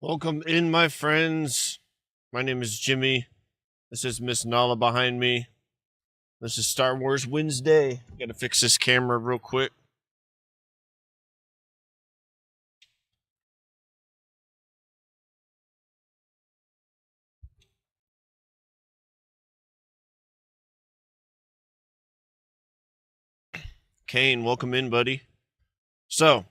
Welcome in, my friends. My name is Jimmy. This is Miss Nala behind me. This is Star Wars Wednesday. Gotta fix this camera real quick. Kane, welcome in, buddy. So,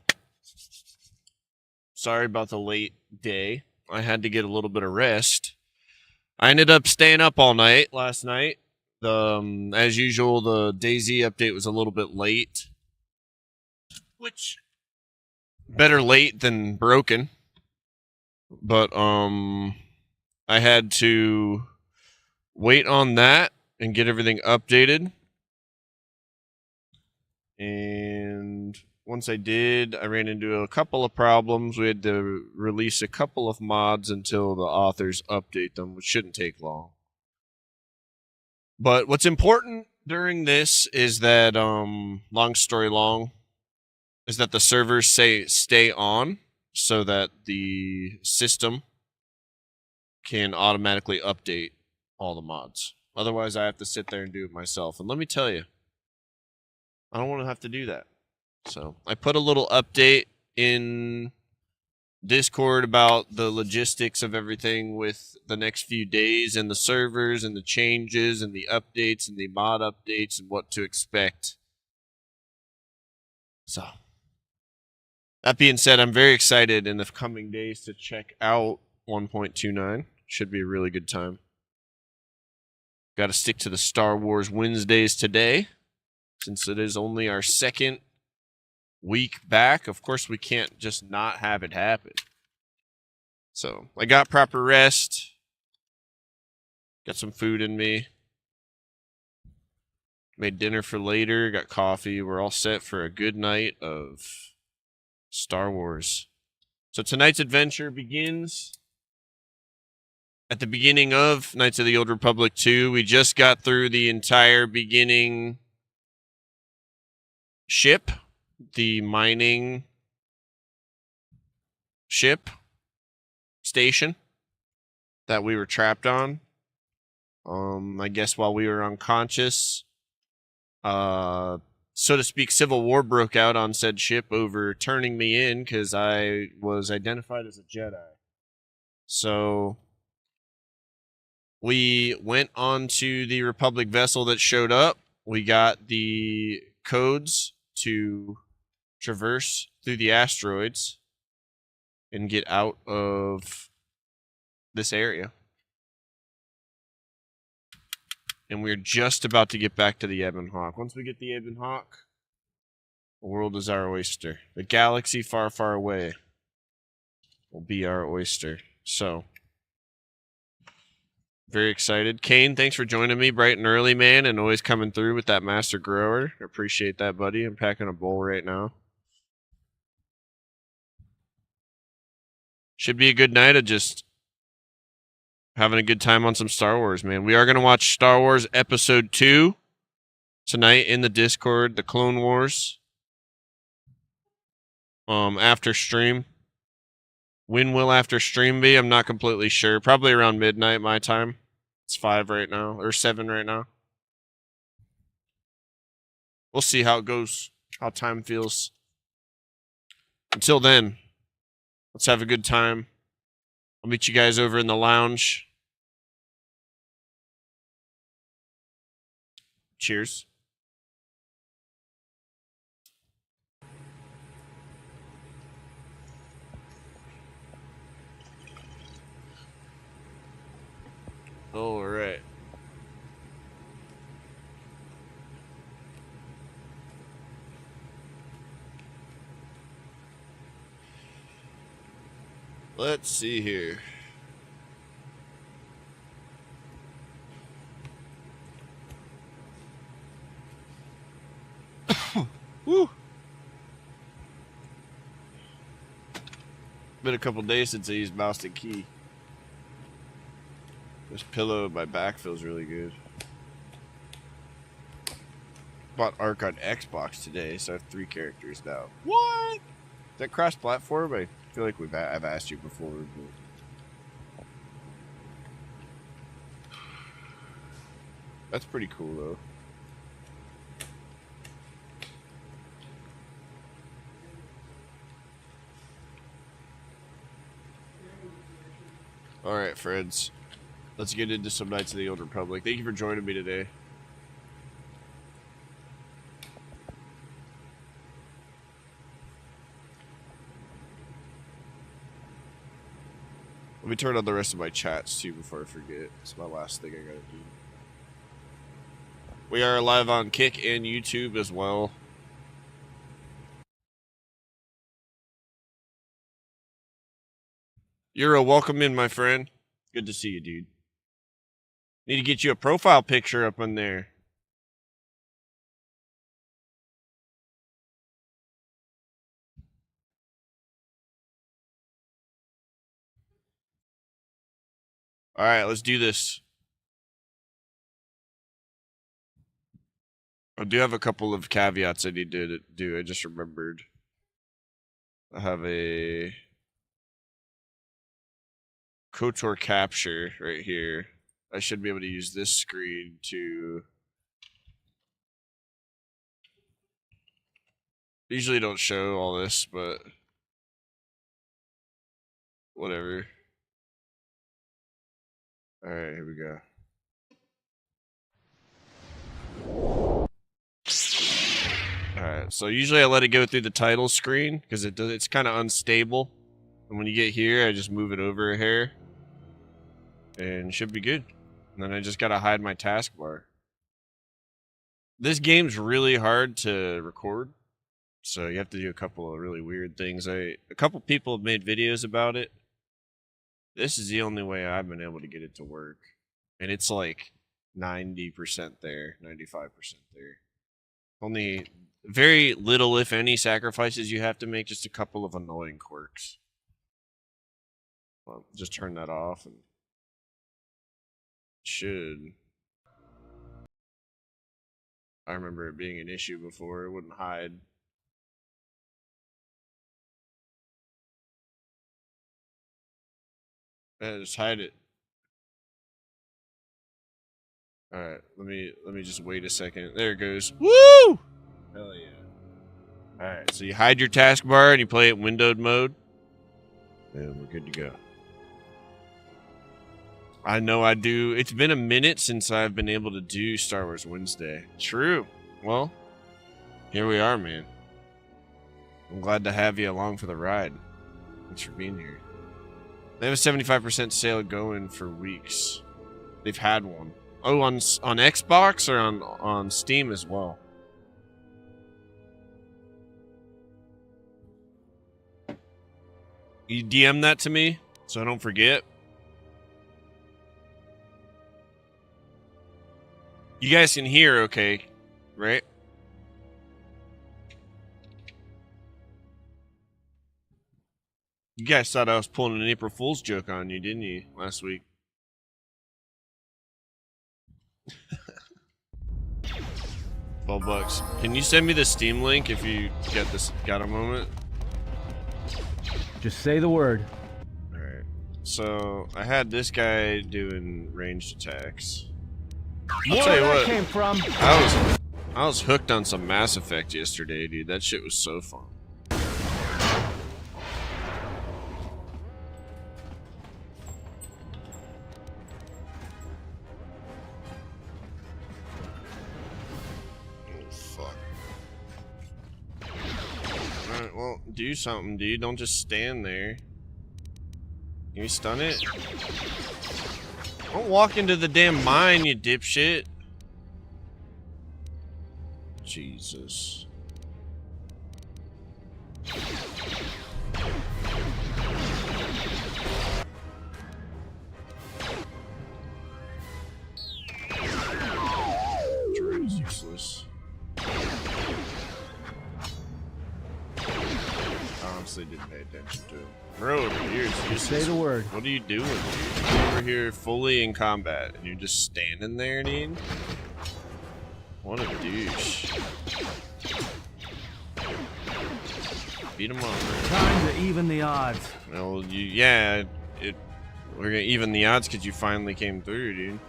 sorry about the late day. I had to get a little bit of rest. I ended up staying up all night last night. As usual, the DayZ update was a little bit late, which better late than broken. But I had to wait on that and get everything updated. And once I did, I ran into a couple of problems. We had to release a couple of mods until the authors update them, which shouldn't take long. But what's important during this is that, long story long, is that the servers stay on so that the system can automatically update all the mods. Otherwise, I have to sit there and do it myself. And let me tell you, I don't want to have to do that. So I put a little update in Discord about the logistics of everything with the next few days and the servers and the changes and the updates and the mod updates and what to expect. So that being said, I'm very excited in the coming days to check out 1.29. Should be a really good time. Got to stick to the Star Wars Wednesdays today, since it is only our second week back. Of course, we can't just not have it happen. So I got proper rest. Got some food in me. Made dinner for later. Got coffee. We're all set for a good night of Star Wars. So tonight's adventure begins at the beginning of Knights of the Old Republic 2. We just got through the entire beginning ship, the mining ship station that we were trapped on. I guess while we were unconscious, so to speak, civil war broke out on said ship over turning me in because I was identified as a Jedi. So we went onto the Republic vessel that showed up. We got the codes to traverse through the asteroids and get out of this area. And we're just about to get back to the Ebon Hawk. Once we get the Ebon Hawk, the world is our oyster. The galaxy far, far away will be our oyster. So, very excited. Kane, thanks for joining me bright and early, man, and always coming through with that master grower. Appreciate that, buddy. I'm packing a bowl right now. Should be a good night of just having a good time on some Star Wars, man. We are going to watch Star Wars Episode 2 tonight in the Discord, the Clone Wars, after stream. When will after stream be? I'm not completely sure. Probably around midnight my time. It's 5 right now, or 7 right now. We'll see how it goes, how time feels. Until then, let's have a good time. I'll meet you guys over in the lounge. Cheers. All right. Let's see here. Woo. Been a couple days since I used mouse and key. This pillow in my back feels really good. Bought Ark on Xbox today, so I have 3 characters now. What? Is that cross-platform? I I feel like I've asked you before, but... That's pretty cool, though. Alright, friends. Let's get into some Knights of the Old Republic. Thank you for joining me today. Let me turn on the rest of my chats, too, before I forget. It's my last thing I gotta do. We are live on Kick and YouTube as well. You're a welcome in, my friend. Good to see you, dude. Need to get you a profile picture up on there. Alright, let's do this. I do have a couple of caveats I need to do. I just remembered. I have a KOTOR capture right here. I should be able to use this screen to... Usually don't show all this, but... Whatever. Alright, here we go. Alright, so usually I let it go through the title screen because it's kind of unstable. And when you get here, I just move it over a hair. And it should be good. And then I just gotta hide my taskbar. This game's really hard to record. So you have to do a couple of really weird things. A couple people have made videos about it. This is the only way I've been able to get it to work. And it's like 90% there, 95% there. Only very little, if any, sacrifices you have to make. Just a couple of annoying quirks. Well, just turn that off and should. I remember it being an issue before. It wouldn't hide. Yeah, just hide it. Alright, let me just wait a second. There it goes. Woo! Hell yeah. Alright, so you hide your taskbar and you play it windowed mode. And we're good to go. I know I do. It's been a minute since I've been able to do Star Wars Wednesday. True. Well, here we are, man. I'm glad to have you along for the ride. Thanks for being here. They have a 75% sale going for weeks. They've had one. Oh, on Xbox or on Steam as well. You DM that to me so I don't forget. You guys can hear okay, right? You guys thought I was pulling an April Fool's joke on you, didn't you, last week? $12. Can you send me the Steam link if you got a moment? Just say the word. Alright. So I had this guy doing ranged attacks. I'll tell you what, came from. I was hooked on some Mass Effect yesterday, dude. That shit was so fun. Well, do something, dude. Don't just stand there. Can you stun it? Don't walk into the damn mine, you dipshit. Jesus. Droid is useless. Honestly didn't pay attention to him. Bro, over here is useless. Say the word. What are you doing, dude? You're over here fully in combat and you're just standing there, dude? What a douche. Beat him up, bro. Time to even the odds. Well, we're gonna even the odds because you finally came through, dude.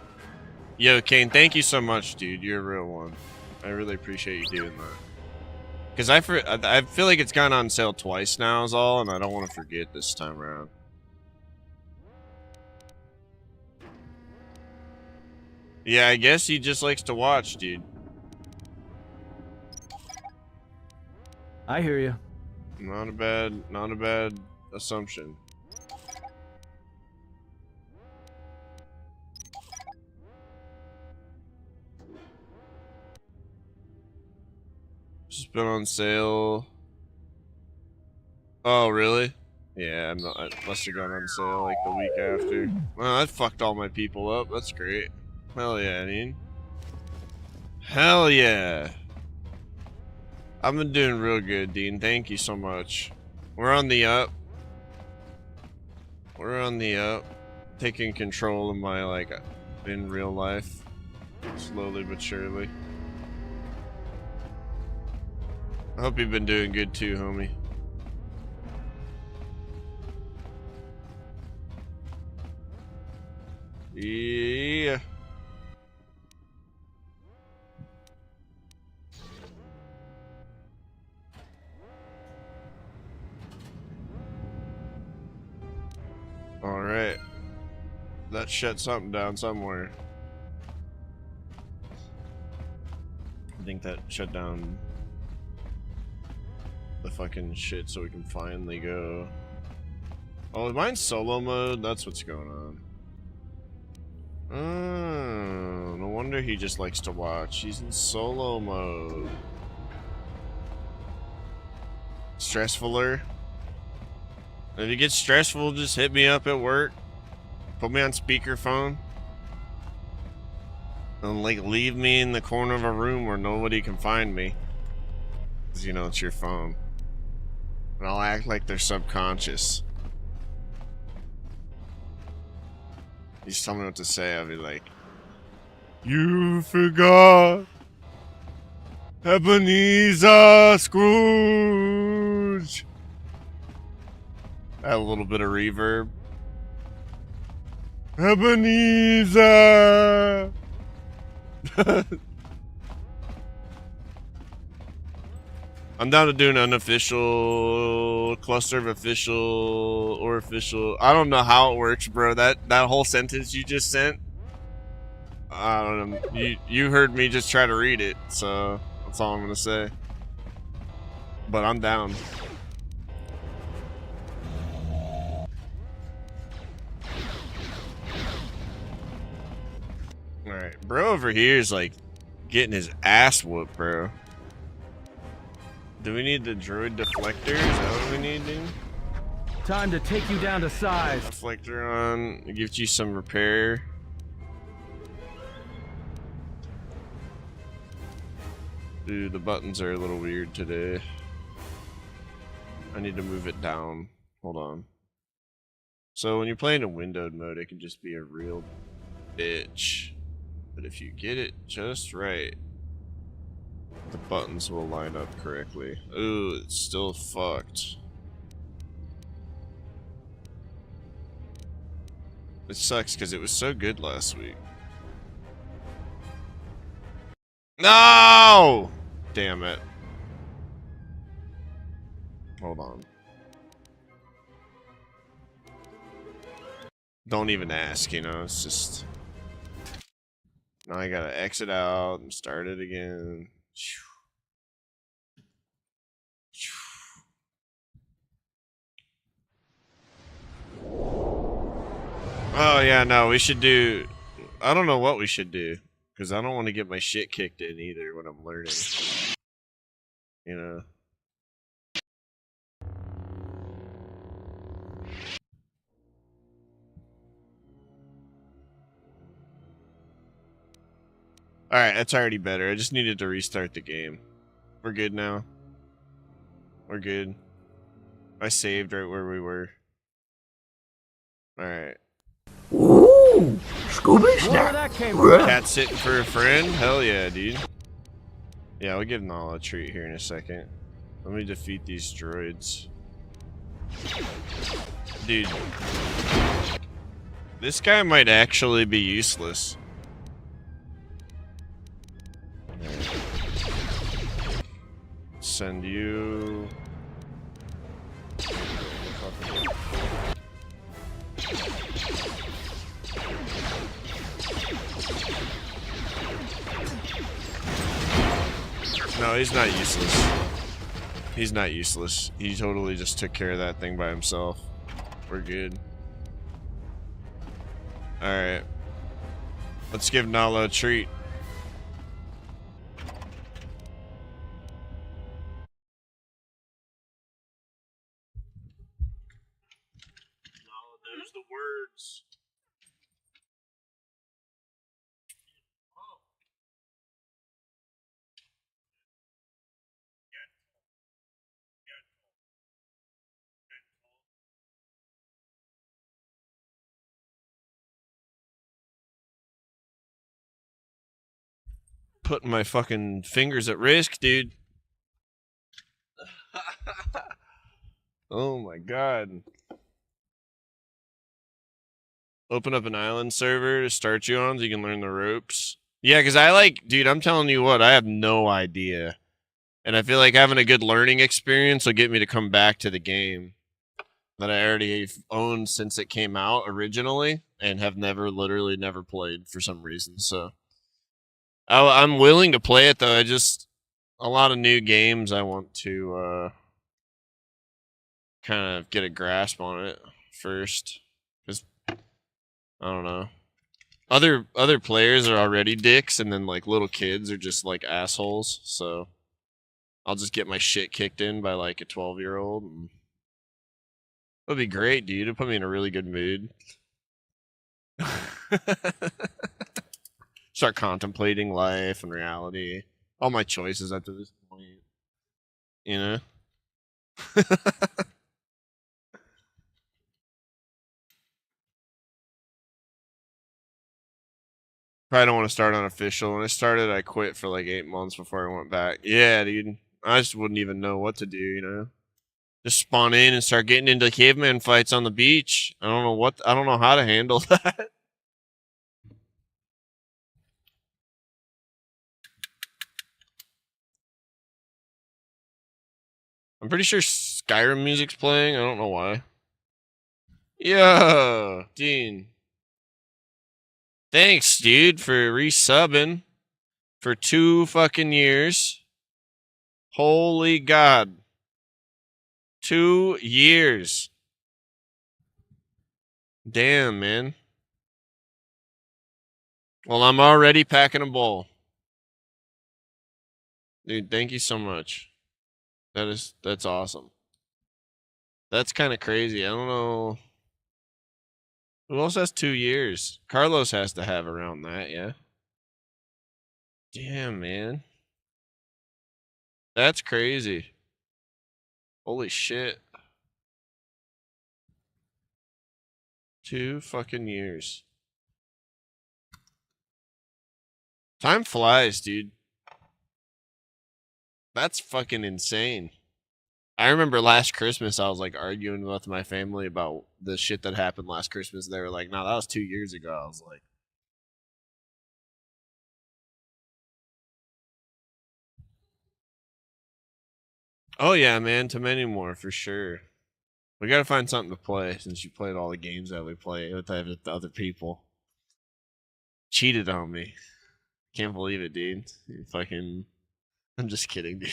Yo, Kane, thank you so much, dude. You're a real one. I really appreciate you doing that. Because I feel like it's gone on sale twice now is all, and I don't want to forget this time around. Yeah, I guess he just likes to watch, dude. I hear you. Not a bad assumption. Just been on sale. Oh, really? Yeah, it must have gone on sale like the week after. Well, that fucked all my people up. That's great. Hell yeah, dude. Hell yeah. I've been doing real good, Dean. Thank you so much. We're on the up. We're on the up. Taking control of my, like, in real life. Slowly but surely. I hope you've been doing good too, homie. Yeah. Alright. That shut something down somewhere. I think that shut down the fucking shit so we can finally go. Oh, mine's solo mode? That's what's going on. Oh, no wonder he just likes to watch. He's in solo mode. Stressfuler. If you get stressful, just hit me up at work. Put me on speakerphone. And like leave me in the corner of a room where nobody can find me. Cause you know it's your phone. And I'll act like they're subconscious. You just tell me what to say, I'll be like, you forgot Ebenezer Scrooge. Add a little bit of reverb. Ebenezer. I'm down to do an unofficial cluster of official or official. I don't know how it works, bro. That whole sentence you just sent. I don't know. You heard me just try to read it, so that's all I'm gonna say. But I'm down. All right, bro. Over here is like getting his ass whooped, bro. Do we need the droid deflector? Is that what we need, dude? Time to take you down to size. Deflector on. It gives you some repair. Dude, the buttons are a little weird today. I need to move it down. Hold on. So when you're playing in windowed mode, it can just be a real bitch. But if you get it just right, the buttons will line up correctly. Ooh, it's still fucked. It sucks because it was so good last week. No! Damn it. Hold on. Don't even ask, you know, it's just... Now I gotta exit out and start it again. Oh yeah, no, we should do... I don't know what we should do. Because I don't want to get my shit kicked in either when I'm learning. You know? Alright, that's already better. I just needed to restart the game. We're good now. We're good. I saved right where we were. Alright. Ooh, Scooby snack. Cat sitting for a friend? Hell yeah, dude. Yeah, we'll give them all a treat here in a second. Let me defeat these droids. Dude. This guy might actually be useless. Send you... No, he's not useless. He's not useless. He totally just took care of that thing by himself. We're good. Alright. Let's give Nala a treat. Nala knows the words. Putting my fucking fingers at risk, dude. Oh my god. Open up an island server to start you on so you can learn the ropes. Yeah, because I like, dude, I'm telling you what, I have no idea. And I feel like having a good learning experience will get me to come back to the game that I already owned since it came out originally and have literally never played for some reason, so. I'm willing to play it though. A lot of new games I want to kind of get a grasp on it first, because I don't know. Other players are already dicks, and then like little kids are just like assholes. So I'll just get my shit kicked in by like a 12-year-old. It'll be great, dude. It'll put me in a really good mood. Start contemplating life and reality. All my choices up to this point. You know? Probably don't want to start unofficial. When I started, I quit for like 8 months before I went back. Yeah, dude. I just wouldn't even know what to do, you know? Just spawn in and start getting into caveman fights on the beach. I don't know how to handle that. I'm pretty sure Skyrim music's playing. I don't know why. Yeah, Dean. Thanks, dude, for resubbing for 2 fucking years. Holy God. 2 years. Damn, man. Well, I'm already packing a bowl. Dude, thank you so much. That's awesome. That's kind of crazy. I don't know. Who else has 2 years? Carlos has to have around that, yeah. Damn, man. That's crazy. Holy shit. 2 fucking years. Time flies, dude. That's fucking insane. I remember last Christmas I was like arguing with my family about the shit that happened last Christmas. They were like, "No, that was 2 years ago." I was like, "Oh yeah, man, to many more for sure." We gotta find something to play since you played all the games that we play with the other people. Cheated on me. Can't believe it, dude. You fucking. I'm just kidding, dude.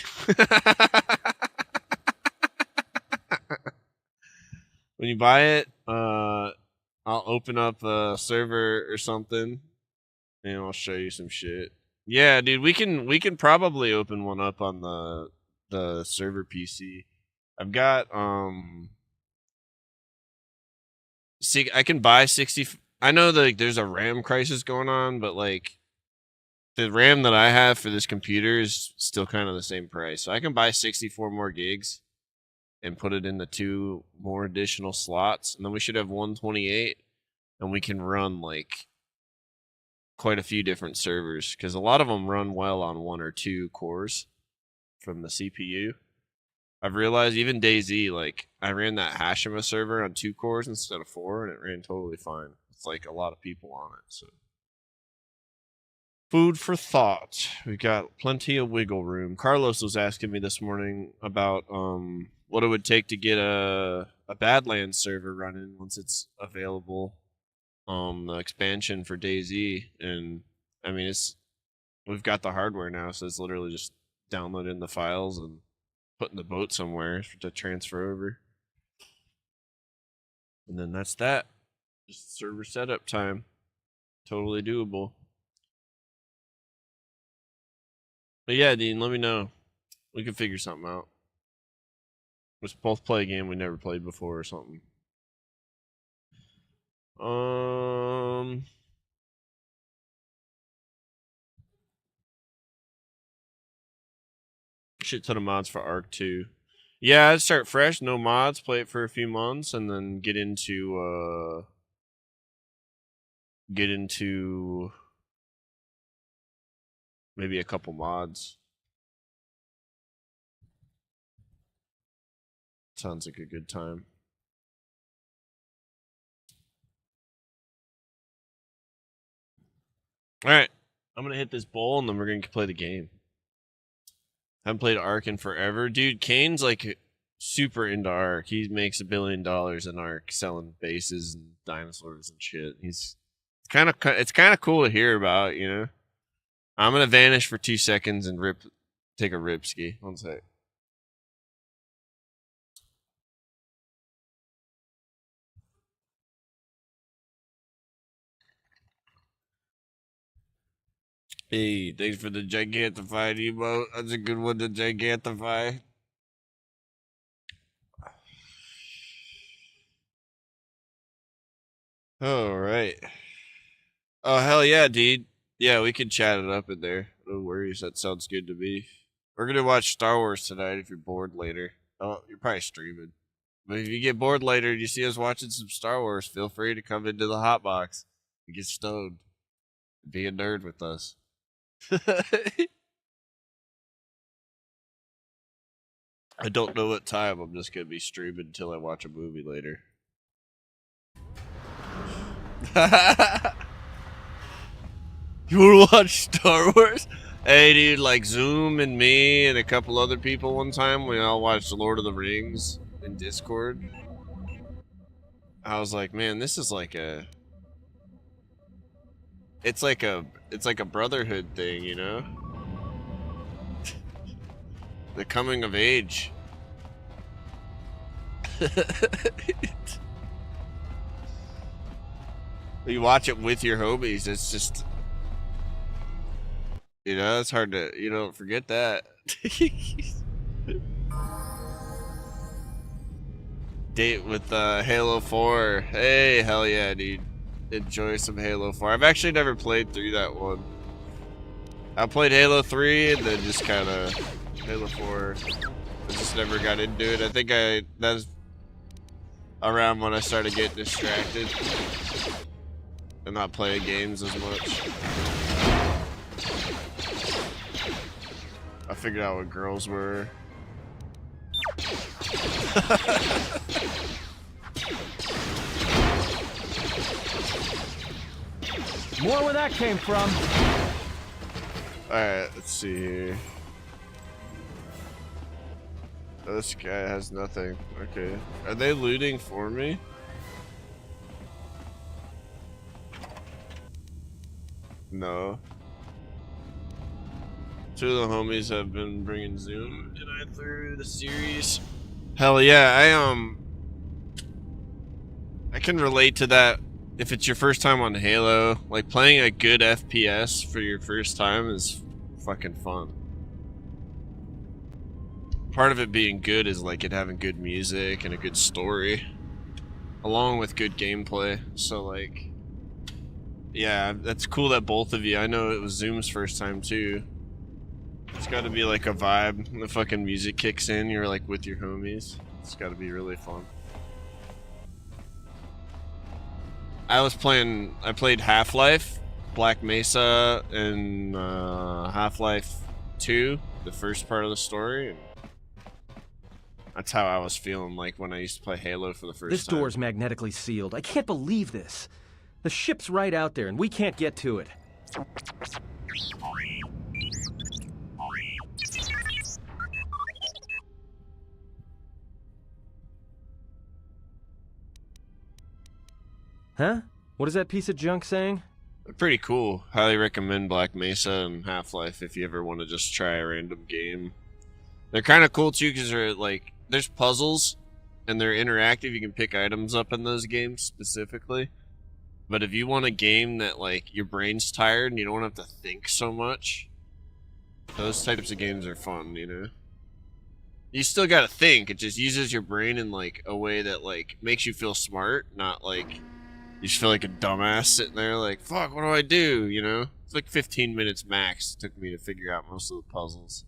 When you buy it, I'll open up a server or something, and I'll show you some shit. Yeah, dude, we can probably open one up on the server PC. I've got see, I can buy 60. I know that like, there's a RAM crisis going on, but like the RAM that I have for this computer is still kind of the same price. So I can buy 64 more gigs and put it in the 2 more additional slots, and then we should have 128, and we can run like quite a few different servers because a lot of them run well on 1 or 2 cores from the CPU. I've realized even DayZ, like I ran that Hashima server on 2 cores instead of 4, and it ran totally fine. It's like a lot of people on it, so food for thought. We got plenty of wiggle room. Carlos was asking me this morning about what it would take to get a Badlands server running once it's available. The expansion for DayZ, and I mean we've got the hardware now, so it's literally just downloading the files and putting the boat somewhere to transfer over. And then that's that. Just server setup time. Totally doable. But yeah, Dean, let me know. We can figure something out. Let's both play a game we never played before or something. Shit ton of mods for Arc 2. Yeah, I'd start fresh, no mods, play it for a few months, and then get into maybe a couple mods. Sounds like a good time. Alright, I'm gonna hit this bowl and then we're gonna play the game. Haven't played Ark in forever. Dude, Kane's like super into Ark. He makes $1 billion in Ark selling bases and dinosaurs and shit. It's kind of cool to hear about, you know. I'm gonna vanish for 2 seconds and take a rip ski. One sec. Hey, thanks for the Gigantified emote. That's a good one to Gigantify. Alright. Oh, hell yeah, dude. Yeah, we can chat it up in there. No worries, that sounds good to me. We're gonna watch Star Wars tonight if you're bored later. Oh, you're probably streaming. But if you get bored later and you see us watching some Star Wars, feel free to come into the hotbox and get stoned. Be a nerd with us. I don't know what time. I'm just gonna be streaming until I watch a movie later. You wanna watch Star Wars? Hey dude, like Zoom and me and a couple other people one time, we all watched Lord of the Rings in Discord. I was like, man, this is like a it's like a brotherhood thing, you know? The coming of age. You watch it with your homies, it's just, you know, it's hard to, you don't forget that. Date with Halo 4. Hey, hell yeah, dude. Enjoy some Halo 4. I've actually never played through that one. I played Halo 3 and then just kind of Halo 4. I just never got into it. I think that's around when I started getting distracted and not playing games as much. I figured out what girls were. More where that came from. Alright, let's see here. Oh, this guy has nothing. Okay. Are they looting for me? No. 2 of the homies have been bringing Zoom tonight through the series. Hell yeah, I can relate to that. If it's your first time on Halo, like playing a good FPS for your first time is fucking fun. Part of it being good is like it having good music and a good story, along with good gameplay. So like, yeah, that's cool that both of you, I know it was Zoom's first time too. It's gotta be like a vibe. When the fucking music kicks in, you're like with your homies. It's gotta be really fun. I played Half-Life, Black Mesa, and Half-Life 2, the first part of the story. That's how I was feeling like when I used to play Halo for the first time. This door's magnetically sealed. I can't believe this. The ship's right out there, and we can't get to it. Huh? What is that piece of junk saying? Pretty cool. Highly recommend Black Mesa and Half-Life if you ever want to just try a random game. They're kind of cool too because they're like, there's puzzles and they're interactive. You can pick items up in those games specifically. But if you want a game that like your brain's tired and you don't have to think so much, those types of games are fun, you know? You still gotta think, it just uses your brain in like a way that like makes you feel smart, not like you just feel like a dumbass sitting there like, fuck, what do I do, you know? It's like 15 minutes max it took me to figure out most of the puzzles.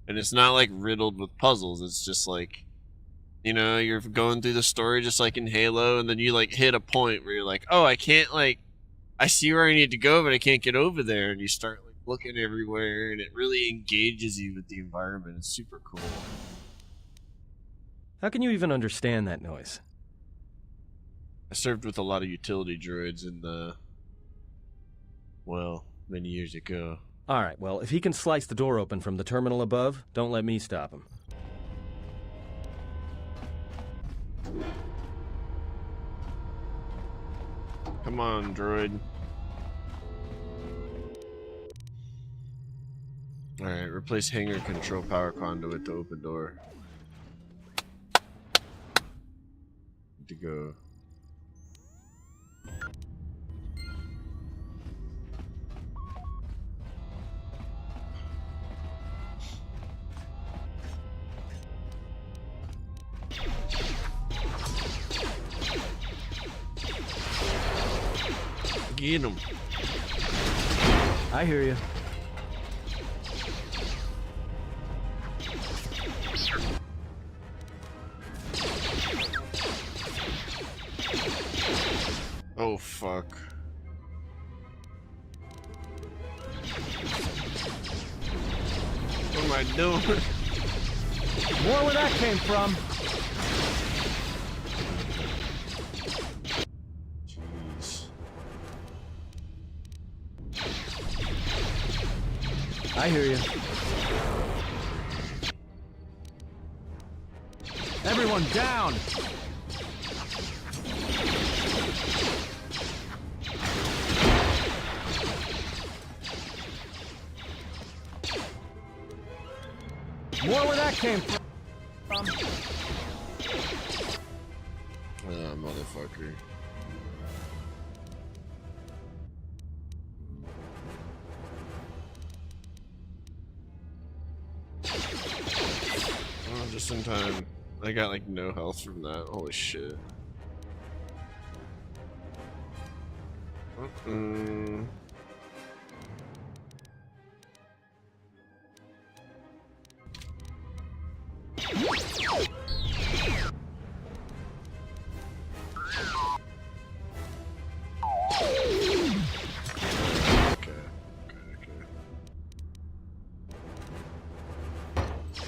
And it's not like riddled with puzzles, it's just like, you know, you're going through the story just like in Halo, and then you like hit a point where you're like, oh, I can't like, I see where I need to go, but I can't get over there, and you start like looking everywhere, and it really engages you with the environment. It's super cool. How can you even understand that noise? I served with a lot of utility droids in the, well, many years ago. Alright, well, if he can slice the door open from the terminal above, don't let me stop him. Come on, droid. Alright, replace hangar control power conduit to open door. Good to go. Get him. I hear you. Oh, fuck. What am I doing? More where that came from. Jeez. I hear you. Everyone down! More where that came from. Ah, motherfucker. Oh, just in time. I got like no health from that. Holy shit.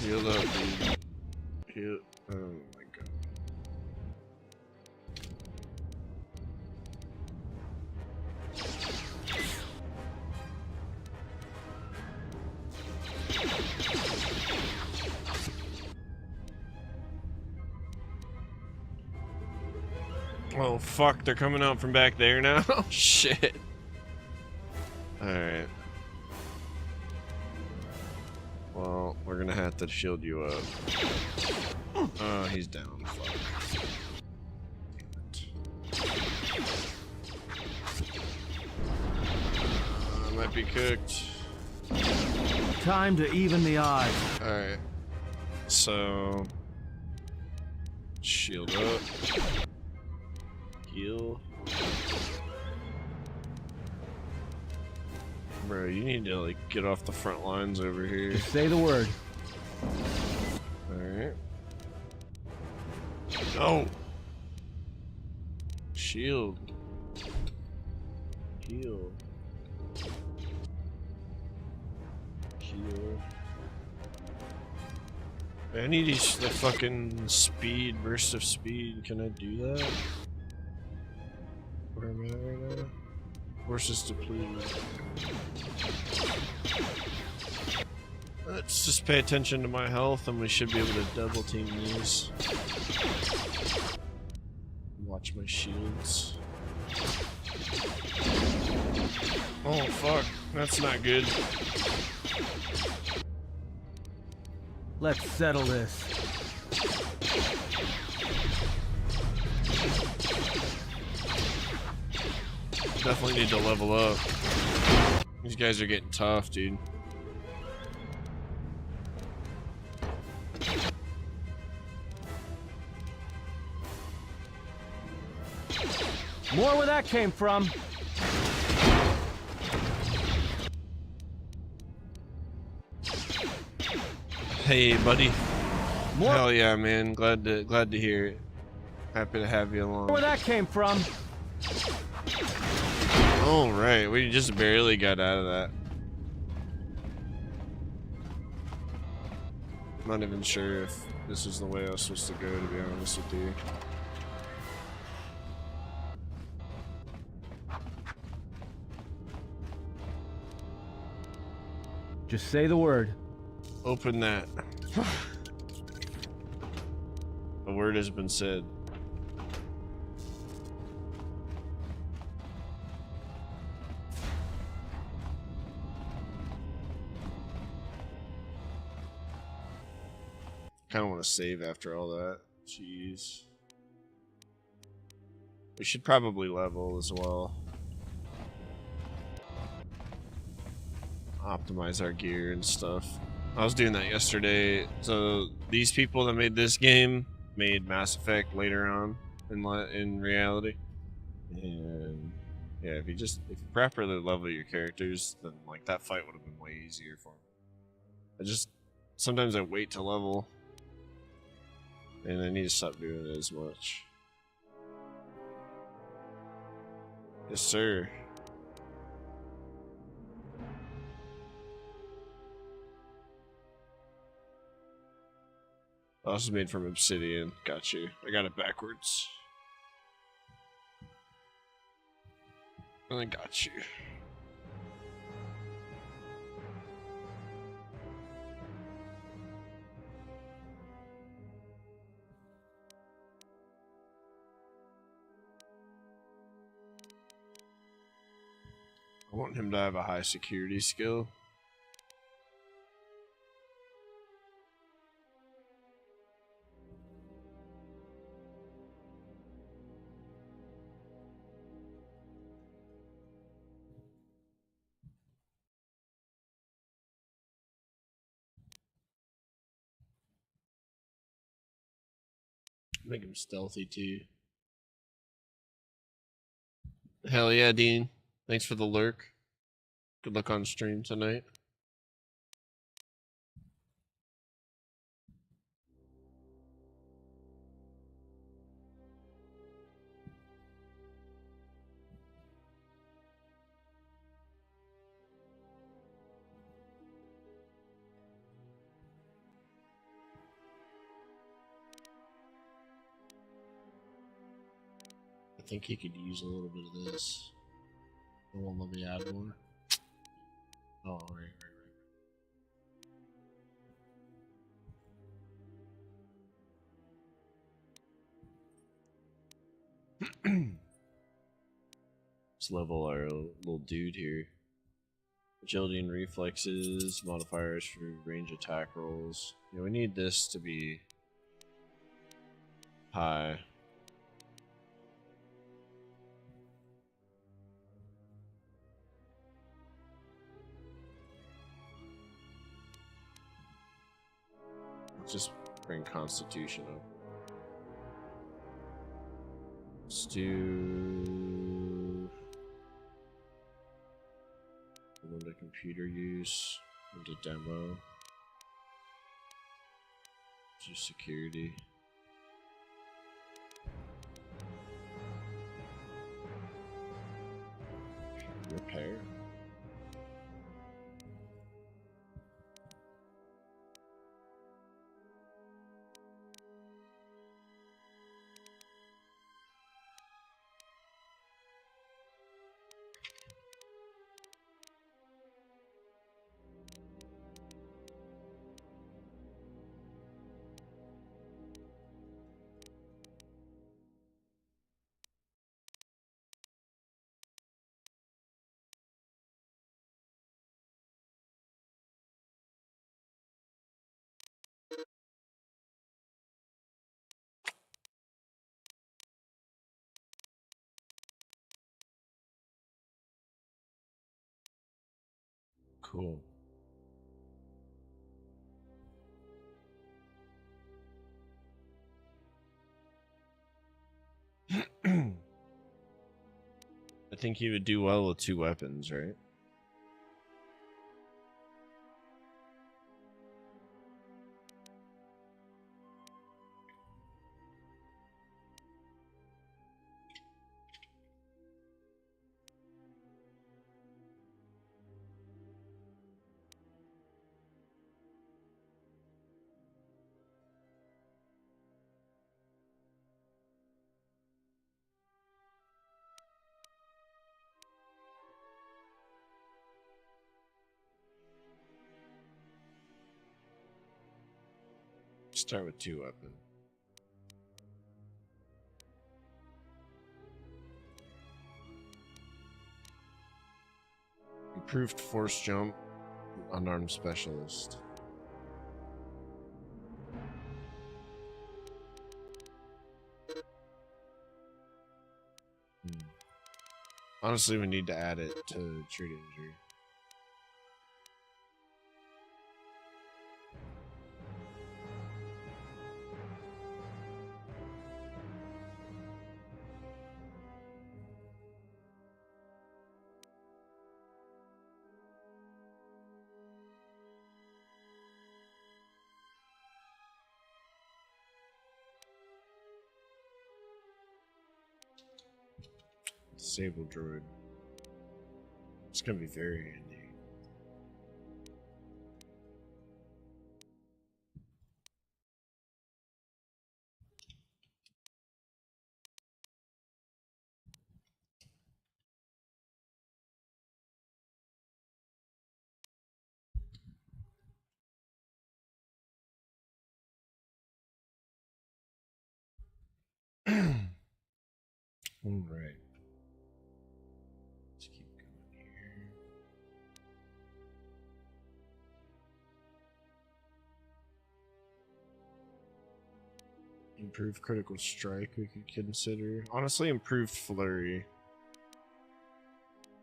Heal up, dude. Heal. Oh my god. Oh fuck, they're coming out from back there now? Oh shit. Alright. Well, we're gonna have to shield you up. Oh, he's down. Fuck. Might be cooked. Time to even the odds. Alright. So... shield up. Heal. Bro, you need to like get off the front lines over here. Just say the word. Alright. No! Shield. Heal. Heal. I need the fucking speed, burst of speed. Can I do that? Where am I right now? Forces depleted. Let's just pay attention to my health and we should be able to double team these. Watch my shields. Oh fuck, that's not good. Let's settle this. Definitely need to level up. These guys are getting tough, dude. More where that came from. Hey, buddy. More Hell yeah, man. Glad to hear it. Happy to have you along. where that came from. All right, we just barely got out of that. I'm not even sure if this is the way I was supposed to go, to be honest with you. Just say the word. Open that. The word has been said. Kind of want to save after all that. Jeez. We should probably level as well. Optimize our gear and stuff. I was doing that yesterday. So these people that made this game made Mass Effect later on in reality. And yeah, if you properly level your characters, then like that fight would have been way easier for me. Sometimes I wait to level. And I need to stop doing it as much. Yes, sir. Oh, this is made from obsidian. Got you. I got it backwards. I got you. I want him to have a high security skill. Make him stealthy too. Hell yeah, Dean. Thanks for the lurk. Good luck on stream tonight. I think he could use a little bit of this. It won't let me add more. Oh, right. Let's level our little dude here. Agility and reflexes, modifiers for range attack rolls. Yeah, we need this to be high. Let's just bring Constitution up. Let's do into computer use, into demo, do security. Repair. Cool. I think he would do well with 2 weapons, right? Start with 2 weapons. Improved force jump, unarmed specialist. Honestly, we need to add it to treat injury. Disable droid. It's gonna be very handy. All right. Let's keep going here. Improved critical strike we could consider. Honestly, improved flurry.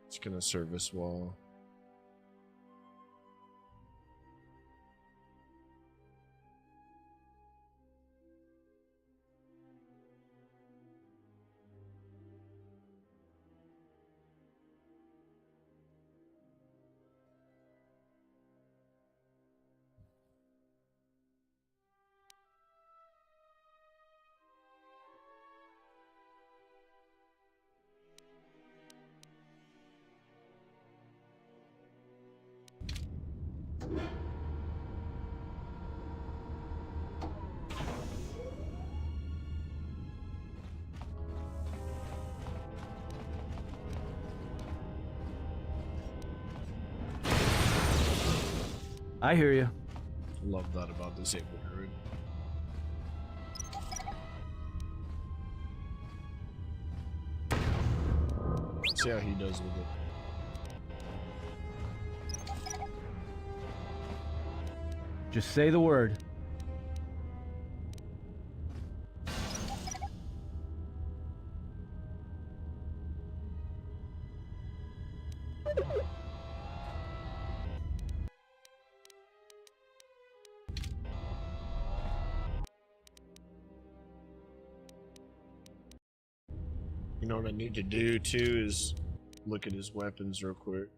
It's gonna serve us well. I hear you. Love that about this Ebon druid. See how he does with it. Just say the word. You know what I need to do too is look at his weapons real quick.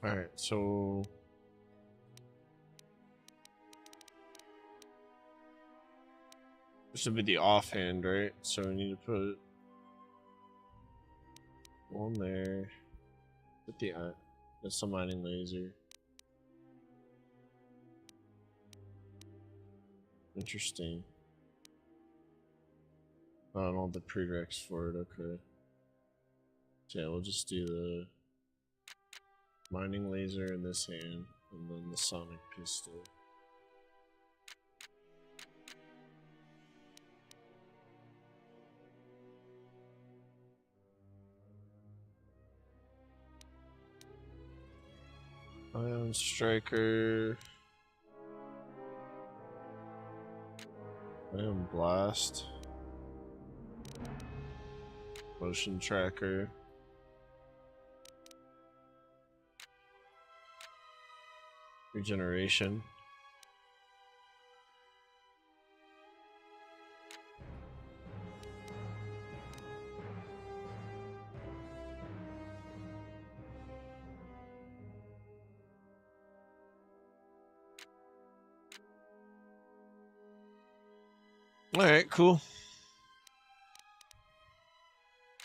Alright, so this would be the offhand, right? So we need to put one there. Put the that's the mining laser. Interesting. Oh, and all the prereqs for it, okay. So yeah, we'll just do the Mining laser in this hand, and then the sonic pistol. Ion striker. Ion blast. Motion tracker. Regeneration. Alright, cool.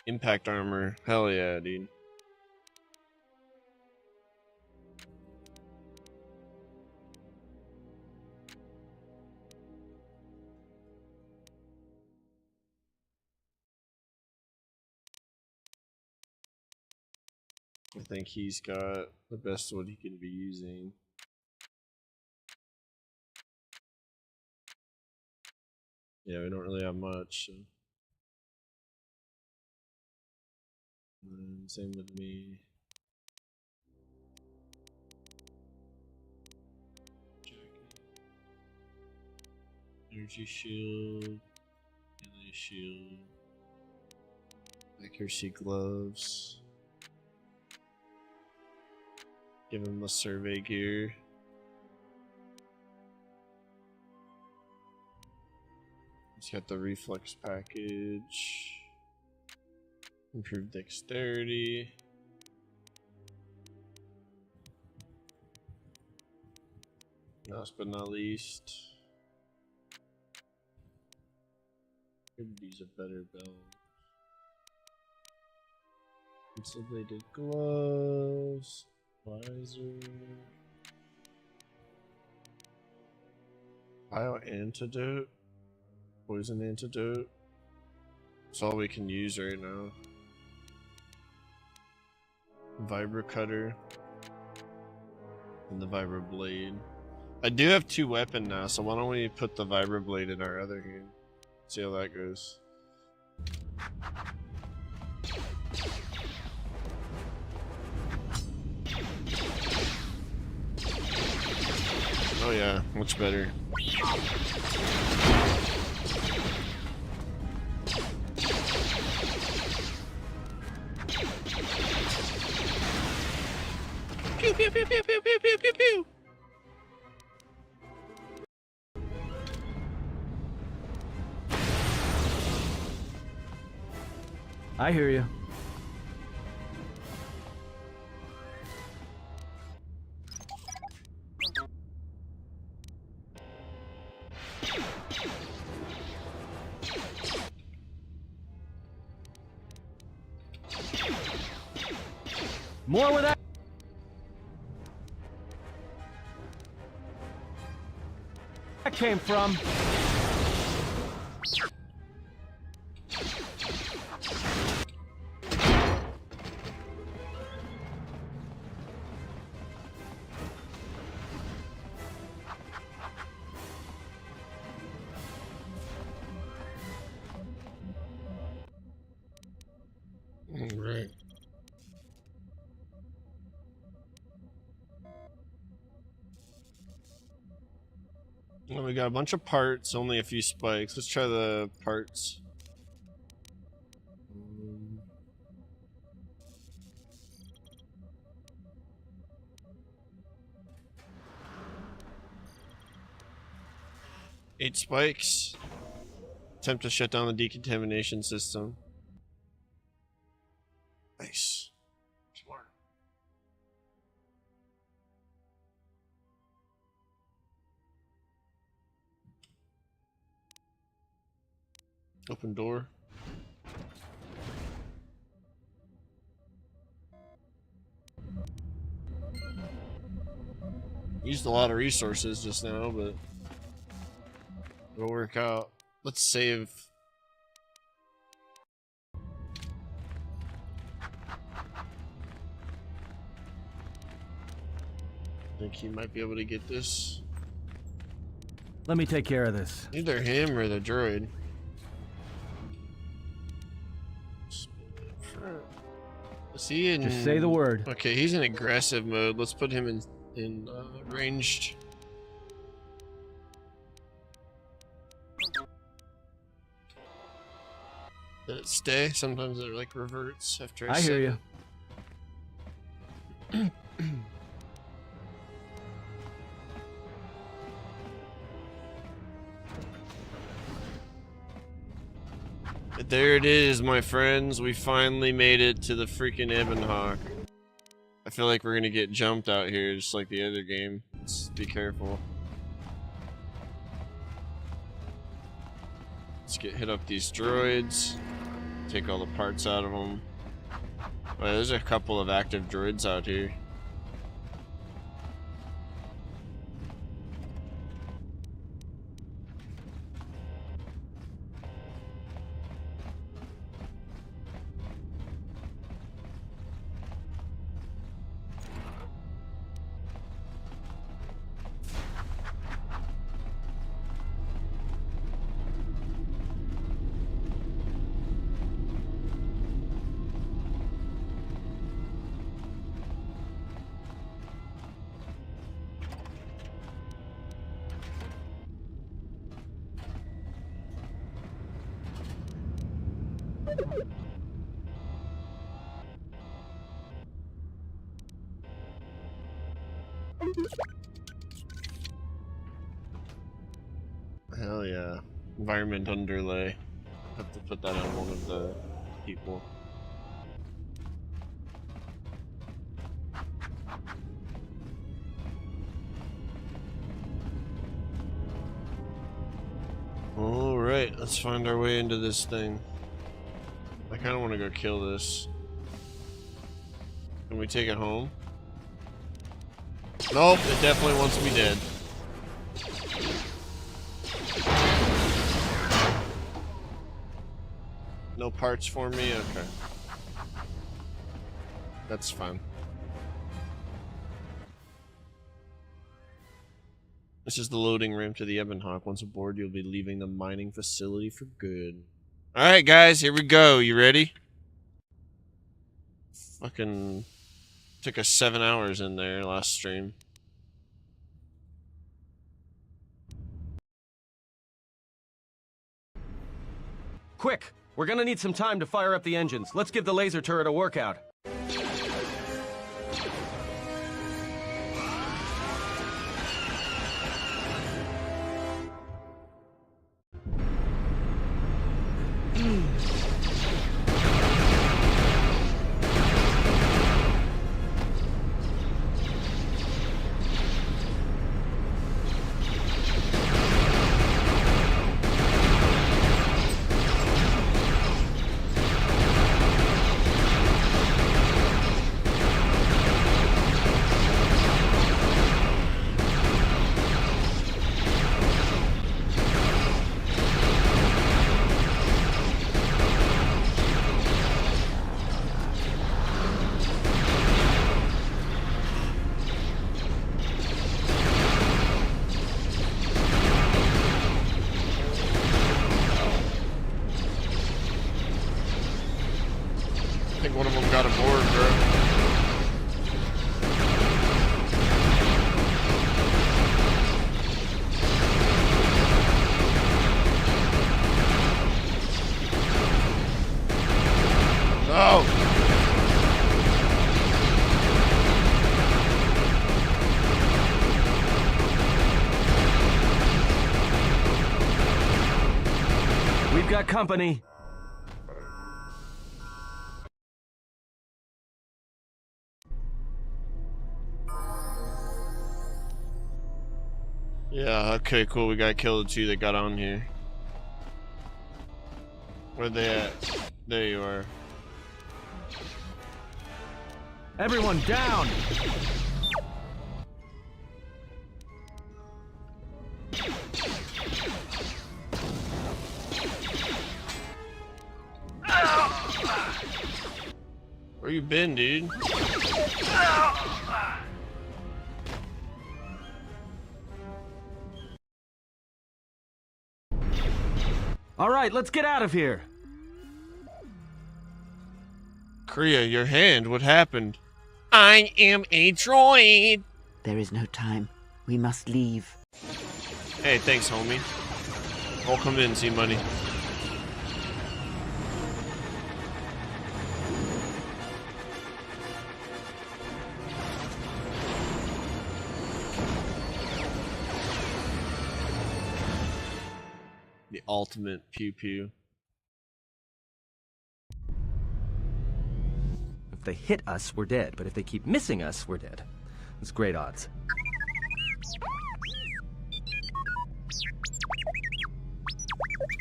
Impact armor. Hell yeah, dude. I think he's got the best one he can be using. Yeah, we don't really have much. So. And same with me. Jacket. Energy shield. Melee shield. Accuracy gloves. Give him the survey gear. He's got the reflex package. Improved dexterity. Last but not least, could use a better belt. Insulated gloves, visor, bio antidote, poison antidote. That's all we can use right now. Vibra cutter and the vibra blade. I do have 2 weapons now, so why don't we put the vibra blade in our other hand? See how that goes. Oh yeah, much better. Pew pew pew pew pew pew pew pew pew. I hear you. More with that. That came from. Right. Well, we got a bunch of parts, only a few spikes. Let's try the parts. Eight spikes. Attempt to shut down the decontamination system. Nice. Smart. Open door. Used a lot of resources just now, but it'll work out. Let's save. think he might be able to get this. Let me take care of this. Either him or the droid. Is he in... Just say the word. Okay, he's in aggressive mode. Let's put him in ranged. Did it stay? Sometimes it like reverts after I hear you. There it is, my friends. We finally made it to the freaking Ebon Hawk. I feel like we're gonna get jumped out here just like the other game. Let's be careful. Let's hit up these droids. Take all the parts out of them. Oh, there's a couple of active droids out here. Hell yeah. Environment underlay. Have to put that on one of the people. Alright, let's find our way into this thing. I kinda wanna go kill this. Can we take it home? Nope, it definitely wants me dead. No parts for me? Okay. That's fine. This is the loading ramp to the Ebon Hawk. Once aboard, you'll be leaving the mining facility for good. Alright guys, here we go. You ready? Fucking took us 7 hours in there last stream. Quick! We're gonna need some time to fire up the engines. Let's give the laser turret a workout. I think one of them got aboard, bro. No! We've got company. Yeah, okay, cool. We gotta kill the two that got on here. Where they at? There you are. Everyone down! Where you been, dude? All right, let's get out of here. Kriya, your hand, what happened? I am a droid. There is no time. We must leave. Hey, thanks, homie. Welcome in, Z-Money. The ultimate pew-pew. If they hit us, we're dead. But if they keep missing us, we're dead. It's great odds.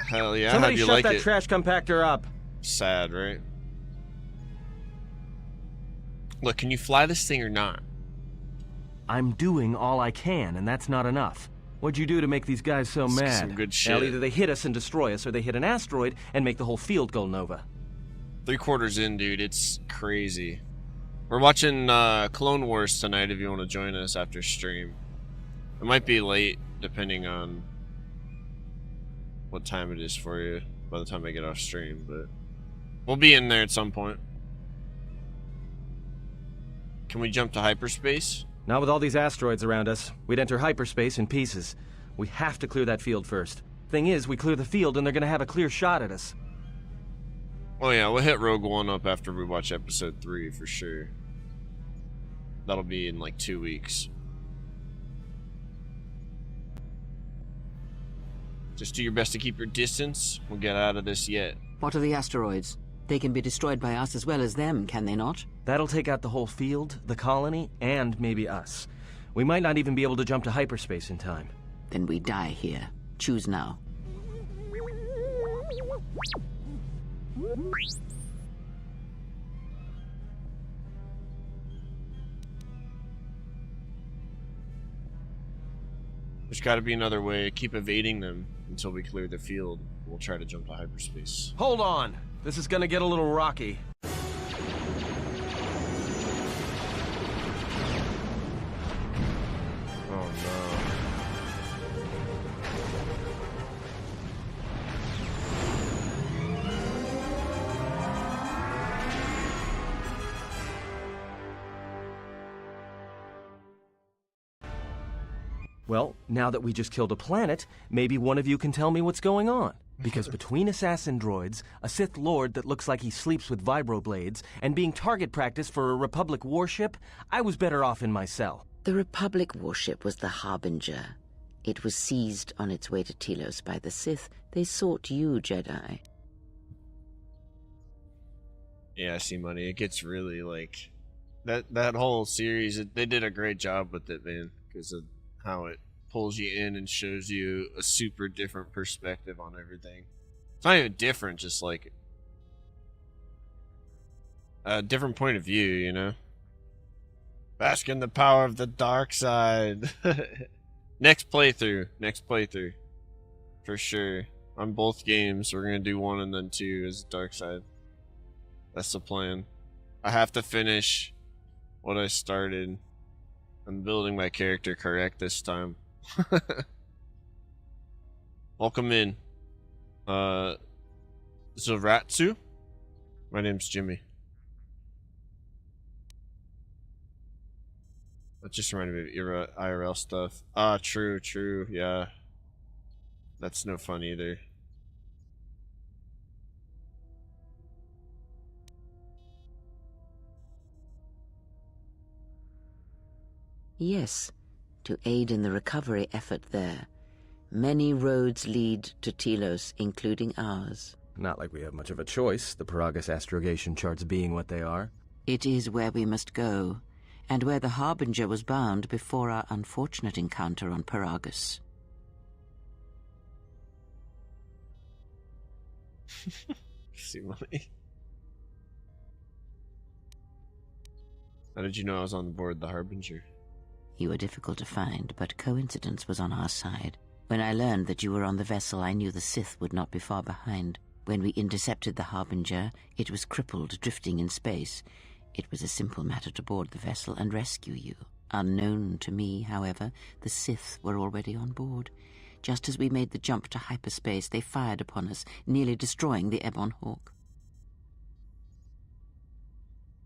Hell yeah, Somebody how'd you shut like that it? trash compactor up. Sad, right? Look, can you fly this thing or not? I'm doing all I can, and that's not enough. What'd you do to make these guys so mad? Some good shit. Now, either they hit us and destroy us, or they hit an asteroid and make the whole field go nova. 3/4 in, dude. It's crazy. We're watching Clone Wars tonight if you want to join us after stream. It might be late, depending on what time it is for you by the time I get off stream, but we'll be in there at some point. Can we jump to hyperspace? Not with all these asteroids around us. We'd enter hyperspace in pieces. We have to clear that field first. Thing is, we clear the field and they're gonna have a clear shot at us. Oh yeah, we'll hit Rogue One up after we watch episode 3 for sure. That'll be in like 2 weeks. Just do your best to keep your distance. We'll get out of this yet. What are the asteroids? They can be destroyed by us as well as them, can they not? That'll take out the whole field, the colony, and maybe us. We might not even be able to jump to hyperspace in time. Then we die here. Choose now. There's got to be another way. Keep evading them until we clear the field. We'll try to jump to hyperspace. Hold on! This is gonna get a little rocky. Oh no. Well, now that we just killed a planet, maybe one of you can tell me what's going on. Because between assassin droids, a Sith Lord that looks like he sleeps with vibroblades, and being target practice for a Republic warship, I was better off in my cell. The Republic warship was the Harbinger. It was seized on its way to Telos by the Sith. They sought you, Jedi. Yeah, I see money. It gets really like that whole series. They did a great job with it, man, because of how it pulls you in and shows you a super different perspective on everything. It's not even different, just like a different point of view, you know? Bask in the power of the dark side. Next playthrough. For sure. On both games, we're gonna do 1 and then 2 as dark side. That's the plan. I have to finish what I started. I'm building my character correct this time. Welcome in. Zoratsu? My name's Jimmy. That just reminded me of IRL stuff. Ah, true, yeah. That's no fun either. Yes, to aid in the recovery effort there. Many roads lead to Telos, including ours. Not like we have much of a choice, the Paragus astrogation charts being what they are. It is where we must go, and where the Harbinger was bound before our unfortunate encounter on Paragus. See money. How did you know I was on board the Harbinger? You were difficult to find, but coincidence was on our side. When I learned that you were on the vessel, I knew the Sith would not be far behind. When we intercepted the Harbinger, it was crippled, drifting in space. It was a simple matter to board the vessel and rescue you. Unknown to me, however, the Sith were already on board. Just as we made the jump to hyperspace, they fired upon us, nearly destroying the Ebon Hawk.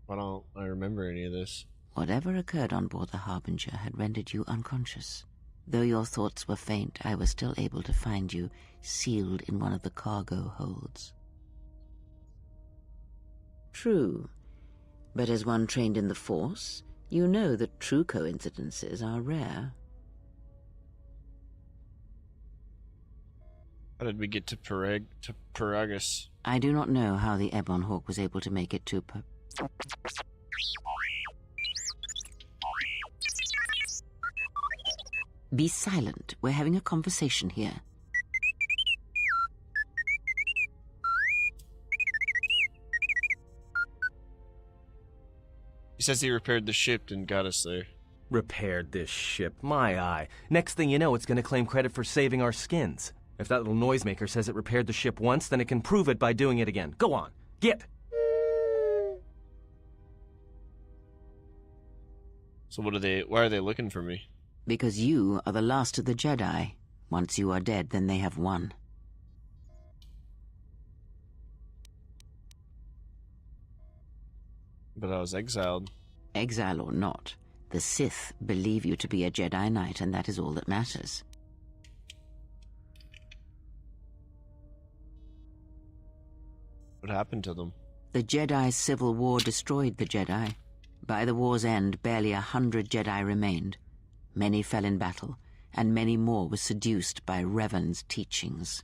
Why don't I remember any of this? Whatever occurred on board the Harbinger had rendered you unconscious. Though your thoughts were faint, I was still able to find you, sealed in one of the cargo holds. True, but as one trained in the Force, you know that true coincidences are rare. How did we get to Paragus? I do not know how the Ebon Hawk was able to make it to Be silent. We're having a conversation here. He says he repaired the ship and got us there. Repaired this ship, my eye. Next thing you know, it's gonna claim credit for saving our skins. If that little noisemaker says it repaired the ship once, then it can prove it by doing it again. Go on, get! So why are they looking for me? Because you are the last of the Jedi. Once you are dead, then they have won. But I was exiled. Exile or not, the Sith believe you to be a Jedi Knight, and that is all that matters. What happened to them? The Jedi Civil War destroyed the Jedi. By the war's end, barely 100 Jedi remained. Many fell in battle, and many more were seduced by Revan's teachings.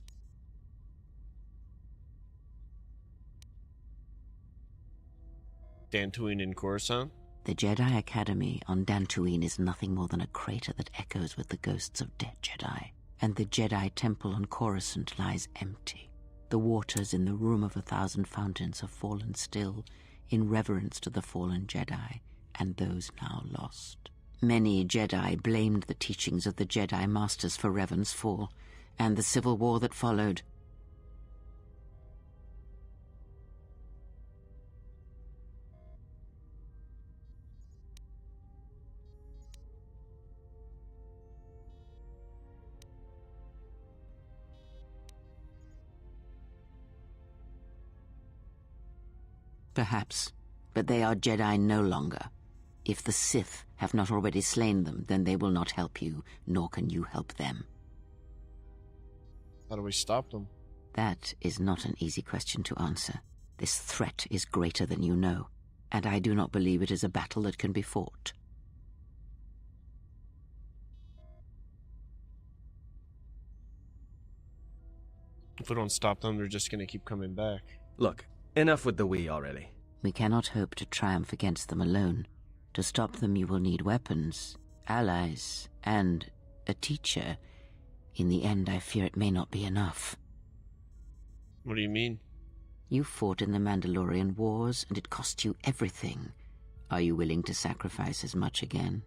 Dantooine and Coruscant? The Jedi Academy on Dantooine is nothing more than a crater that echoes with the ghosts of dead Jedi, and the Jedi Temple on Coruscant lies empty. The waters in the Room of 1,000 Fountains have fallen still, in reverence to the fallen Jedi and those now lost. Many Jedi blamed the teachings of the Jedi Masters for Revan's fall, and the civil war that followed. Perhaps, but they are Jedi no longer. If the Sith have not already slain them, then they will not help you, nor can you help them. How do we stop them? That is not an easy question to answer. This threat is greater than you know, and I do not believe it is a battle that can be fought. If we don't stop them, they're just gonna keep coming back. Look, enough with the we already. We cannot hope to triumph against them alone. To stop them, you will need weapons, allies, and a teacher. In the end, I fear it may not be enough. What do you mean? You fought in the Mandalorian Wars, and it cost you everything. Are you willing to sacrifice as much again?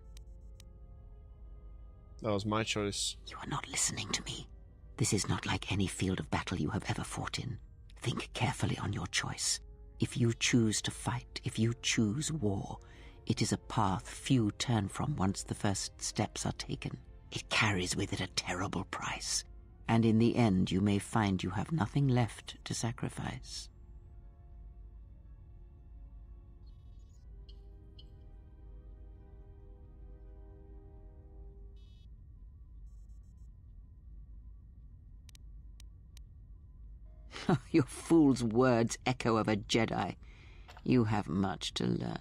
That was my choice. You are not listening to me. This is not like any field of battle you have ever fought in. Think carefully on your choice. If you choose to fight, if you choose war, it is a path few turn from once the first steps are taken. It carries with it a terrible price, and in the end you may find you have nothing left to sacrifice. Your fool's words echo of a Jedi. You have much to learn,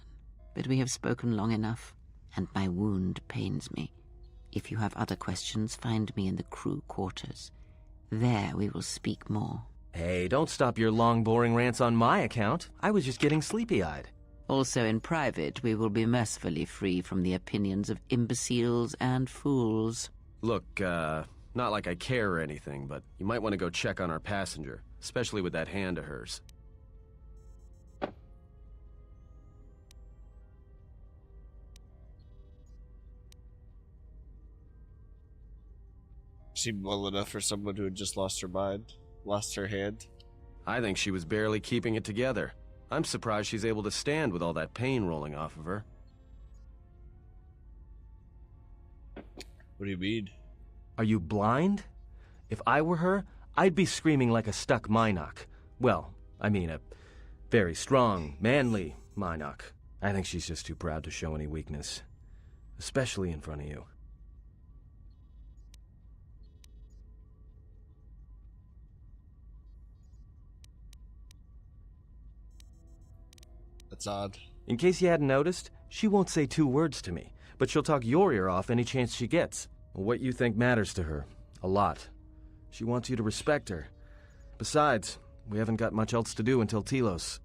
but we have spoken long enough, and my wound pains me. If you have other questions, find me in the crew quarters. There we will speak more. Hey, don't stop your long, boring rants on my account. I was just getting sleepy-eyed. Also in private, we will be mercifully free from the opinions of imbeciles and fools. Look, not like I care or anything, but you might want to go check on our passenger, especially with that hand of hers. Seemed well enough for someone who had just lost her mind, lost her hand. I think she was barely keeping it together. I'm surprised she's able to stand with all that pain rolling off of her. What do you mean? Are you blind? If I were her, I'd be screaming like a stuck Minoc. Well, I mean a very strong, manly Minoc. I think she's just too proud to show any weakness. Especially in front of you. That's odd. In case you hadn't noticed, she won't say 2 words to me, but she'll talk your ear off any chance she gets. What you think matters to her. A lot. She wants you to respect her. Besides, we haven't got much else to do until Telos.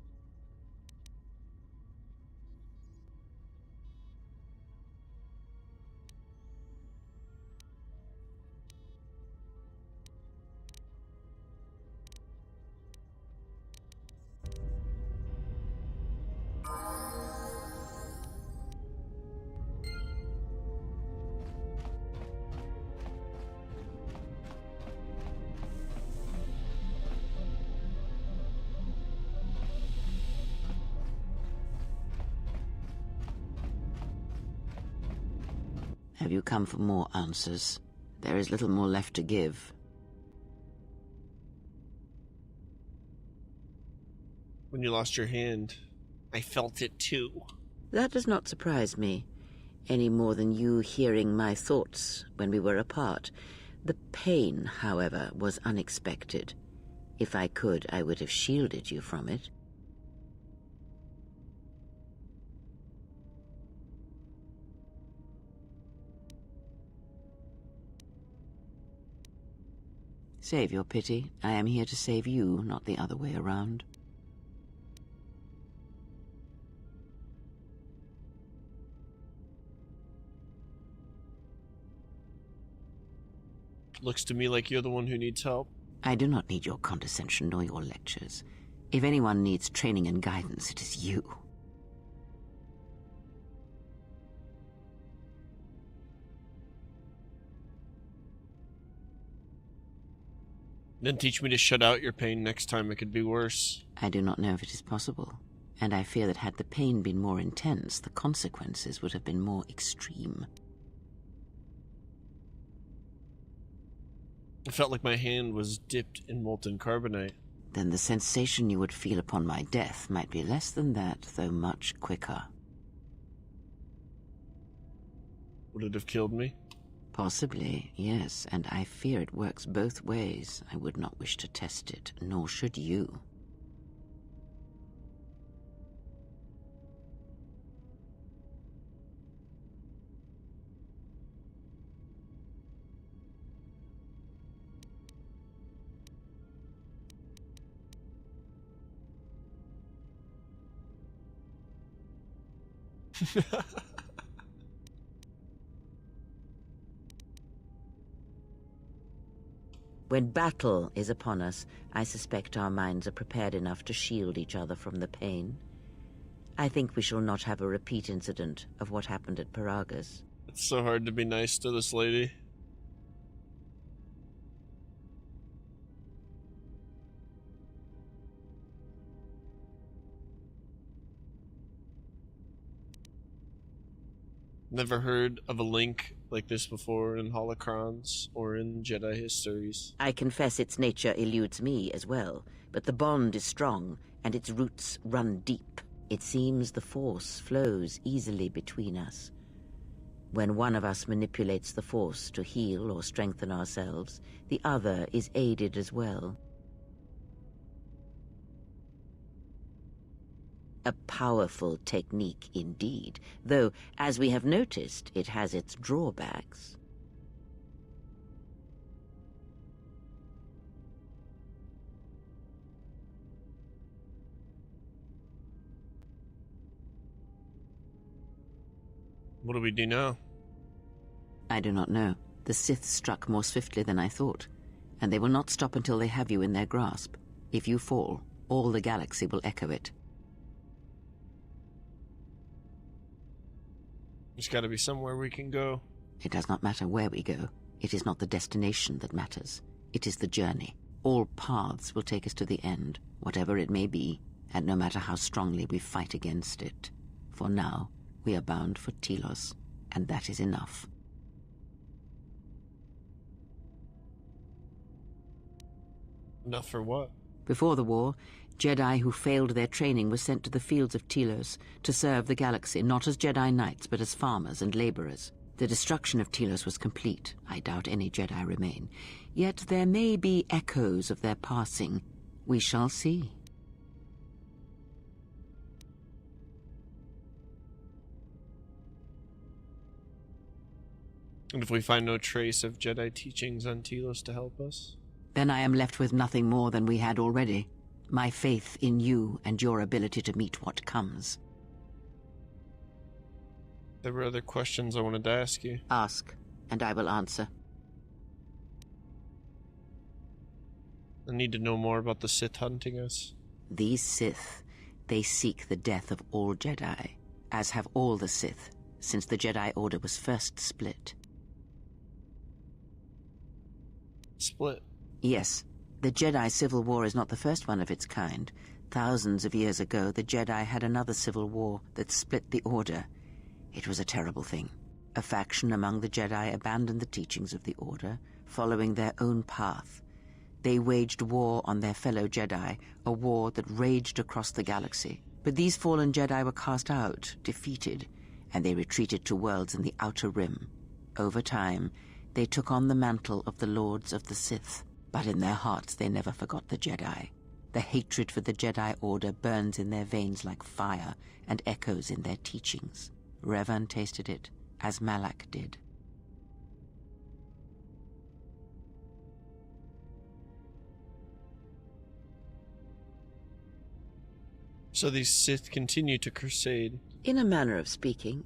Have you come for more answers? There is little more left to give. When you lost your hand, I felt it too. That does not surprise me, any more than you hearing my thoughts when we were apart. The pain, however, was unexpected. If I could, I would have shielded you from it. Save your pity. I am here to save you, not the other way around. Looks to me like you're the one who needs help. I do not need your condescension nor your lectures. If anyone needs training and guidance, it is you. Then teach me to shut out your pain next time it could be worse. I do not know if it is possible, and I fear that had the pain been more intense, the consequences would have been more extreme. I felt like my hand was dipped in molten carbonite. Then the sensation you would feel upon my death might be less than that, though much quicker. Would it have killed me? Possibly, yes, and I fear it works both ways. I would not wish to test it, nor should you. When battle is upon us, I suspect our minds are prepared enough to shield each other from the pain. I think we shall not have a repeat incident of what happened at Paragas. It's so hard to be nice to this lady. Never heard of a link like this before in holocrons or in Jedi histories. I confess its nature eludes me as well, but the bond is strong, and its roots run deep. It seems the Force flows easily between us. When one of us manipulates the Force to heal or strengthen ourselves, the other is aided as well. A powerful technique indeed, though, as we have noticed, it has its drawbacks. What do we do now? I do not know. The Sith struck more swiftly than I thought, and they will not stop until they have you in their grasp. If you fall, all the galaxy will echo it. There's got to be somewhere we can go. It does not matter where we go. It is not the destination that matters. It is the journey. All paths will take us to the end, whatever it may be, and no matter how strongly we fight against it. For now, we are bound for Telos, and that is enough. Enough for what? Before the war, Jedi who failed their training were sent to the fields of Telos to serve the galaxy, not as Jedi Knights, but as farmers and laborers. The destruction of Telos was complete. I doubt any Jedi remain. Yet there may be echoes of their passing. We shall see. And if we find no trace of Jedi teachings on Telos to help us? Then I am left with nothing more than we had already. My faith in you and your ability to meet what comes. There were other questions I wanted to ask you. Ask, and I will answer. I need to know more about the Sith hunting us. These Sith, they seek the death of all Jedi, as have all the Sith, since the Jedi Order was first split. Split? Yes, the Jedi Civil War is not the first one of its kind. Thousands of years ago, the Jedi had another civil war that split the Order. It was a terrible thing. A faction among the Jedi abandoned the teachings of the Order, following their own path. They waged war on their fellow Jedi, a war that raged across the galaxy. But these fallen Jedi were cast out, defeated, and they retreated to worlds in the Outer Rim. Over time, they took on the mantle of the Lords of the Sith, but in their hearts they never forgot the Jedi. The hatred for the Jedi Order burns in their veins like fire and echoes in their teachings. Revan tasted it, as Malak did. So these Sith continue to crusade. In a manner of speaking,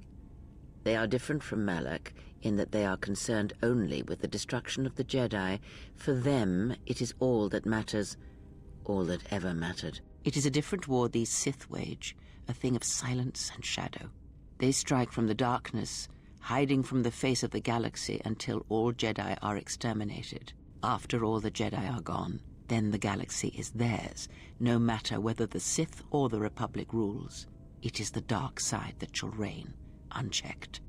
they are different from Malak in that they are concerned only with the destruction of the Jedi. For them, it is all that matters, all that ever mattered. It is a different war these Sith wage, a thing of silence and shadow. They strike from the darkness, hiding from the face of the galaxy until all Jedi are exterminated. After all the Jedi are gone, then the galaxy is theirs, no matter whether the Sith or the Republic rules. It is the dark side that shall reign, unchecked.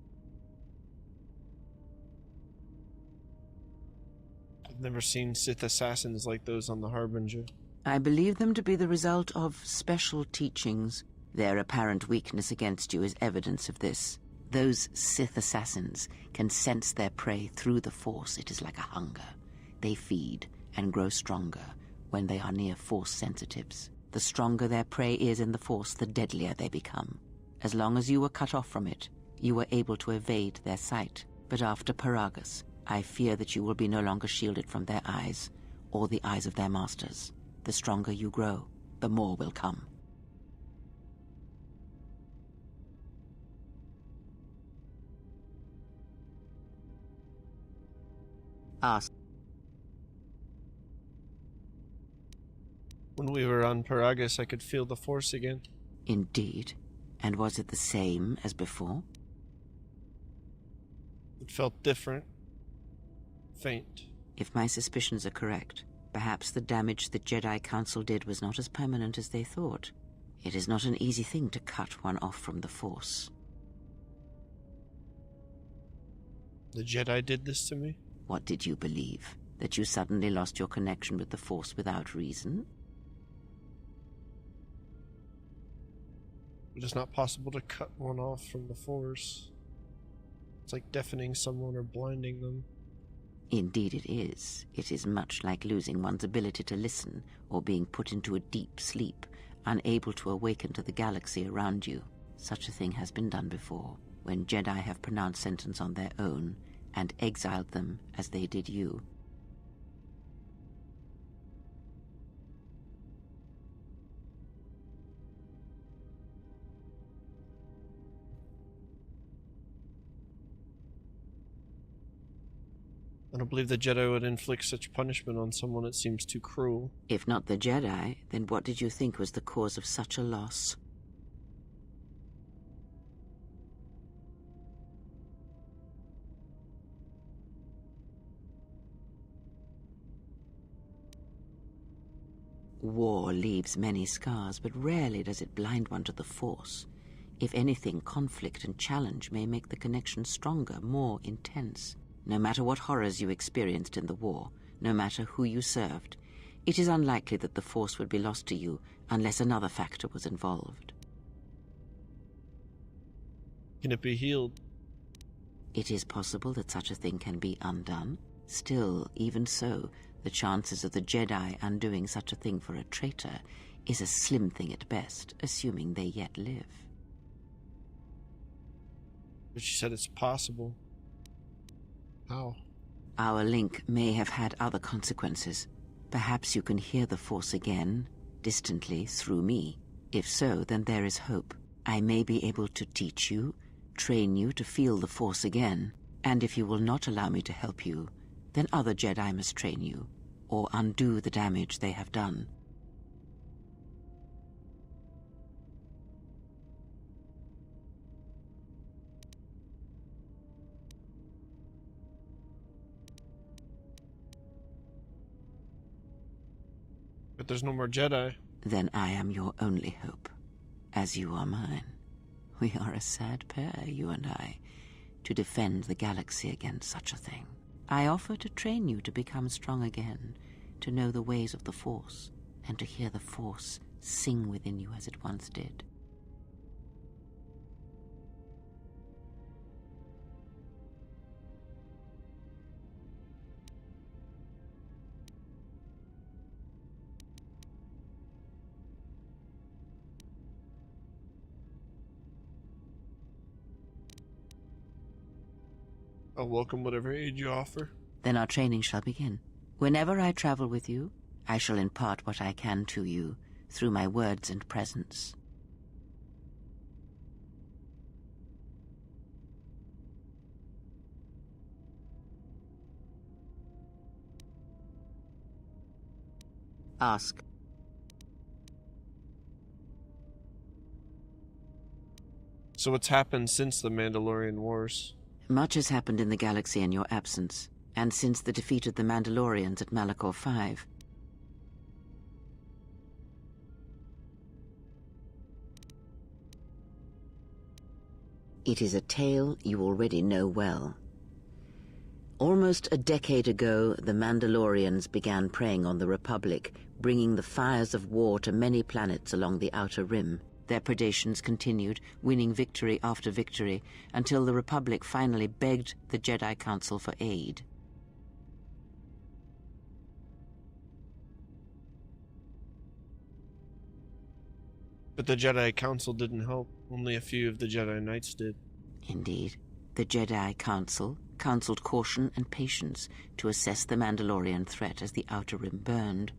I've never seen Sith assassins like those on the Harbinger. I believe them to be the result of special teachings. Their apparent weakness against you is evidence of this. Those Sith assassins can sense their prey through the Force. It is like a hunger. They feed and grow stronger when they are near Force sensitives. The stronger their prey is in the Force, the deadlier they become. As long as you were cut off from it, you were able to evade their sight. But after Paragus, I fear that you will be no longer shielded from their eyes, or the eyes of their masters. The stronger you grow, the more will come. Ask. When we were on Paragus, I could feel the Force again. Indeed. And was it the same as before? It felt different. Faint. If my suspicions are correct, perhaps the damage the Jedi Council did was not as permanent as they thought. It is not an easy thing to cut one off from the Force. The Jedi did this to me? What did you believe? That you suddenly lost your connection with the Force without reason? It is not possible to cut one off from the Force. It's like deafening someone or blinding them. Indeed it is. It is much like losing one's ability to listen or being put into a deep sleep, unable to awaken to the galaxy around you. Such a thing has been done before, when Jedi have pronounced sentence on their own and exiled them as they did you. I don't believe the Jedi would inflict such punishment on someone. It seems too cruel. If not the Jedi, then what did you think was the cause of such a loss? War leaves many scars, but rarely does it blind one to the Force. If anything, conflict and challenge may make the connection stronger, more intense. No matter what horrors you experienced in the war, no matter who you served, It is unlikely that the Force would be lost to you unless another factor was involved. Can it be healed? It is possible that such a thing can be undone. Still, even so, the chances of the Jedi undoing such a thing for a traitor is a slim thing at best, assuming they yet live. But she said it's possible. How? Our link may have had other consequences. Perhaps you can hear the Force again, distantly, through me. If so, then there is hope. I may be able to teach you, train you to feel the Force again, and if you will not allow me to help you, then other Jedi must train you, or undo the damage they have done. But there's no more Jedi. Then I am your only hope, as you are mine. We are a sad pair, you and I, to defend the galaxy against such a thing. I offer to train you to become strong again, to know the ways of the Force, and to hear the Force sing within you as it once did. I'll welcome whatever aid you offer. Then our training shall begin. Whenever I travel with you, I shall impart what I can to you through my words and presence. Ask. So what's happened since the Mandalorian Wars? Much has happened in the galaxy in your absence, and since the defeat of the Mandalorians at Malachor 5. It is a tale you already know well. Almost a decade ago, the Mandalorians began preying on the Republic, bringing the fires of war to many planets along the Outer Rim. Their predations continued, winning victory after victory, until the Republic finally begged the Jedi Council for aid. But the Jedi Council didn't help. Only a few of the Jedi Knights did. Indeed. The Jedi Council counseled caution and patience to assess the Mandalorian threat as the Outer Rim burned.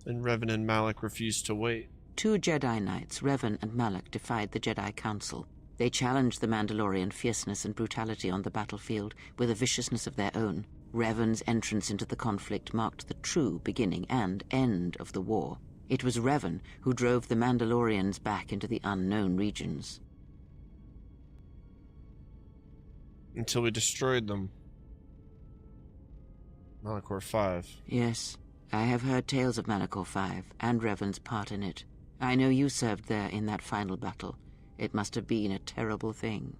And Revan and Malak refused to wait. 2 Jedi Knights, Revan and Malak, defied the Jedi Council. They challenged the Mandalorian fierceness and brutality on the battlefield with a viciousness of their own. Revan's entrance into the conflict marked the true beginning and end of the war. It was Revan who drove the Mandalorians back into the unknown regions. Until we destroyed them. Malachor 5. Yes, I have heard tales of Malachor 5 and Revan's part in it. I know you served there in that final battle. It must have been a terrible thing.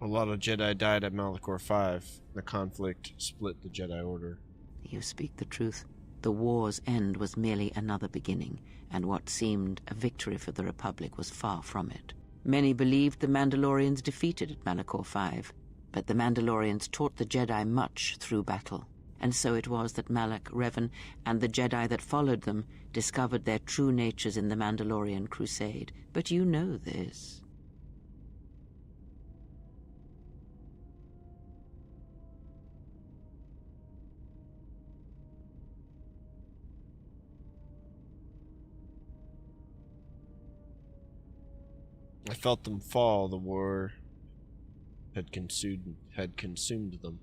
A lot of Jedi died at Malachor 5. The conflict split the Jedi Order. You speak the truth. The war's end was merely another beginning, and what seemed a victory for the Republic was far from it. Many believed the Mandalorians defeated at Malachor 5, but the Mandalorians taught the Jedi much through battle. And so it was that Malak, Revan, and the Jedi that followed them discovered their true natures in the Mandalorian crusade. But you know this. I felt them fall. The war had consumed them.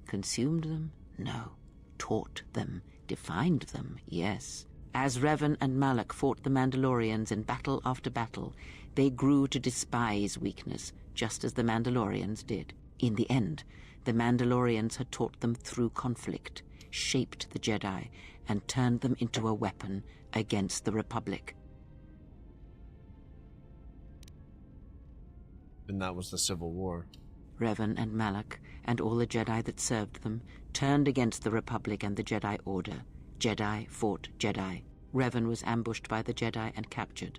Consumed them? No. Taught them. Defined them, yes. As Revan and Malak fought the Mandalorians in battle after battle, they grew to despise weakness, just as the Mandalorians did. In the end, the Mandalorians had taught them through conflict, shaped the Jedi, and turned them into a weapon against the Republic. And that was the Civil War. Revan and Malak, and all the Jedi that served them, turned against the Republic and the Jedi Order. Jedi fought Jedi. Revan was ambushed by the Jedi and captured.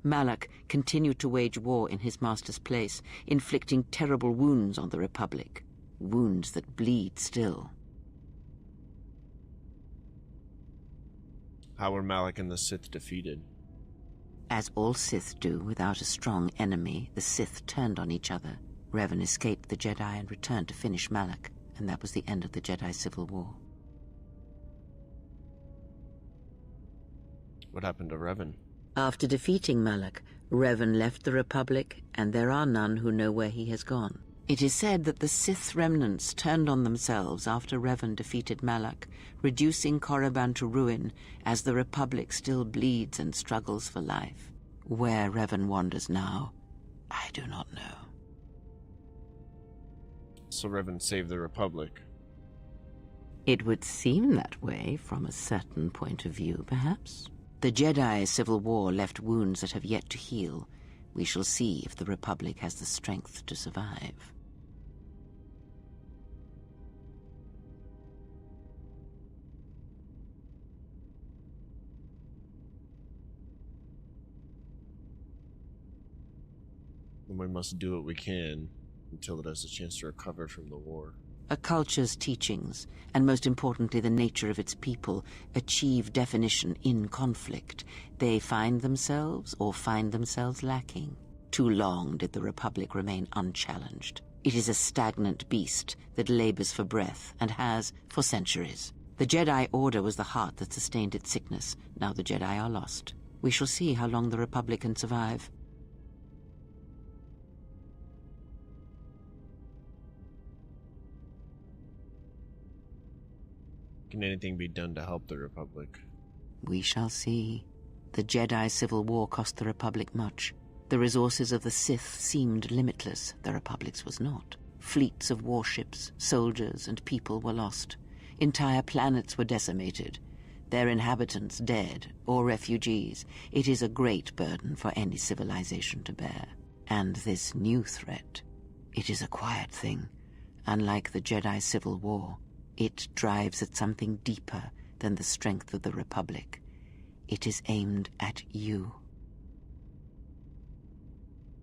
Malak continued to wage war in his master's place, inflicting terrible wounds on the Republic. Wounds that bleed still. How were Malak and the Sith defeated? As all Sith do, without a strong enemy, the Sith turned on each other. Revan escaped the Jedi and returned to finish Malak, and that was the end of the Jedi Civil War. What happened to Revan? After defeating Malak, Revan left the Republic, and there are none who know where he has gone. It is said that the Sith remnants turned on themselves after Revan defeated Malak, reducing Korriban to ruin as the Republic still bleeds and struggles for life. Where Revan wanders now, I do not know. So Revan saved the Republic. It would seem that way from a certain point of view, perhaps. The Jedi Civil War left wounds that have yet to heal. We shall see if the Republic has the strength to survive. And we must do what we can until it has a chance to recover from the war. A culture's teachings, and most importantly the nature of its people, achieve definition in conflict. They find themselves or find themselves lacking. Too long did the Republic remain unchallenged. It is a stagnant beast that labors for breath and has for centuries. The Jedi Order was the heart that sustained its sickness. Now the Jedi are lost. We shall see how long the Republic can survive. Can anything be done to help the Republic? We shall see. The Jedi Civil War cost the Republic much. The resources of the Sith seemed limitless. The Republic's was not. Fleets of warships, soldiers, and people were lost. Entire planets were decimated. Their inhabitants dead or refugees. It is a great burden for any civilization to bear. And this new threat, it is a quiet thing. Unlike the Jedi Civil War, it drives at something deeper than the strength of the Republic. It is aimed at you.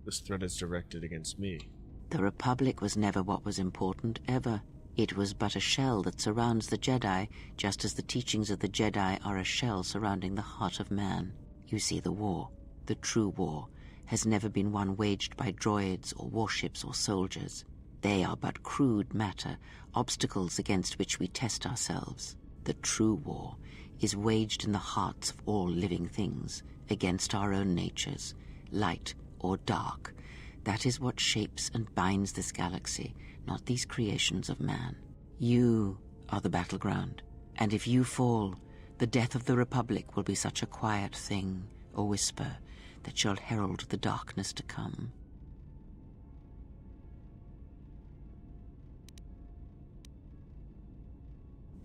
This threat is directed against me. The Republic was never what was important, ever. It was but a shell that surrounds the Jedi, just as the teachings of the Jedi are a shell surrounding the heart of man. You see, the war, the true war, has never been one waged by droids or warships or soldiers. They are but crude matter, obstacles against which we test ourselves. The true war is waged in the hearts of all living things, against our own natures, light or dark. That is what shapes and binds this galaxy, not these creations of man. You are the battleground, and if you fall, the death of the Republic will be such a quiet thing, a whisper, that shall herald the darkness to come.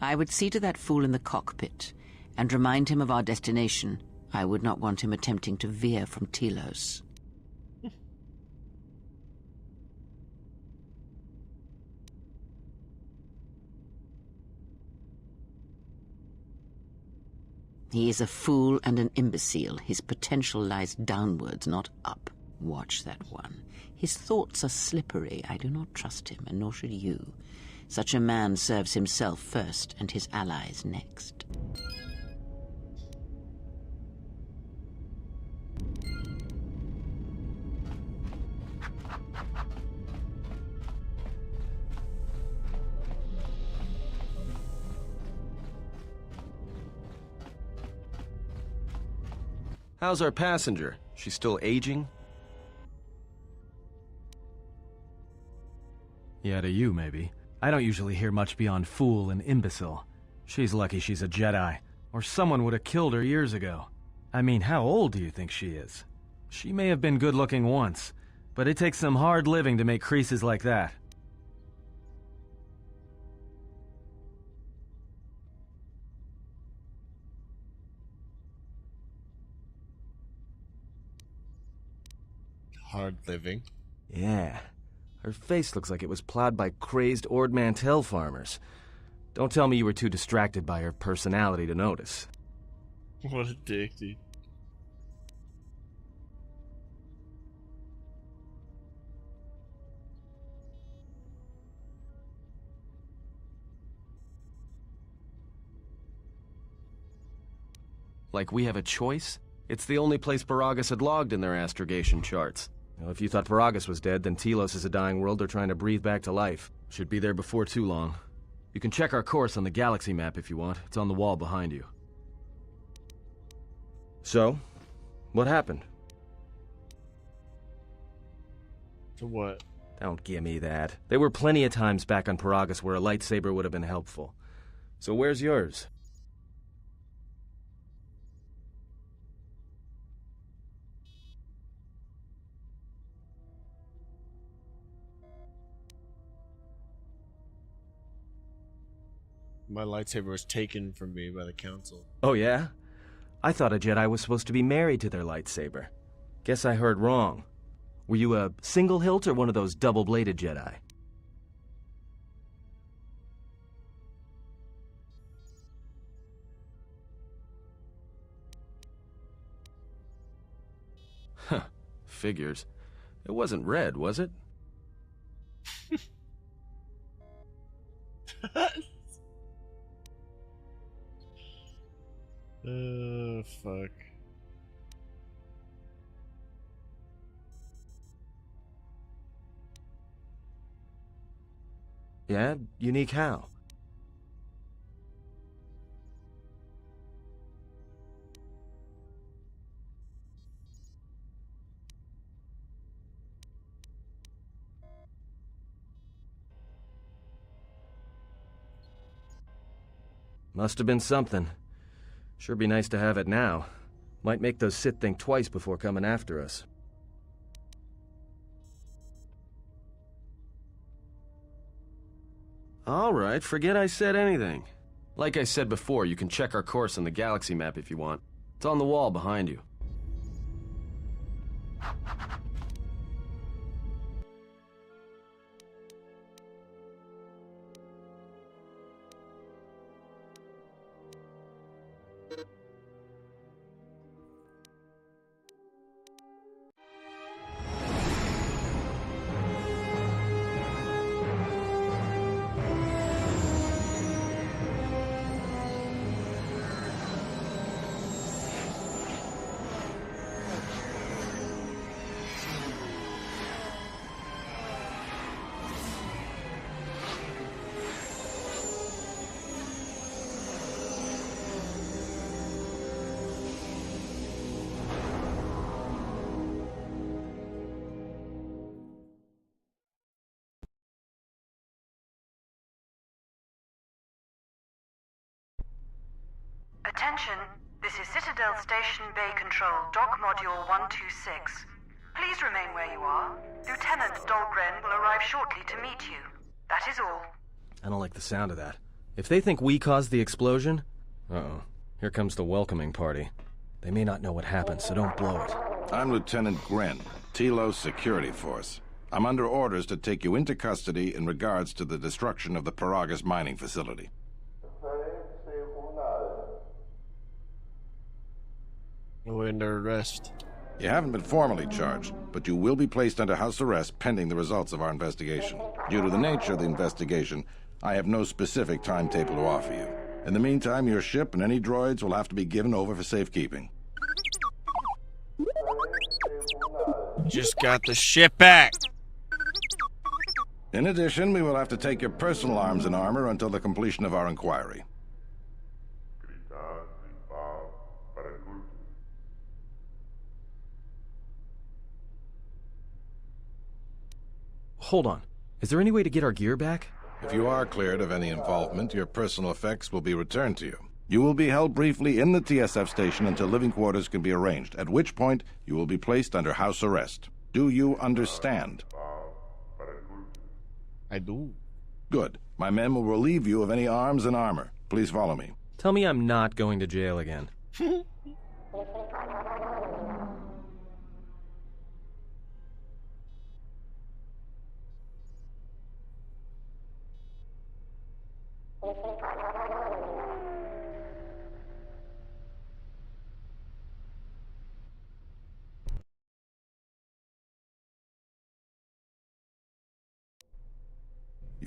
I would see to that fool in the cockpit and remind him of our destination. I would not want him attempting to veer from Telos. He is a fool and an imbecile. His potential lies downwards, not up. Watch that one. His thoughts are slippery. I do not trust him, and nor should you. Such a man serves himself first and his allies next. How's our passenger? She's still aging? Yeah, to you, maybe. I don't usually hear much beyond fool and imbecile. She's lucky she's a Jedi, or someone would have killed her years ago. I mean, how old do you think she is? She may have been good-looking once, but it takes some hard living to make creases like that. Hard living. Yeah. Her face looks like it was plowed by crazed Ord Mantell farmers. Don't tell me you were too distracted by her personality to notice. What a dick, dude. Like we have a choice? It's the only place Paragus had logged in their astrogation charts. Now, if you thought Paragus was dead, then Telos is a dying world they're trying to breathe back to life. Should be there before too long. You can check our course on the galaxy map if you want. It's on the wall behind you. So, what happened? To what? Don't give me that. There were plenty of times back on Paragus where a lightsaber would have been helpful. So where's yours? My lightsaber was taken from me by the council. Oh yeah? I thought a Jedi was supposed to be married to their lightsaber. Guess I heard wrong. Were you a single hilt or one of those double-bladed Jedi? Huh. Figures. It wasn't red, was it? Fuck. Yeah? Unique how? Must have been something. Sure be nice to have it now. Might make those Sith think twice before coming after us. Alright, forget I said anything. Like I said before, you can check our course on the galaxy map if you want. It's on the wall behind you. Attention, this is Citadel Station Bay Control, Dock Module 126. Please remain where you are. Lieutenant Dahlgren will arrive shortly to meet you. That is all. I don't like the sound of that. If they think we caused the explosion... Uh-oh. Here comes the welcoming party. They may not know what happened, so don't blow it. I'm Lieutenant Gren, Telos Security Force. I'm under orders to take you into custody in regards to the destruction of the Paragus mining facility. We're under arrest. You haven't been formally charged, but you will be placed under house arrest pending the results of our investigation. Due to the nature of the investigation, I have no specific timetable to offer you. In the meantime, your ship and any droids will have to be given over for safekeeping. Just got the ship back. In addition, we will have to take your personal arms and armor until the completion of our inquiry. Hold on. Is there any way to get our gear back? If you are cleared of any involvement, your personal effects will be returned to you. You will be held briefly in the TSF station until living quarters can be arranged, at which point you will be placed under house arrest. Do you understand? I do. Good. My men will relieve you of any arms and armor. Please follow me. Tell me I'm not going to jail again. You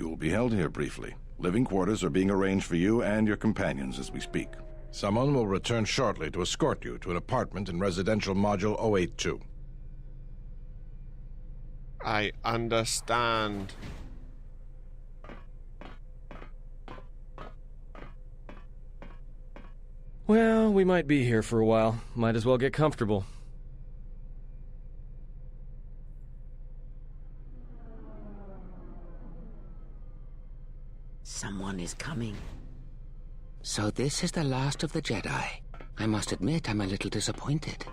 will be held here briefly. Living quarters are being arranged for you and your companions as we speak. Someone will return shortly to escort you to an apartment in residential module 082. I understand. Well, we might be here for a while. Might as well get comfortable. Someone is coming. So this is the last of the Jedi. I must admit I'm a little disappointed.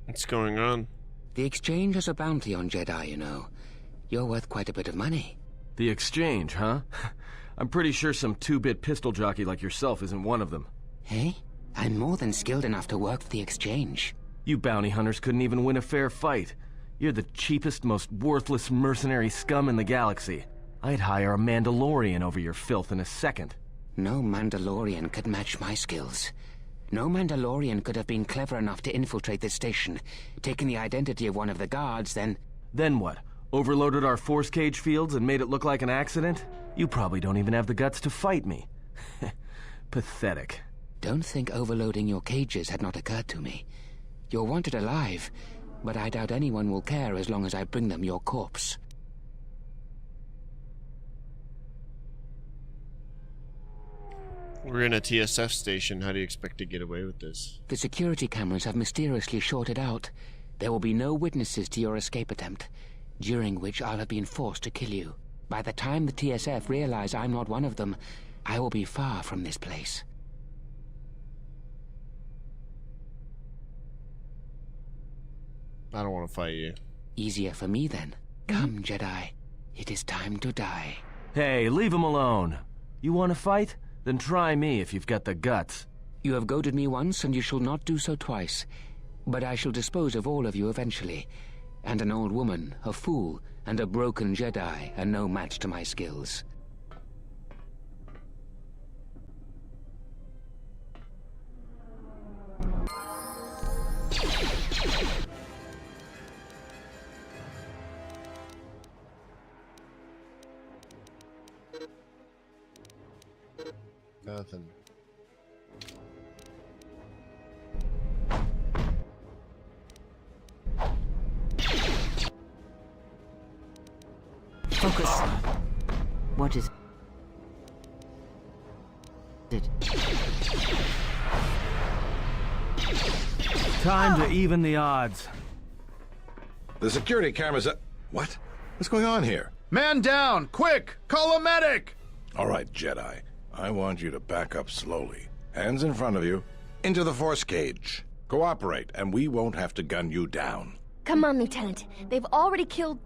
What's going on? The exchange has a bounty on Jedi, you know. You're worth quite a bit of money. The exchange, huh? I'm pretty sure some two-bit pistol jockey like yourself isn't one of them. Hey? I'm more than skilled enough to work for the exchange. You bounty hunters couldn't even win a fair fight. You're the cheapest, most worthless mercenary scum in the galaxy. I'd hire a Mandalorian over your filth in a second. No Mandalorian could match my skills. No Mandalorian could have been clever enough to infiltrate this station, taken the identity of one of the guards, then... Then what? Overloaded our force cage fields and made it look like an accident? You probably don't even have the guts to fight me. Pathetic. Don't think overloading your cages had not occurred to me. You're wanted alive, but I doubt anyone will care as long as I bring them your corpse. We're in a TSF station. How do you expect to get away with this? The security cameras have mysteriously shorted out. There will be no witnesses to your escape attempt, during which I'll have been forced to kill you. By the time the TSF realize I'm not one of them, I will be far from this place. I don't want to fight you. Easier for me then. Come, Jedi. It is time to die. Hey, leave him alone. You want to fight? Then try me if you've got the guts. You have goaded me once, and you shall not do so twice. But I shall dispose of all of you eventually. And an old woman, a fool, and a broken Jedi are no match to my skills. Nothing. Focus. What is it? Time to even the odds. The security cameras are... What? What's going on here? Man down! Quick! Call a medic! All right, Jedi. I want you to back up slowly. Hands in front of you. Into the force cage. Cooperate, and we won't have to gun you down. Come on, Lieutenant. They've already killed...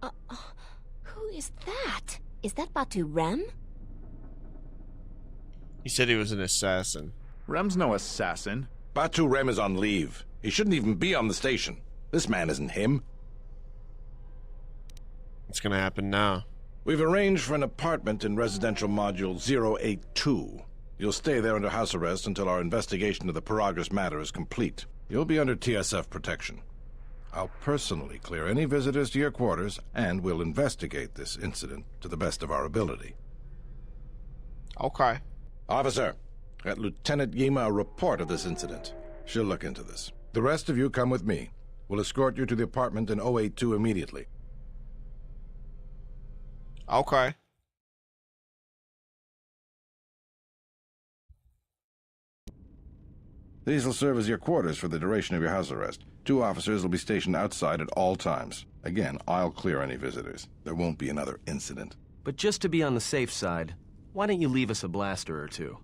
who is that? Is that Batu Rem? He said he was an assassin. Rem's no assassin. Batu Rem is on leave. He shouldn't even be on the station. This man isn't him. What's gonna happen now? We've arranged for an apartment in residential module 082. You'll stay there under house arrest until our investigation of the Paragus matter is complete. You'll be under TSF protection. I'll personally clear any visitors to your quarters, and we'll investigate this incident to the best of our ability. Okay. Officer, get Lieutenant Yima a report of this incident. She'll look into this. The rest of you come with me. We'll escort you to the apartment in 082 immediately. Okay. These will serve as your quarters for the duration of your house arrest. 2 officers will be stationed outside at all times. Again, I'll clear any visitors. There won't be another incident. But just to be on the safe side, why don't you leave us a blaster or two?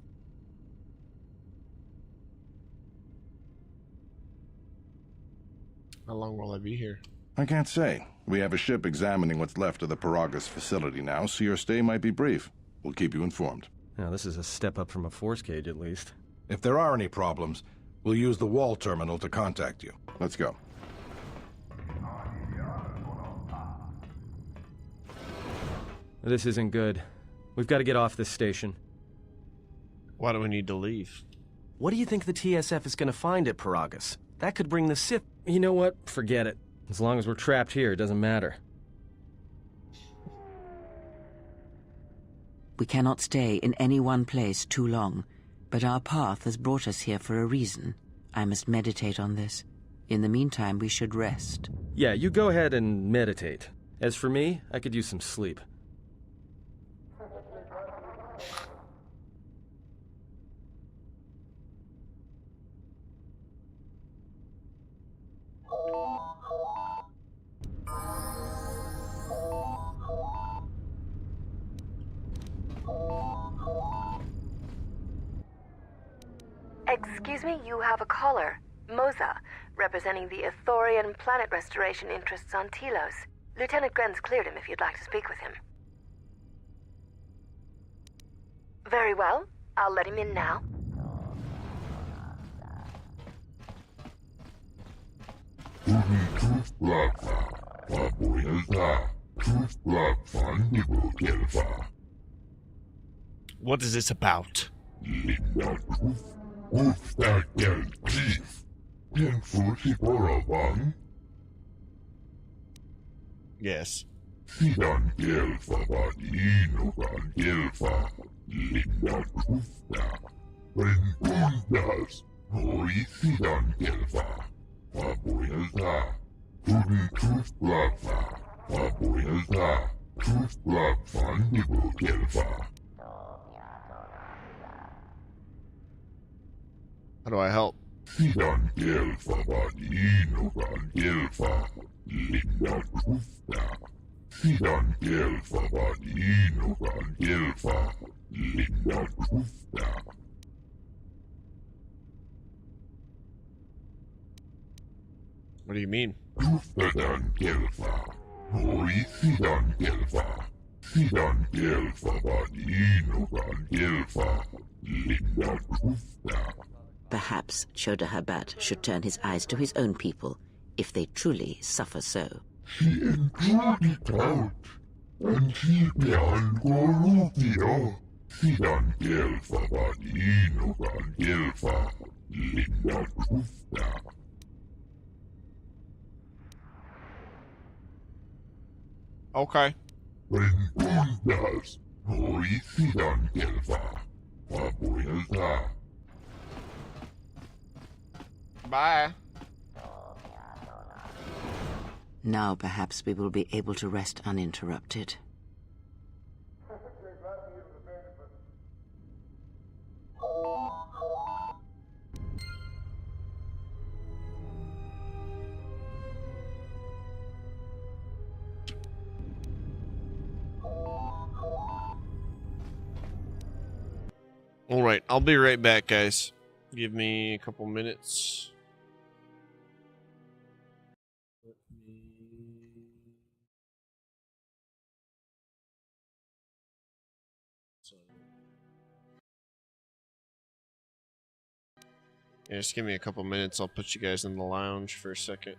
How long will I be here? I can't say. We have a ship examining what's left of the Paragus facility now, so your stay might be brief. We'll keep you informed. Now, this is a step up from a force cage, at least. If there are any problems, we'll use the wall terminal to contact you. Let's go. This isn't good. We've got to get off this station. Why do we need to leave? What do you think the TSF is going to find at Paragus? That could bring the Sith... You know what? Forget it. As long as we're trapped here, it doesn't matter. We cannot stay in any one place too long, but our path has brought us here for a reason. I must meditate on this. In the meantime, we should rest. Yeah, you go ahead and meditate. As for me, I could use some sleep. Excuse me, you have a caller. Moza, representing the Ithorian planet restoration interests on Telos. Lieutenant Grenz cleared him if you'd like to speak with him. Very well. I'll let him in now. What is this about? Yes. How do I help? What do you mean? Perhaps Choda Habat should turn his eyes to his own people, if they truly suffer so. Okay. Bye. Now perhaps we will be able to rest uninterrupted. Alright, I'll be right back, guys. Give me a couple minutes. Yeah, just give me a couple minutes. I'll put you guys in the lounge for a second.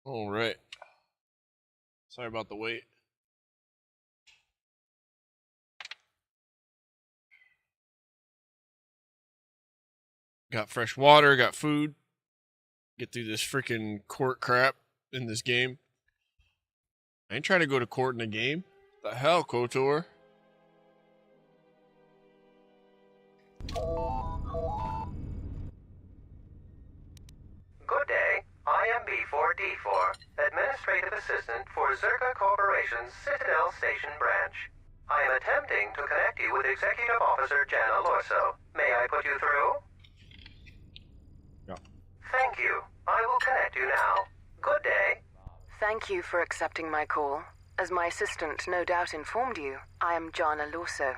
All right. Sorry about the wait. Got fresh water, got food. Get through this freaking court crap in this game. I ain't trying to go to court in a game. The hell, KOTOR? Good day. I am B4D4, Administrative Assistant for Zerka Corporation's Citadel Station branch. I am attempting to connect you with Executive Officer Jana Lorso. May I put you through? Yeah. Thank you. I will connect you now. Good day. Thank you for accepting my call. As my assistant no doubt informed you, I am Jana Lorso.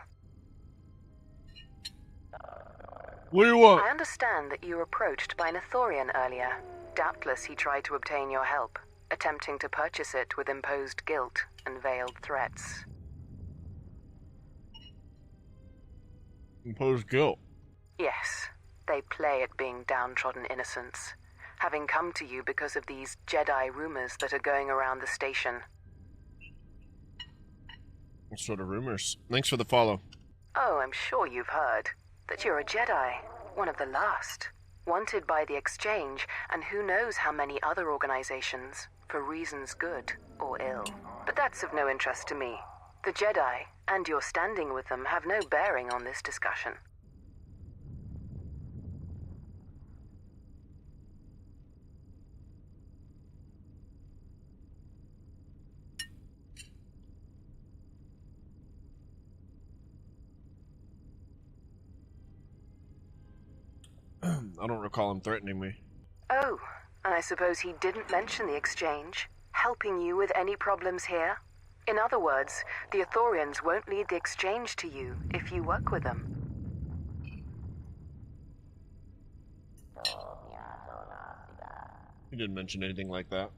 What do you want? I understand that you were approached by an Ithorian earlier. Doubtless he tried to obtain your help, attempting to purchase it with imposed guilt and veiled threats. Imposed guilt? Yes, they play at being downtrodden innocents, having come to you because of these Jedi rumors that are going around the station. What sort of rumors? Thanks for the follow. Oh, I'm sure you've heard that you're a Jedi, one of the last, wanted by the Exchange and who knows how many other organizations, for reasons good or ill. But that's of no interest to me. The Jedi, and your standing with them, have no bearing on this discussion. I don't recall him threatening me. Oh, and I suppose he didn't mention the Exchange, helping you with any problems here? In other words, the Ithorians won't lead the Exchange to you if you work with them. He didn't mention anything like that.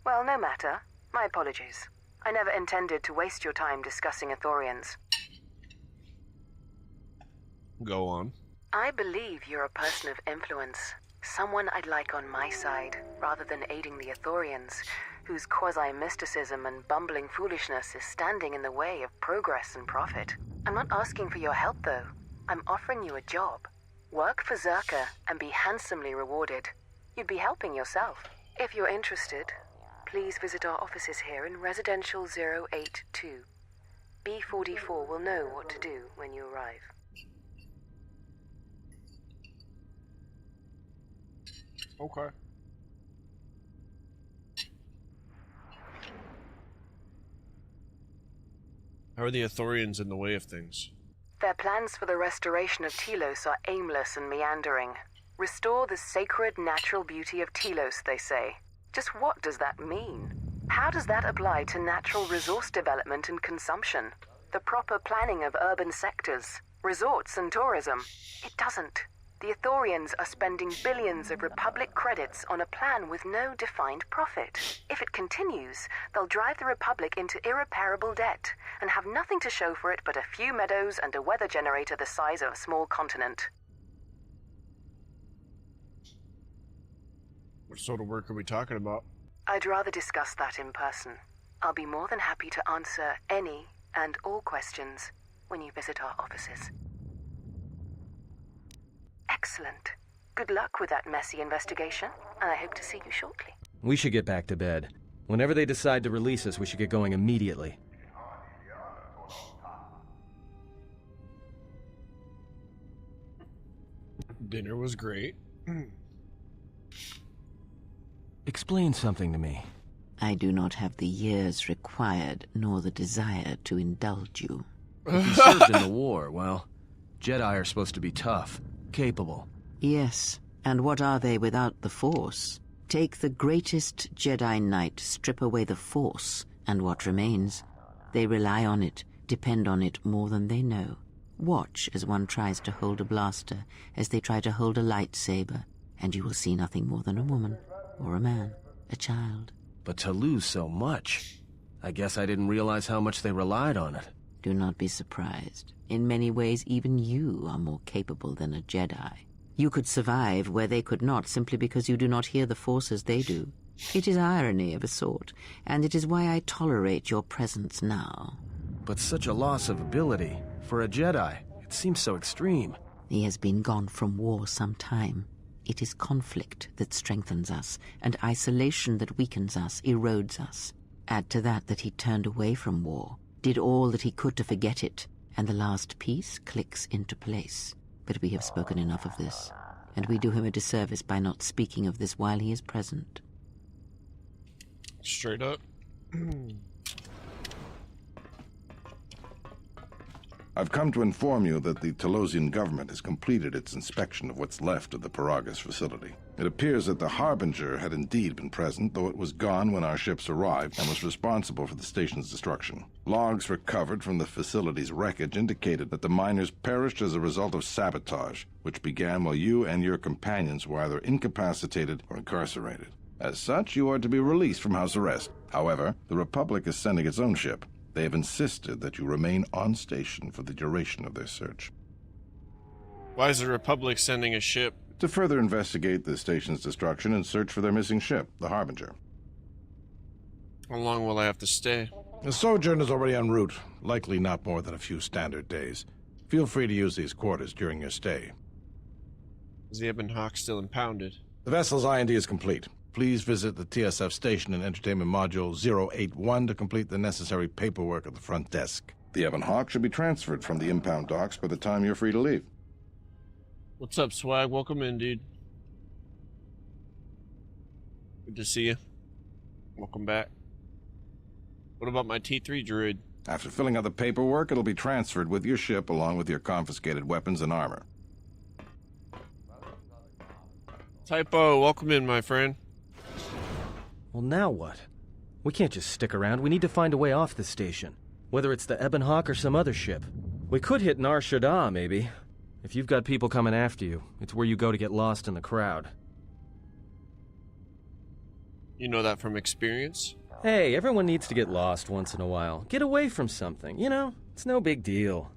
Well, no matter. My apologies. I never intended to waste your time discussing Ithorians. Go on. I believe you're a person of influence. Someone I'd like on my side, rather than aiding the Ithorians, whose quasi-mysticism and bumbling foolishness is standing in the way of progress and profit. I'm not asking for your help, though. I'm offering you a job. Work for Zerka and be handsomely rewarded. You'd be helping yourself. If you're interested, please visit our offices here in Residential 082. B44 will know what to do when you arrive. Okay. How are the Ithorians in the way of things? Their plans for the restoration of Telos are aimless and meandering. Restore the sacred natural beauty of Telos, they say. Just what does that mean? How does that apply to natural resource development and consumption? The proper planning of urban sectors, resorts and tourism? It doesn't. The Ithorians are spending billions of Republic credits on a plan with no defined profit. If it continues, they'll drive the Republic into irreparable debt and have nothing to show for it but a few meadows and a weather generator the size of a small continent. What sort of work are we talking about? I'd rather discuss that in person. I'll be more than happy to answer any and all questions when you visit our offices. Excellent. Good luck with that messy investigation, and I hope to see you shortly. We should get back to bed. Whenever they decide to release us, we should get going immediately. Dinner was great. Explain something to me. I do not have the years required, nor the desire to indulge you. If you served in the war, well, Jedi are supposed to be tough, capable. Yes, and what are they without the Force? Take the greatest Jedi Knight, strip away the Force, and what remains? They rely on it, depend on it more than they know. Watch as one tries to hold a blaster, as they try to hold a lightsaber, and you will see nothing more than a woman, or a man, a child. But to lose so much, I guess I didn't realize how much they relied on it. Do not be surprised. In many ways, even you are more capable than a Jedi. You could survive where they could not simply because you do not hear the Force as they do. It is irony of a sort, and it is why I tolerate your presence now. But such a loss of ability. For a Jedi, it seems so extreme. He has been gone from war some time. It is conflict that strengthens us, and isolation that weakens us, erodes us. Add to that he turned away from war, did all that he could to forget it, and the last piece clicks into place. But we have spoken enough of this, and we do him a disservice by not speaking of this while he is present. Straight up. I've come to inform you that the Telosian government has completed its inspection of what's left of the Paragus facility. It appears that the Harbinger had indeed been present, though it was gone when our ships arrived and was responsible for the station's destruction. Logs recovered from the facility's wreckage indicated that the miners perished as a result of sabotage, which began while you and your companions were either incapacitated or incarcerated. As such, you are to be released from house arrest. However, the Republic is sending its own ship. They have insisted that you remain on station for the duration of their search. Why is the Republic sending a ship? To further investigate the station's destruction and search for their missing ship, the Harbinger. How long will I have to stay? The sojourn is already en route, likely not more than a few standard days. Feel free to use these quarters during your stay. Is the Ebon Hawk still impounded? The vessel's IND is complete. Please visit the TSF station and Entertainment Module 081 to complete the necessary paperwork at the front desk. The Ebon Hawk should be transferred from the impound docks by the time you're free to leave. What's up, Swag? Welcome in, dude. Good to see you. Welcome back. What about my T3 droid? After filling out the paperwork, it'll be transferred with your ship along with your confiscated weapons and armor. Typo, welcome in, my friend. Well, now what? We can't just stick around. We need to find a way off the station. Whether it's the Ebon Hawk or some other ship. We could hit Nar Shaddaa, maybe. If you've got people coming after you, it's where you go to get lost in the crowd. You know that from experience? Hey, everyone needs to get lost once in a while. Get away from something, you know? It's no big deal.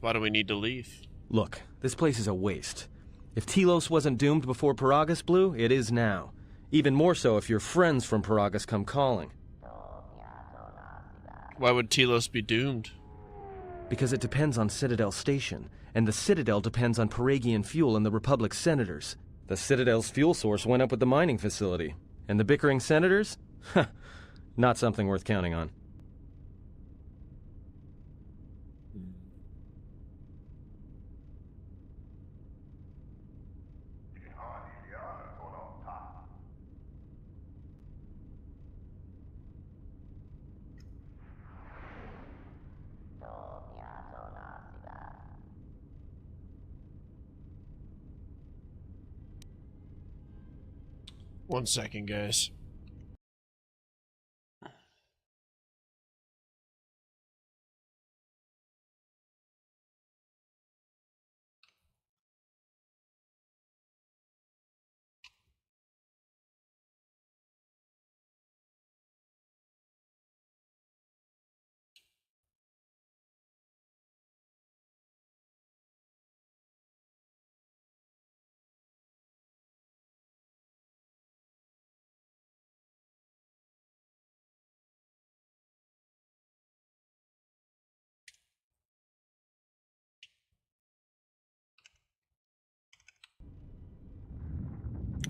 Why do we need to leave? Look, this place is a waste. If Telos wasn't doomed before Paragus blew, it is now. Even more so if your friends from Paragus come calling. Why would Telos be doomed? Because it depends on Citadel Station, and the Citadel depends on Paragian fuel and the Republic's senators. The Citadel's fuel source went up with the mining facility. And the bickering senators? Huh, not something worth counting on. One second, guys.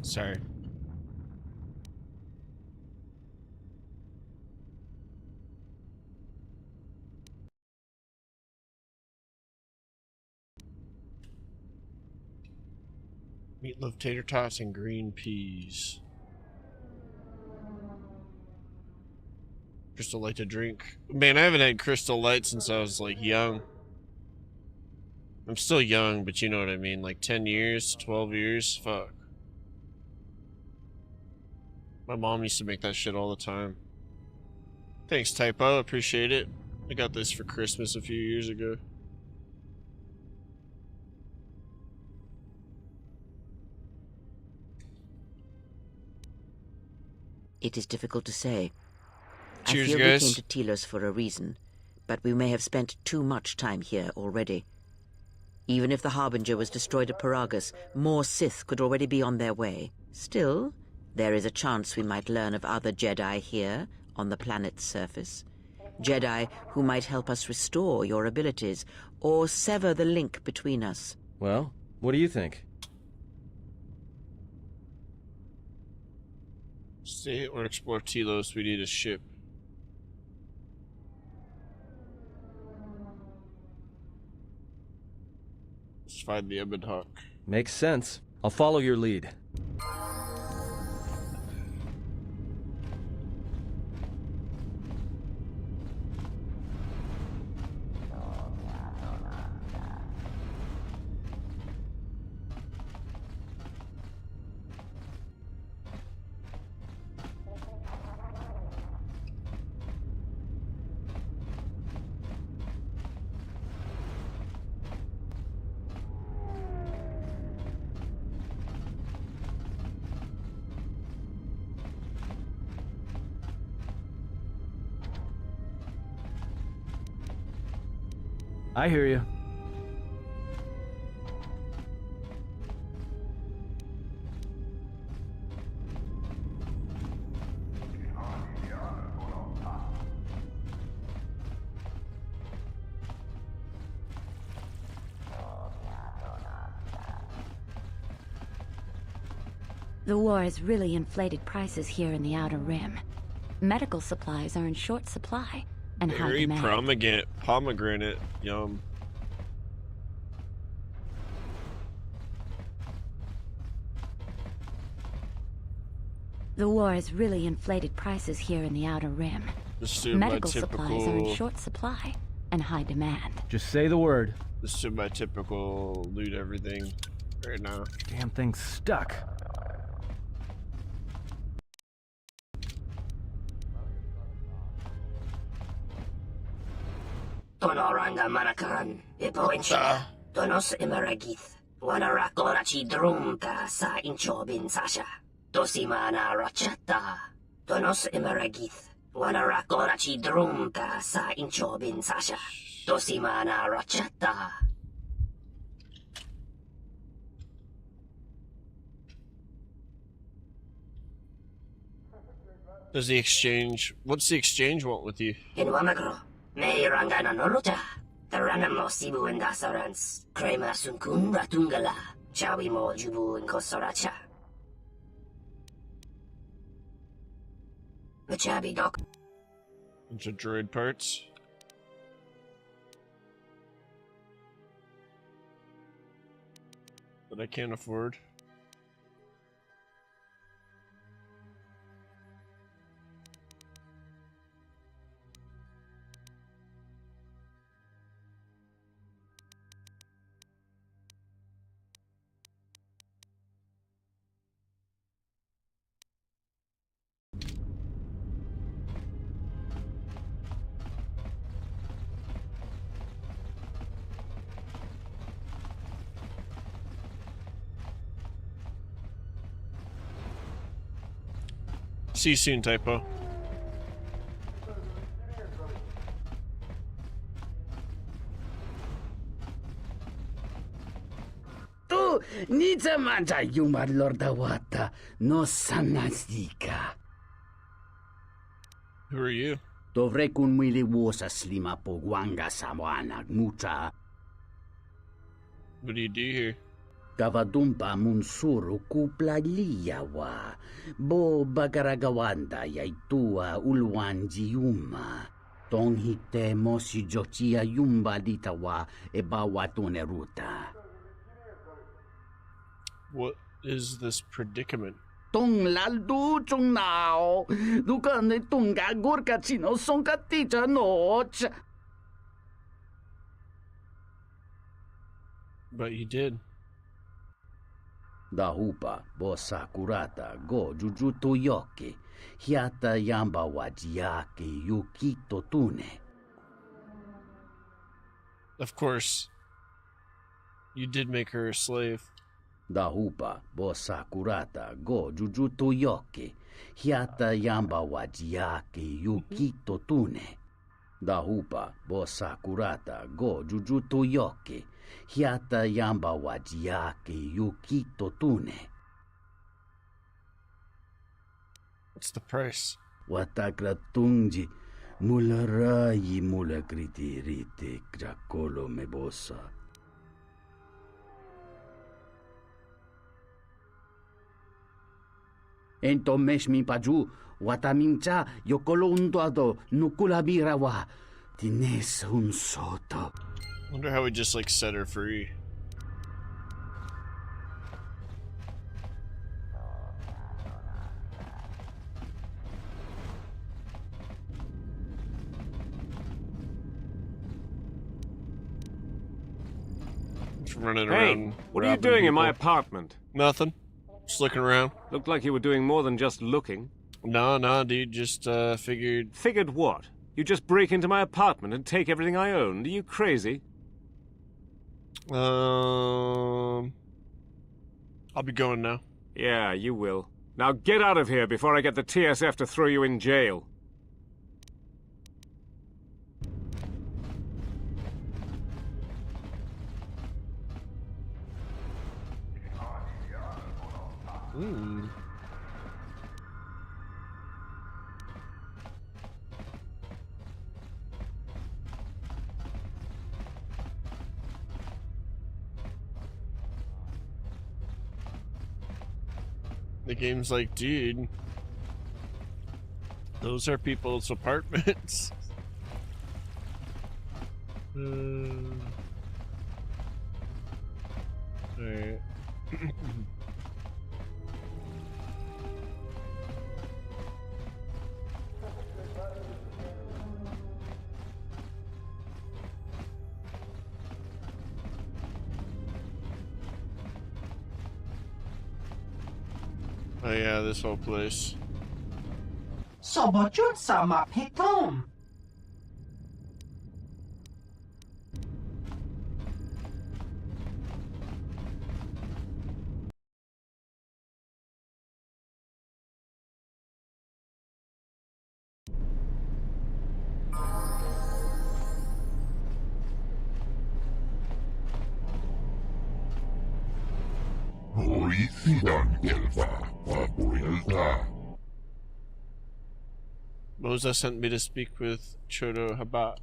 Sorry. Meatloaf, tater tots, and green peas. Crystal Light to drink. Man, I haven't had Crystal Light since I was, like, young. I'm still young, but you know what I mean. Like, 10 years, 12 years. Fuck. My mom used to make that shit all the time. Thanks, Typo. Appreciate it. I got this for Christmas a few years ago. It is difficult to say. Cheers, I feel guys. we came to Telos for a reason, but we may have spent too much time here already. Even if the Harbinger was destroyed at Paragus, more Sith could already be on their way. Still, There is a chance we might learn of other Jedi here on the planet's surface. Jedi who might help us restore your abilities or sever the link between us. Well, what do you think? Stay or explore Telos. We need a ship. Let's find the Ebon Hawk. Makes sense. I'll follow your lead. I hear you. The war has really inflated prices here in the Outer Rim. Medical supplies are in short supply and high Berry demand. pomegranate. Yum. The war has really inflated prices here in the Outer Rim. Medical supplies are in short supply and high demand. Just say the word. This is my typical loot everything right now. Damn thing's stuck. Tonoranga manakaran, ipoensya, tonos imaragith, wanarakorachi drumta sa inchobin sasha, tosimana rachata, tonos imaragith, wanarakorachi drumta sa inchobin sasha, tosimana rachata. What's the exchange want with you? In Wamagro, may rangana norocha, taranamo sibu and dasarans, crema sunkun ratungala, chawi mo jubu and kosoracha. Machabi doc. Bunch of droid parts. That I can't afford. See you soon, Typo. Tu nita manta yuma lordawata no sanasika. Who are you? Dovrekun mwili wosa slima pogwanga samwana muta. What do you do here? Kavadumpa munsuru kuplaliyawa, bo bagaragawanda yaitua ulwanji yuma. Tonghite mosi jochia yumba ditawa ebawatune ruta. What is this predicament? Tong laldu chung nao, dukane tunga gurka chino sonka tita noch. But you did. Dahupa bo sakurata go jujuto yoke, hiata yamba wajiake yukito tune. Of course. You did make her a slave. Dahupa bo sakurata go jujuto yoke, hiata yamba wajiake yukito tune. Dahupa bo sakurata go jujuto yoke, hiata yamba wajiake yukito tune. What's the price? Watakratungi mularayi mulakriti rite krakolo mebosa. Entomesh mi paju watamimcha yokolo undoado nukulabirawa tines un soto. Wonder how we just like set her free. Just running around. What are you doing in my apartment? Nothing. Just looking around. Looked like you were doing more than just looking. No, dude. Just figured. Figured what? You just break into my apartment and take everything I owned? Are you crazy? I'll be going now. Yeah, you will. Now get out of here before I get the TSF to throw you in jail. Ooh. The game's like, dude, those are people's apartments. Alright. Oh yeah, this whole place. Sobojun sama pitom. Moses sent me to speak with Chodo Habat.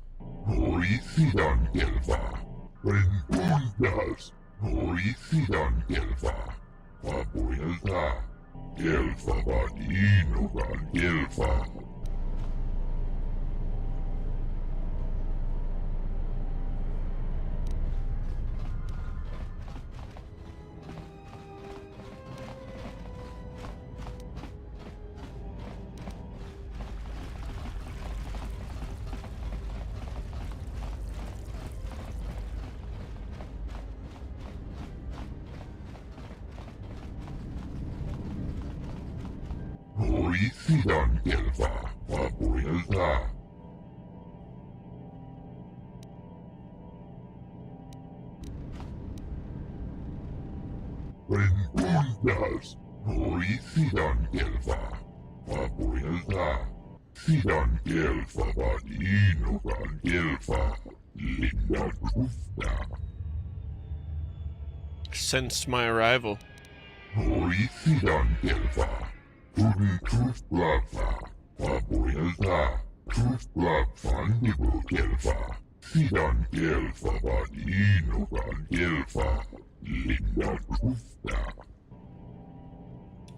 Sensed my arrival.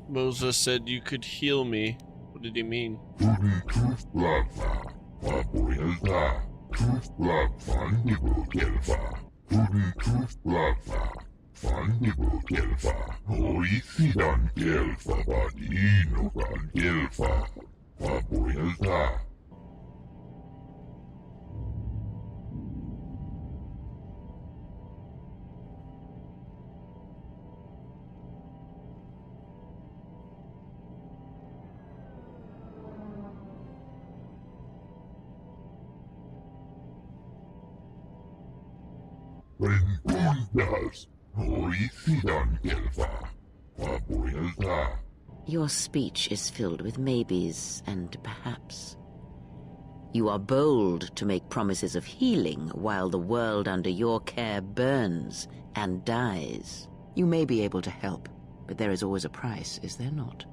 Moses said you could heal me. What did he mean? Your speech is filled with maybes and perhaps. You are bold to make promises of healing while the world under your care burns and dies. You may be able to help, but there is always a price, is there not?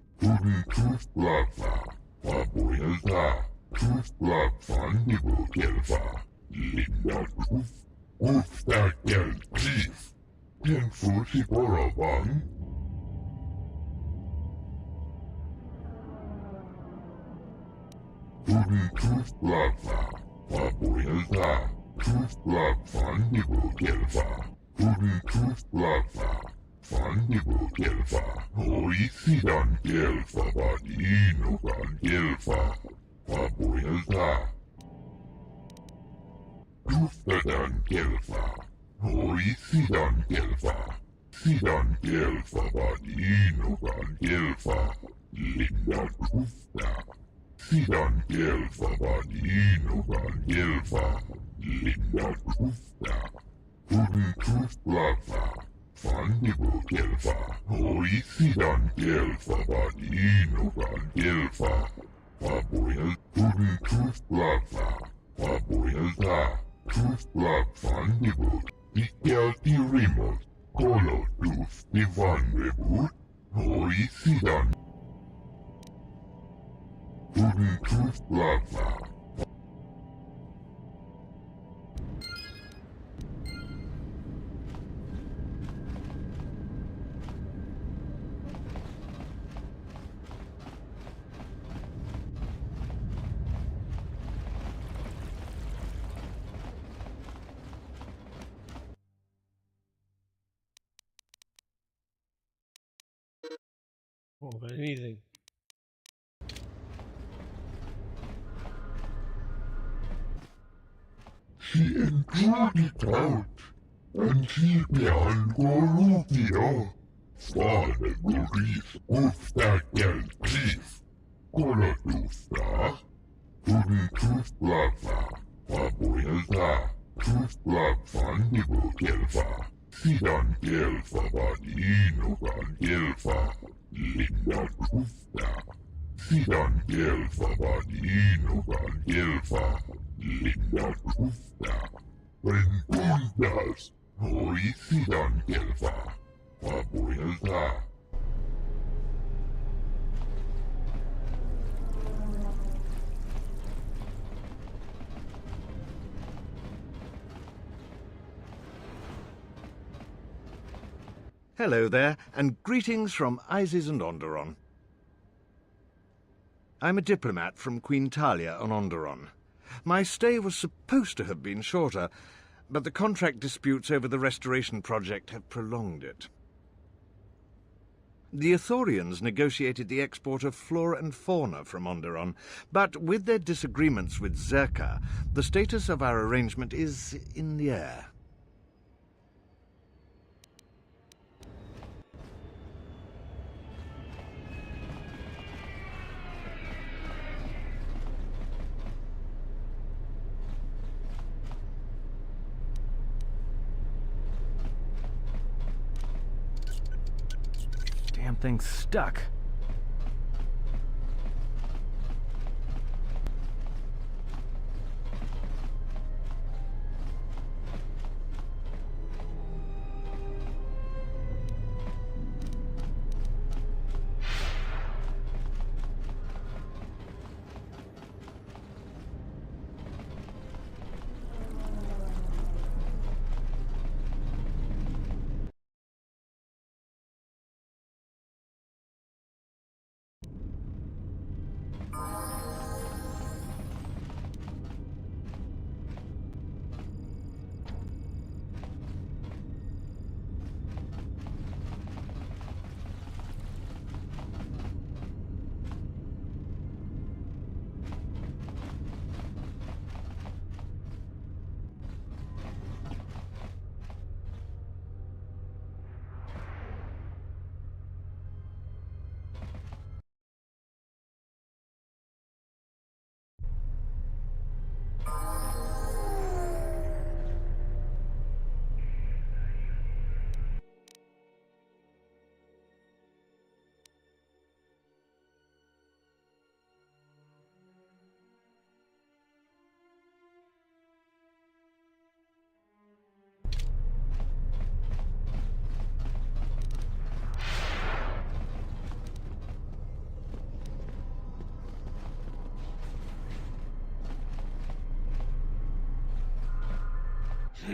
Oh, about anything. She enjoyed it out, and she began Gorufio. Swane Guris, Guftakel Chief, Golotusta, Tuf Lava, Pabuelta, Tuf Lava, Nibu Gelfa, Sidan Gelfa, Badino Gan Gelfa, Linda Tufta, Sidan Gelfa, Badino Gan Gelfa, Linda Tufta, Rentundas, Hoi Sidan Gelfa, Pabuelta. Hello there, and greetings from Isis and Onderon. I'm a diplomat from Queen Talia on Onderon. My stay was supposed to have been shorter, but the contract disputes over the restoration project have prolonged it. The Ithorians negotiated the export of flora and fauna from Onderon, but with their disagreements with Zerka, the status of our arrangement is in the air. Damn thing's stuck.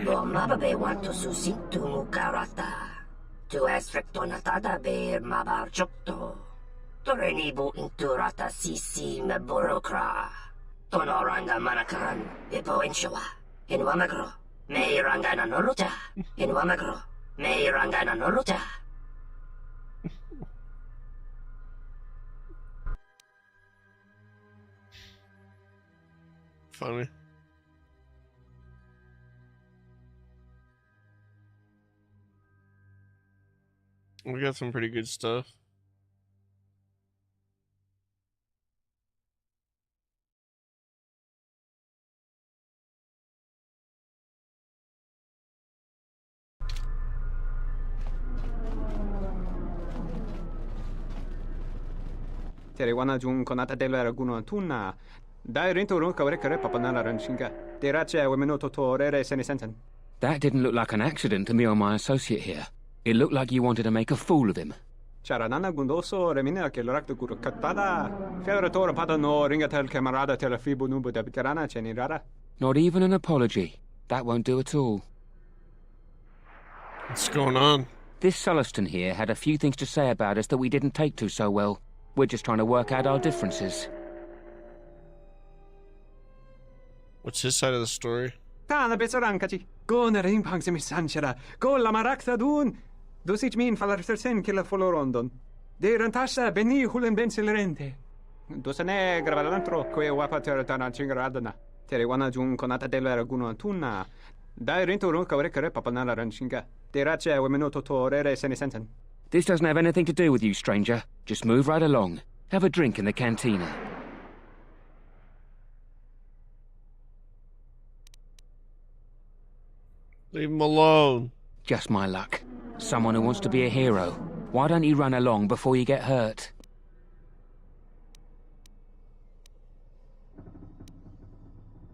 Bo mababe wanto susintu mukarata. Tu es rectonatada be mabar chokto. Torenibu inturata sisi meborokra. Tonoranga manakan, ipo inshawa. In Wamagro, may rangana noruta. In Wamagro, may rangana noruta. Funny. We got some pretty good stuff. Teriwana jung konata dela raguno tuna. Dai rinto run kawre kare papanala ranshinga. Derache wemeno totorere senisensen. That didn't look like an accident to me or my associate here. It looked like you wanted to make a fool of him. Charanana gundoso remina che l'orakto guru katada. Fiora tora pada no ringatel camarada telefibu nubu de bitarana chenirara. Not even an apology. That won't do at all. What's going on? This Sulluston here had a few things to say about us that we didn't take to so well. We're just trying to work out our differences. What's his side of the story? Tana besarankachi. Go na rin pangsimi sanchera. Go la marakta dun. Dosich min falartersen killa folorondon. De rantasha beni hulen bensilerente. Dosane gravalantro que wapater tana chingaradana. Teriwana jun konata dela raguno antuna. Dai rinto run kawre kare papanala ranshinga. Derache wemeno totorere senisensen. This doesn't have anything to do with you, stranger. Just move right along. Have a drink in the cantina. Leave him alone. Just my luck. Someone who wants to be a hero. Why don't you run along before you get hurt?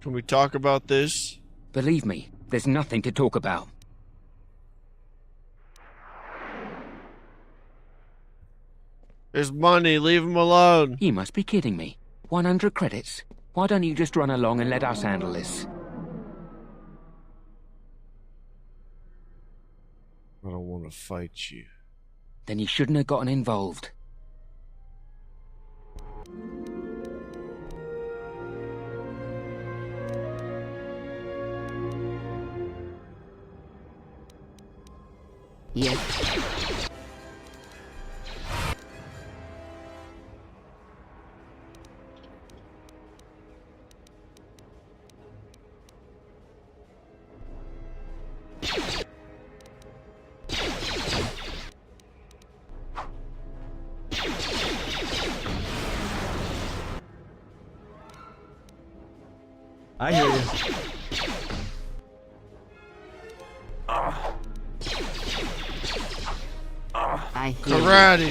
Can we talk about this? Believe me, there's nothing to talk about. There's money, leave him alone. You must be kidding me. 100 credits. Why don't you just run along and let us handle this? I don't want to fight you. Then you shouldn't have gotten involved. Yeah. I hear you. I hear Karate.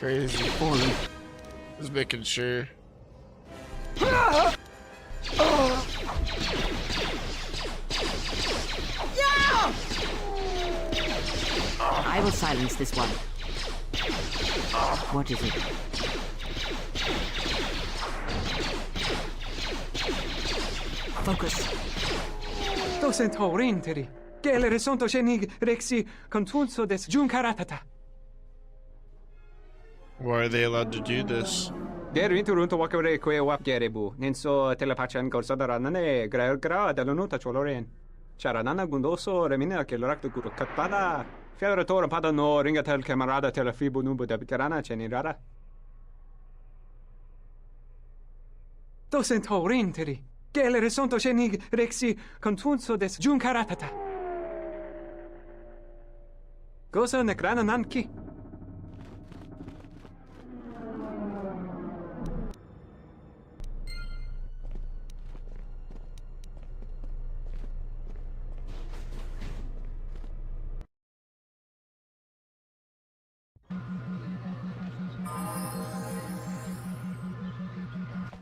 Crazy. Just making sure. I will silence this one. What is it? Focus. Docent horinteri. Gelere sonto shenig rexi contunso des junkaratata. Why are they allowed to do this? Gerintu runto wakare kwe wap gerebu. Ninso telepachan gorsodaranane gra dalonuta choloren. Charanana gundoso remina che l'orakto guru katpada. Fiora tora pada no ringatel camarada telefibu nubu de bitarana chenirara. Docent horinteri. Gelere sonto shenig rexi contunso des junkaratata. Gosa nekrana nanki.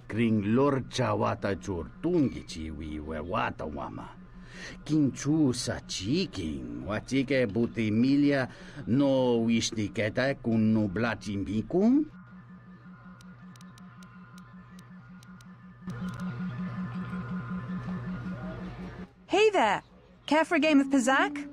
Kring lorcha wata chortungi chiwi we wata wama. King chu sa chiking, wachike buti milia no wishniketa kun no blachimbikum? Hey there! Care for a game of Pizzac?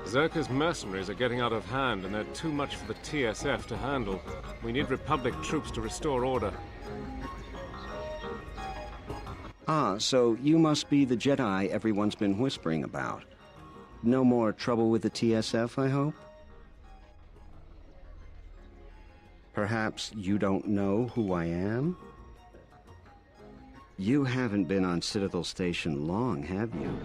Zerka's mercenaries are getting out of hand, and they're too much for the TSF to handle. We need Republic troops to restore order. Ah, so you must be the Jedi everyone's been whispering about. No more trouble with the TSF, I hope? Perhaps you don't know who I am? You haven't been on Citadel Station long, have you?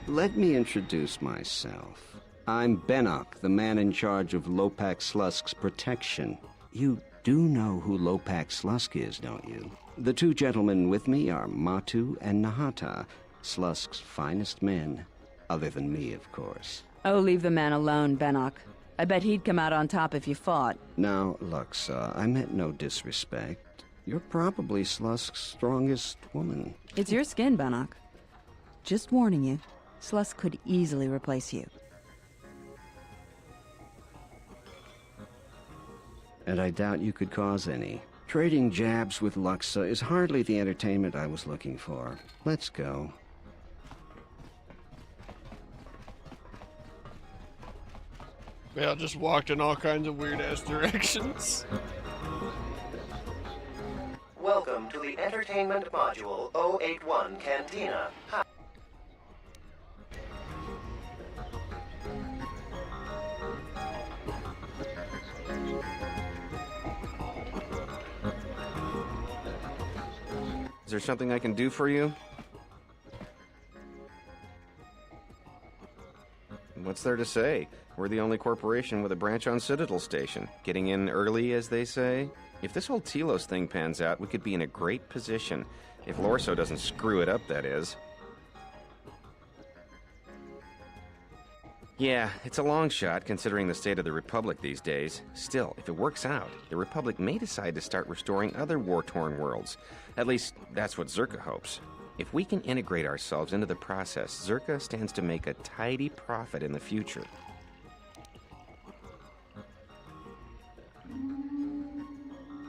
Let me introduce myself. I'm Benok, the man in charge of Lopak Slusk's protection. You do know who Lopak Slusk is, don't you? The two gentlemen with me are Matu and Nahata, Slusk's finest men. Other than me, of course. Oh, leave the man alone, Benok. I bet he'd come out on top if you fought. Now, Luxa, I meant no disrespect. You're probably Slusk's strongest woman. It's your skin, Benok. Just warning you, Slusk could easily replace you. And I doubt you could cause any. Trading jabs with Luxa is hardly the entertainment I was looking for. Let's go. They all just walked in all kinds of weird-ass directions. Welcome to the Entertainment Module 081 Cantina. Is there something I can do for you? What's there to say? We're the only corporation with a branch on Citadel Station. Getting in early, as they say. If this whole Telos thing pans out, we could be in a great position. If Lorso doesn't screw it up, that is. Yeah, it's a long shot, considering the state of the Republic these days. Still, if it works out, the Republic may decide to start restoring other war-torn worlds. At least, that's what Zerka hopes. If we can integrate ourselves into the process, Zerka stands to make a tidy profit in the future.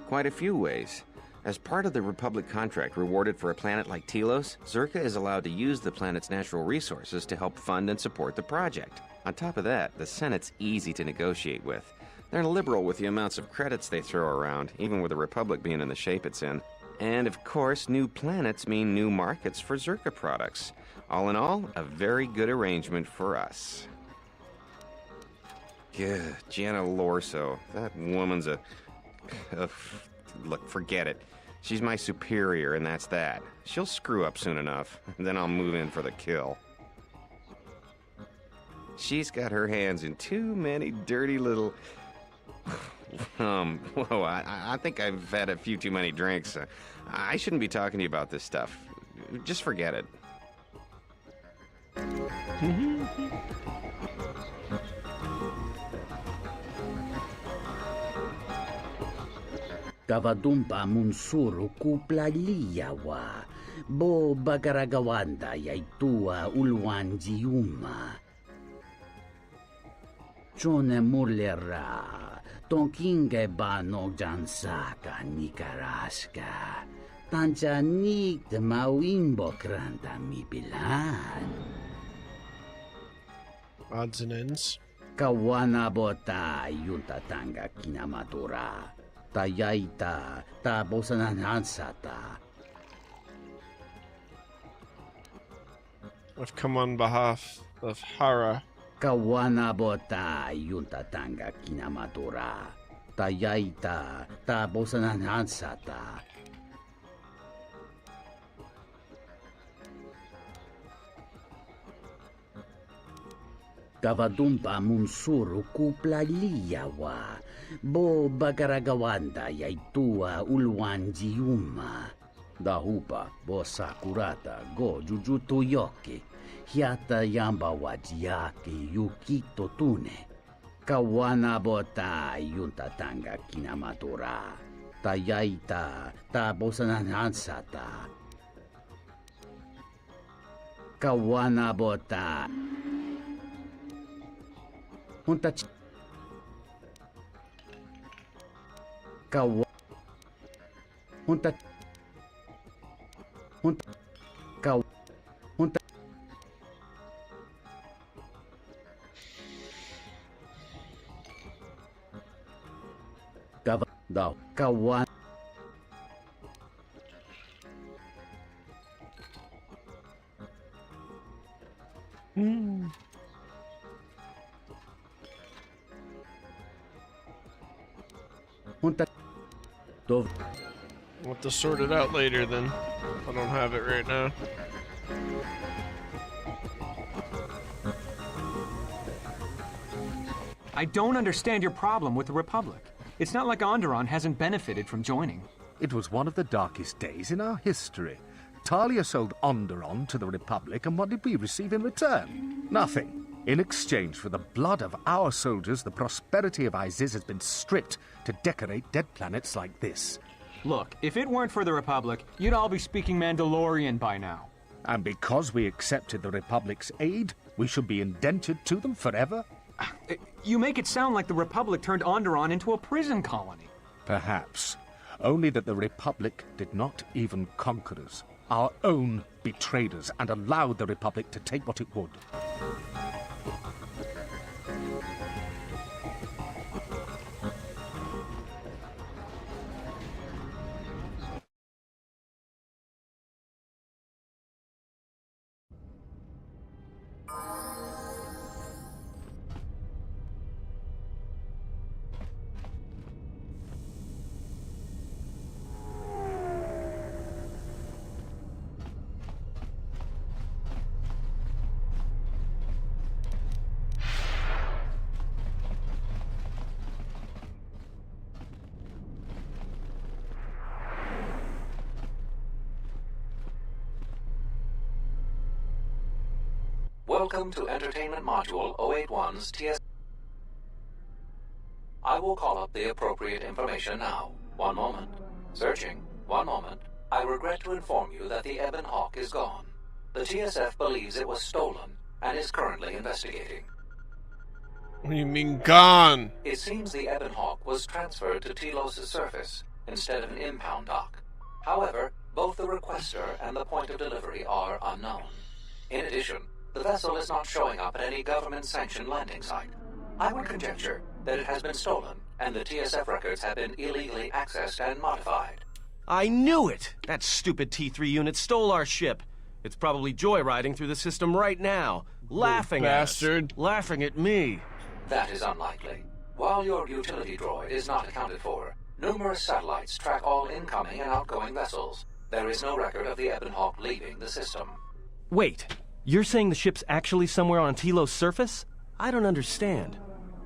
Quite a few ways. As part of the Republic contract rewarded for a planet like Telos, Zerka is allowed to use the planet's natural resources to help fund and support the project. On top of that, the Senate's easy to negotiate with. They're liberal with the amounts of credits they throw around, even with the Republic being in the shape it's in. And of course, new planets mean new markets for Zerka products. All in all, a very good arrangement for us. Yeah, Jana Lorso. That woman's a... Look, forget it. She's my superior, and that's that. She'll screw up soon enough, then I'll move in for the kill. She's got her hands in too many dirty little... Whoa, I think I've had a few too many drinks. I shouldn't be talking to you about this stuff. Just forget it. Kavadumpa munsuru kupla liyawa, bo bagaragawanda yaitua ulwanjiuma. Chone mulera, tonkinge bano jansaka nikaraska, tancha nik de mawimbo kranta mi bilan. Odds and ends. Kawana bota yuntatanga kinamatura. Tayaita, ta bosananansata. I've come on behalf of Hara. Kawana bota yuntatanga kinamatura. Tayaita, ta bosananansata. Kavadumpa munsuru kupla liyawa, bo bagaragawanda yaitua ulwanjiuma. Dahupa bo sakurata go jujutu yoki, hiata yamba wajiaki yukito tune. Kawanabota yunta tanga kinamatura. Tayaita ta bosananansata. Kawanabota. Hunta Kawa Hunta Hunta Kaw Hunta Gava Daw Kawan Hunta Dov We'll have to sort it out later then. I don't have it right now. I don't understand your problem with the Republic. It's not like Onderon hasn't benefited from joining. It was one of the darkest days in our history. Talia sold Onderon to the Republic, and what did we receive in return? Nothing. In exchange for the blood of our soldiers, the prosperity of Iziz has been stripped to decorate dead planets like this. Look, if it weren't for the Republic, you'd all be speaking Mandalorian by now. And because we accepted the Republic's aid, we should be indentured to them forever? You make it sound like the Republic turned Onderon into a prison colony. Perhaps. Only that the Republic did not even conquer us. Our own betrayed us and allowed the Republic to take what it would. Welcome to Entertainment Module 081's TS. I will call up the appropriate information now. One moment. Searching. One moment. I regret to inform you that the Ebon Hawk is gone. The TSF believes it was stolen and is currently investigating. What do you mean, gone? It seems the Ebon Hawk was transferred to Telos' surface instead of an impound dock. However, both the requester and the point of delivery are unknown. In addition, the vessel is not showing up at any government-sanctioned landing site. I would conjecture that it has been stolen, and the TSF records have been illegally accessed and modified. I knew it! That stupid T3 unit stole our ship. It's probably joyriding through the system right now, laughing at us. Laughing at me. That is unlikely. While your utility droid is not accounted for, numerous satellites track all incoming and outgoing vessels. There is no record of the Ebon Hawk leaving the system. Wait. You're saying the ship's actually somewhere on Telos' surface? I don't understand.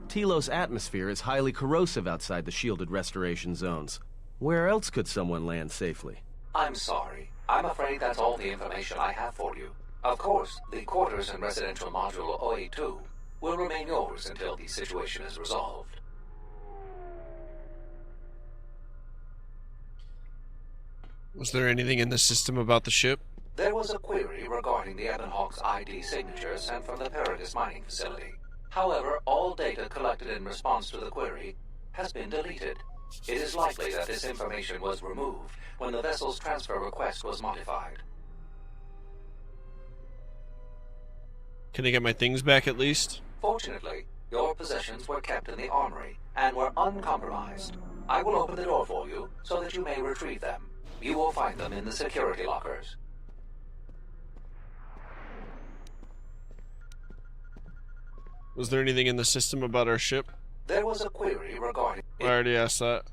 Telos' atmosphere is highly corrosive outside the shielded restoration zones. Where else could someone land safely? I'm sorry. I'm afraid that's all the information I have for you. Of course, the quarters in Residential Module 082 will remain yours until the situation is resolved. Was there anything in the system about the ship? There was a query regarding the Ebon Hawk's ID signature sent from the Paradis mining facility. However, all data collected in response to the query has been deleted. It is likely that this information was removed when the vessel's transfer request was modified. Can I get my things back at least? Fortunately, your possessions were kept in the armory and were uncompromised. I will open the door for you so that you may retrieve them. You will find them in the security lockers. Was there anything in the system about our ship? There was a query regarding... I already asked that.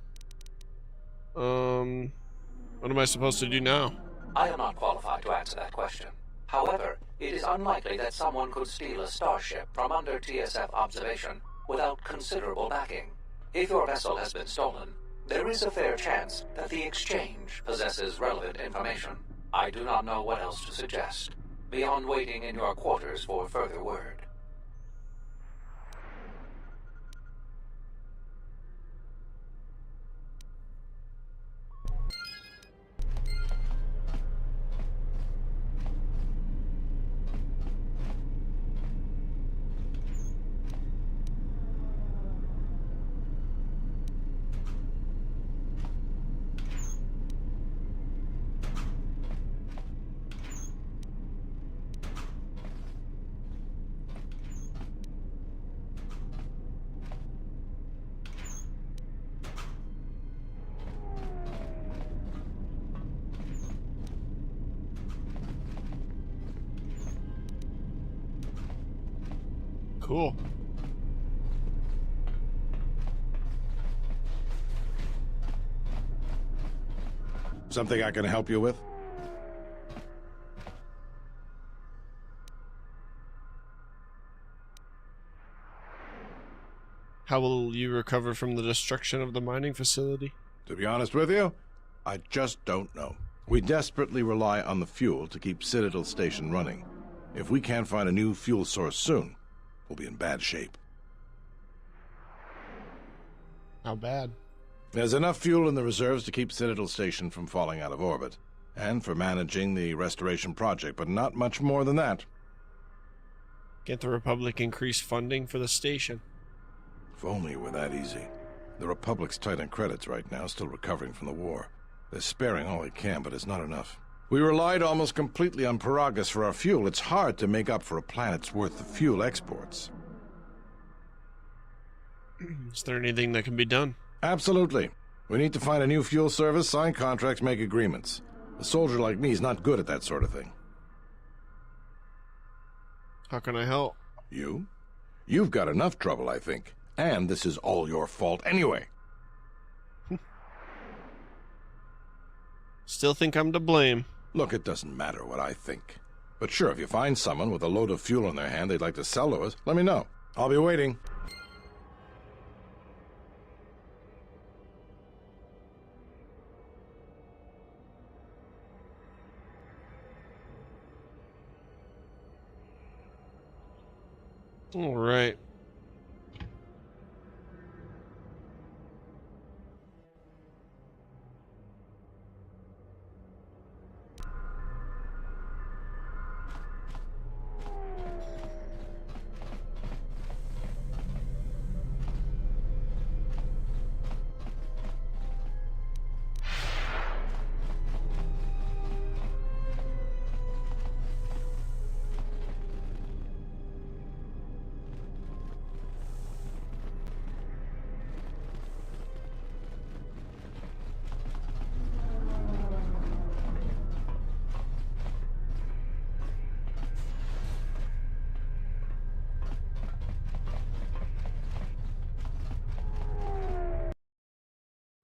What am I supposed to do now? I am not qualified to answer that question. However, it is unlikely that someone could steal a starship from under TSF observation without considerable backing. If your vessel has been stolen, there is a fair chance that the exchange possesses relevant information. I do not know what else to suggest, beyond waiting in your quarters for further word. Cool. Something I can help you with? How will you recover from the destruction of the mining facility? To be honest with you, I just don't know. We desperately rely on the fuel to keep Citadel Station running. If we can't find a new fuel source soon, we'll be in bad shape. How bad? There's enough fuel in the reserves to keep Citadel Station from falling out of orbit, and for managing the restoration project, but not much more than that. Can't the Republic increase funding for the station? If only it were that easy. The Republic's tight on credits right now, still recovering from the war. They're sparing all they can, but it's not enough. We relied almost completely on Paragus for our fuel. It's hard to make up for a planet's worth of fuel exports. Is there anything that can be done? Absolutely. We need to find a new fuel service, sign contracts, make agreements. A soldier like me is not good at that sort of thing. How can I help? You? You've got enough trouble, I think. And this is all your fault anyway. Still think I'm to blame. Look, it doesn't matter what I think. But sure, if you find someone with a load of fuel in their hand they'd like to sell to us, let me know. I'll be waiting. All right.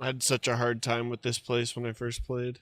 I had such a hard time with this place when I first played.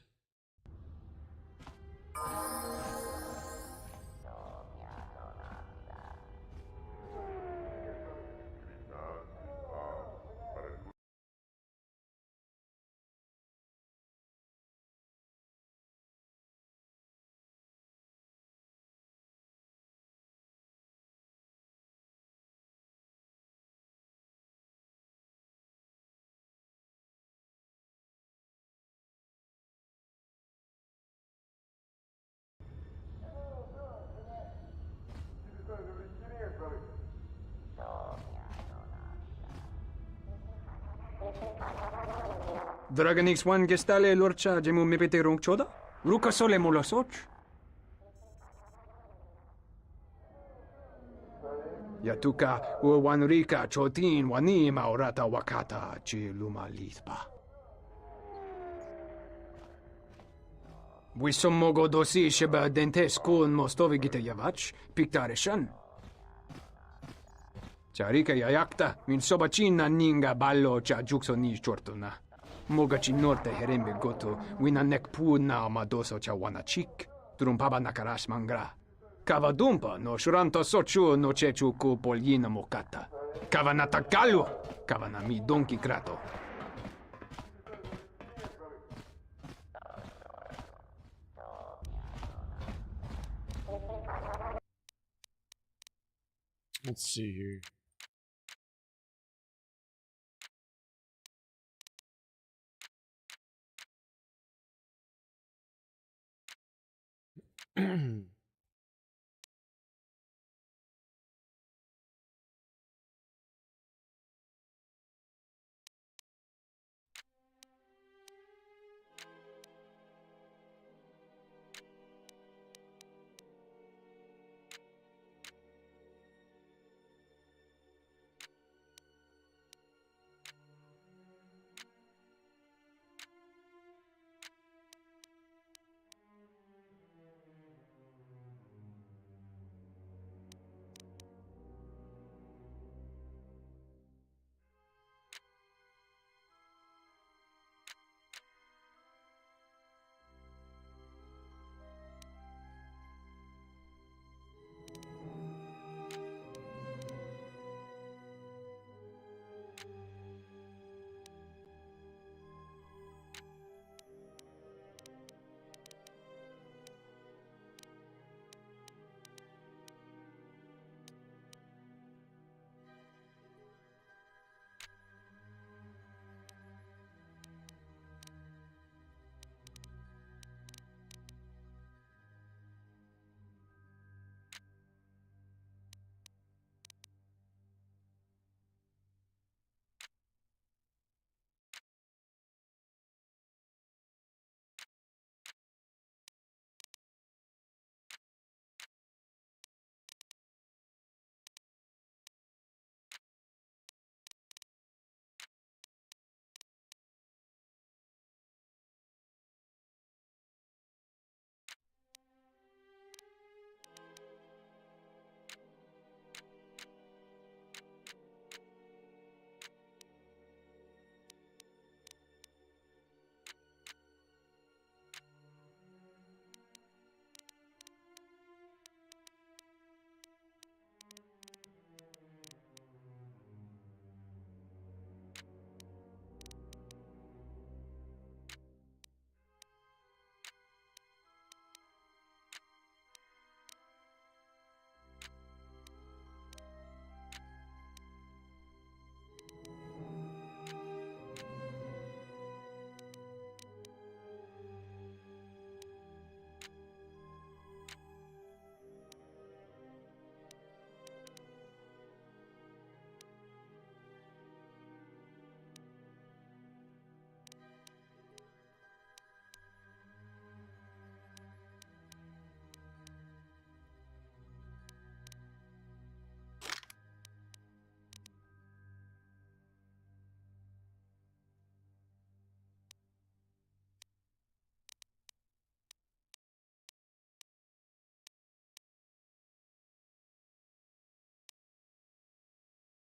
Dragon X1 gestale lorcha jemu mepete rong choda? Ruka sole mula soch? Yatuka uwanrika chotin wani maurata wakata chi luma lithpa. Wisommogo dosi sheba dentes kun mostovi gite yavach, piktareshan. Charika yayakta, min sobachina ninga ballo cha jukso ni chortona. Mogachi norte herembe goto, wina nekpu na amadoso cha wanachik, trumpaba nakarash mangra. Kavadumpa no shuranto sochu no chechu ku polyina mokata. Kavanatakalu, kavanami donki krato. Let's see here.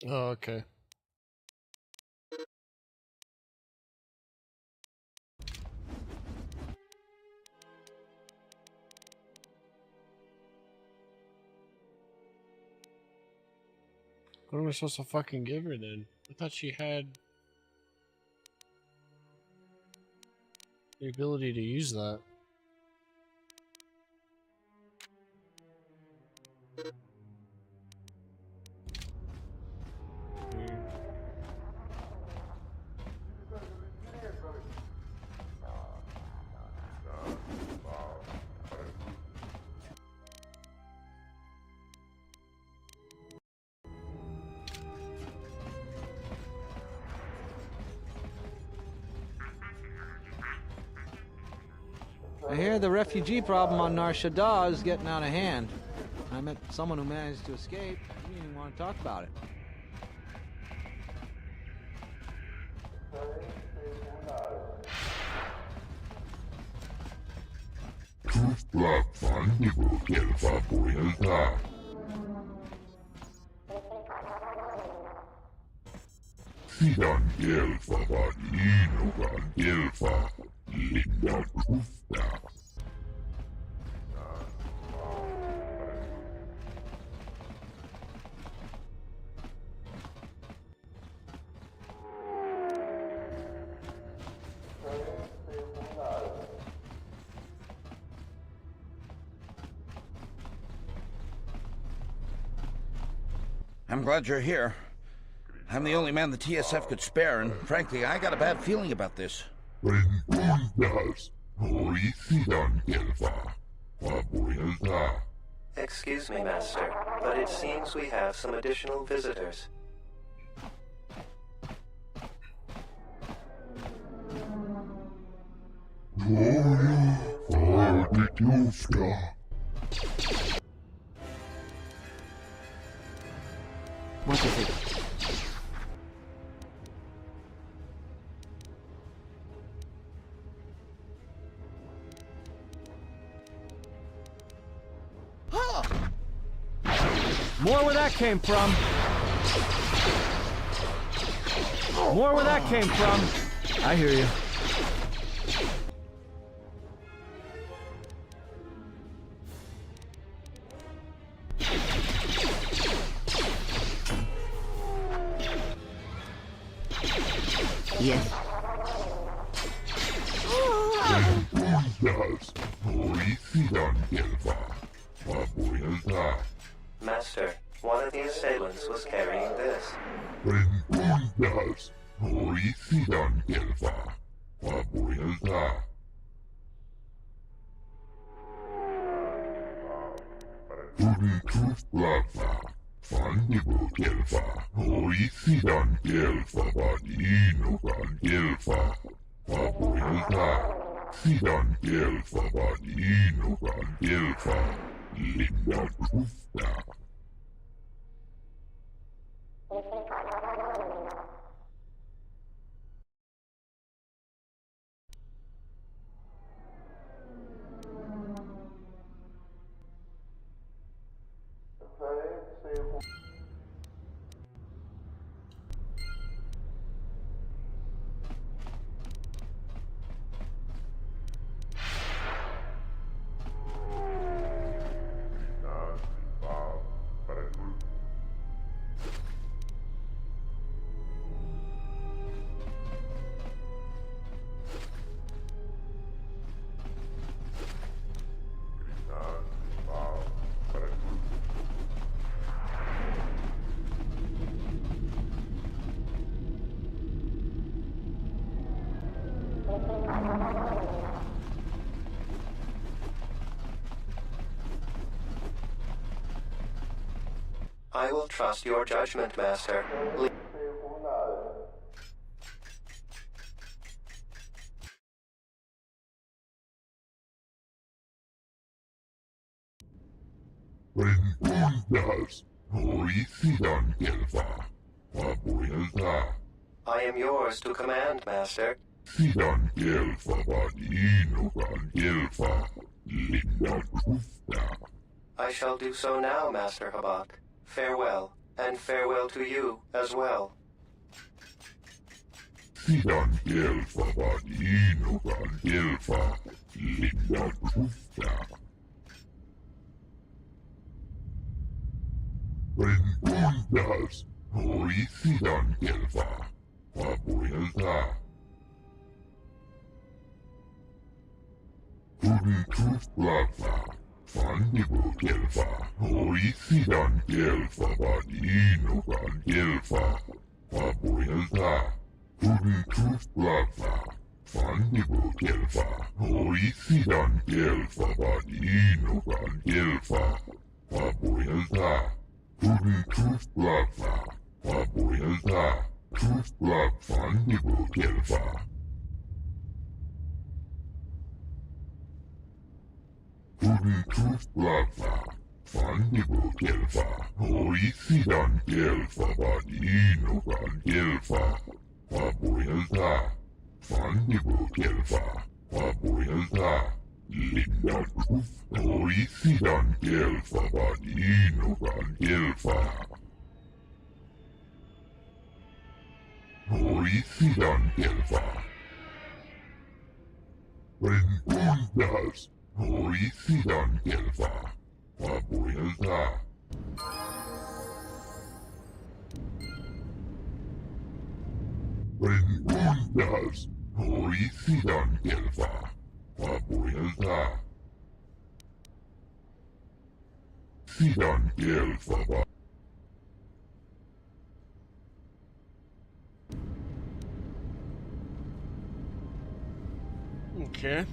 Oh, okay. What am I supposed to fucking give her then? I thought she had the ability to use that. I hear the refugee problem on Nar Shaddaa is getting out of hand. I met someone who managed to escape. He didn't even want to talk about it. I'm glad you're here. I'm the only man the TSF could spare, and frankly, I got a bad feeling about this. Excuse me, Master, but it seems we have some additional visitors. What is it? More where that came from. More where that came from. I hear you. Yes. Master, one of the assailants was carrying this. I will trust your judgment, Master. I am yours to command, Master. I shall do so now, Master Habak. Farewell. And farewell to you as well. Sidan Gelfa Vadinogan Gelfa Linda Krufta. Brengundas Hoi Sidan Gelfa Vabuelta. Guden Krufta Fandibo Gelfa Hoi Sidan Gelfa Vadinogan Gelfa Vabuelta. Guden Krufta Fandibo Gelfa Hoi Sidan Gelfa Vadinogan Gelfa Vabuelta. Guden Krufta Vabuelta. Krufta Fandibo Gelfa. Guden Krufta Fandibo Gelfa Hoi Sidan Gelfa Vadinogan Gelfa Vabuelta. Fandibo Gelfa Vabuelta. Linda Krufta Hoi Sidan Gelfa Vadinogan Gelfa. Hoi Sidan Gelfa. Brengundas Hoi Sidan Gelfa Vabuelta. Brengundas Hoi Sidan Gelfa Vabuelta. Sidan Gelfa. Okay.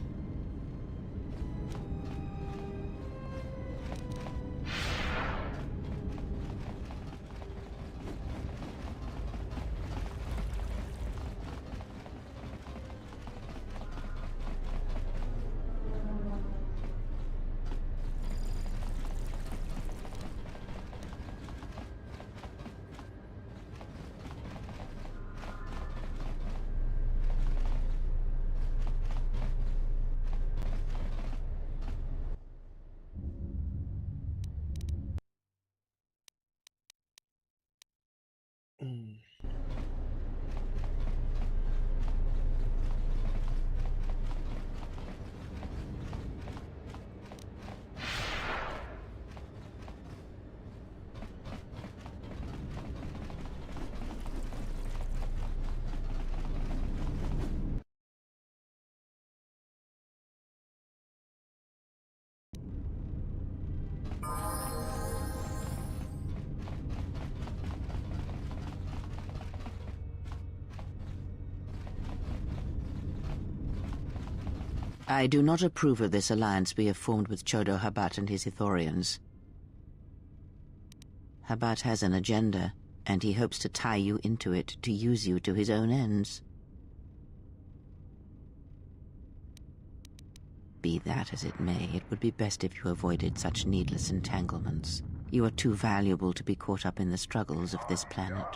I do not approve of this alliance we have formed with Chodo Habat and his Ithorians. Habat has an agenda, and he hopes to tie you into it to use you to his own ends. Be that as it may, it would be best if you avoided such needless entanglements. You are too valuable to be caught up in the struggles of this planet.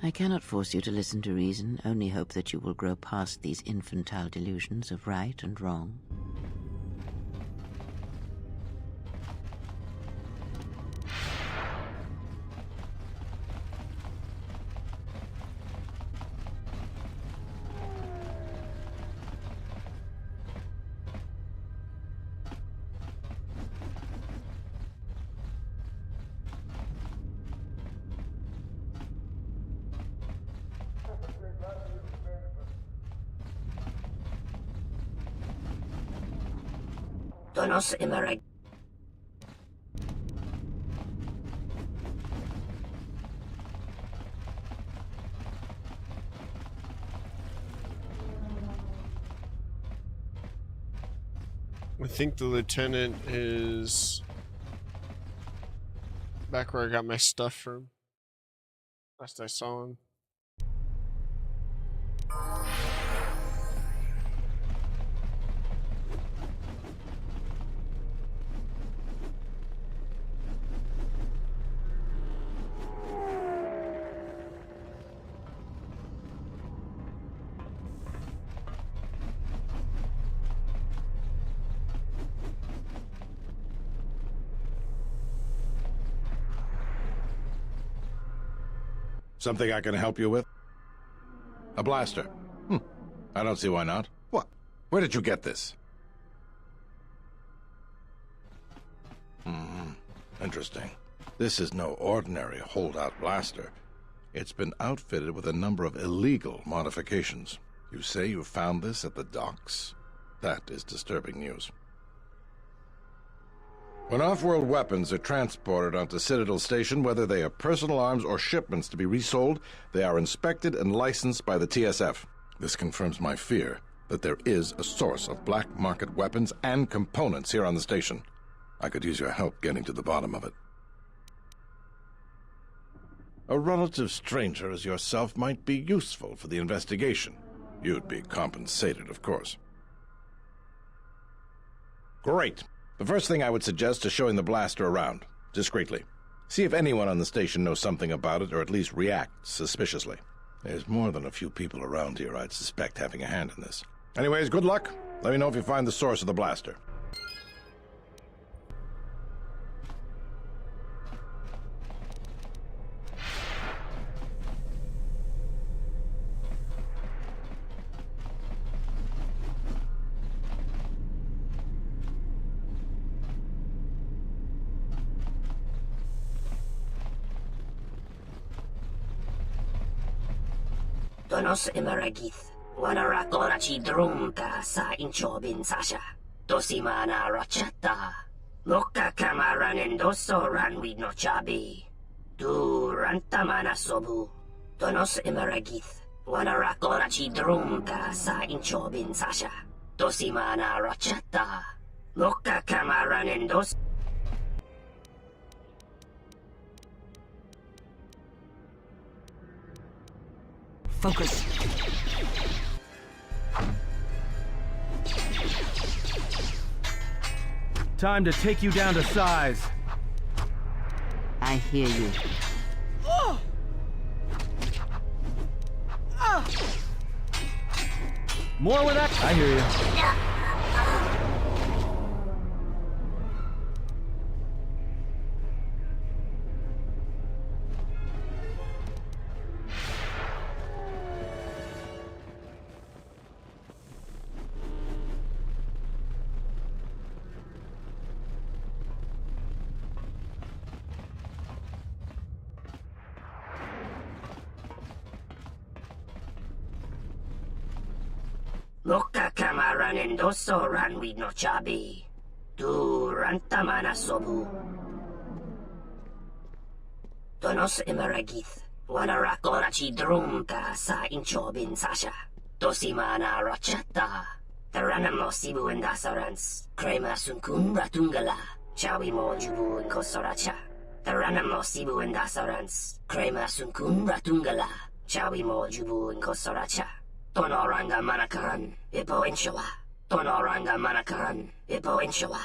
I cannot force you to listen to reason, only hope that you will grow past these infantile delusions of right and wrong. Donos Imereg. I think the lieutenant is back where I got my stuff from. Last I saw him. Something I can help you with? A blaster. I don't see why not. What? Where did you get this? Interesting. This is no ordinary holdout blaster. It's been outfitted with a number of illegal modifications. You say you found this at the docks? That is disturbing news. When off-world weapons are transported onto Citadel Station, whether they are personal arms or shipments to be resold, they are inspected and licensed by the TSF. This confirms my fear that there is a source of black market weapons and components here on the station. I could use your help getting to the bottom of it. A relative stranger as yourself might be useful for the investigation. You'd be compensated, of course. Great. The first thing I would suggest is showing the blaster around, discreetly. See if anyone on the station knows something about it, or at least reacts suspiciously. There's more than a few people around here I'd suspect having a hand in this. Anyways, good luck. Let me know if you find the source of the blaster. Tonos emeragith, wanarakorachi drumka sa inchobin sasha. Tosimana rachata. Loka kamaran endoso ranwi no chabi. Tu rantamana sobu. Tonos emeragith, wanarakorachi drumka sa inchobin sasha. Tosimana rachata. Loka kamaran endoso. Focus. Time to take you down to size. I hear you. More with that? I hear you. Loka kamaran endoso ranwi no chabi. Tu rantamana sobu. Tonos emeragith. Wanarakorachi drumka sa inchobin sasha. Tosimana rachata. Taranamo sibu endasarans. Krema sunkun ratungala. Chawi mo jubu inkosoracha. Taranamo sibu endasarans. Krema sunkun ratungala. Chawi mo jubu inkosoracha. Tonoranga manakaran, ipo inshawa. Tonoranga manakaran, ipo inshawa.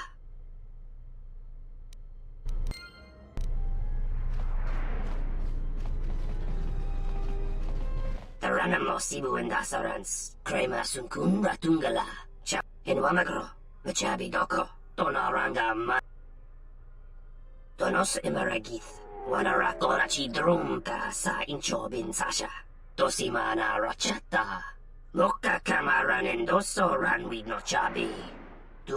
Taranamo sibu endasarans, krema sunkun ratungala. Cha inwamagro, machabi doko. Tonoranga man. Tonos emeragith, wanarakorachi drumka sa inchobin sasha. Tosimana rachata. Loka kamaran endoso ranwi no chabi. Tu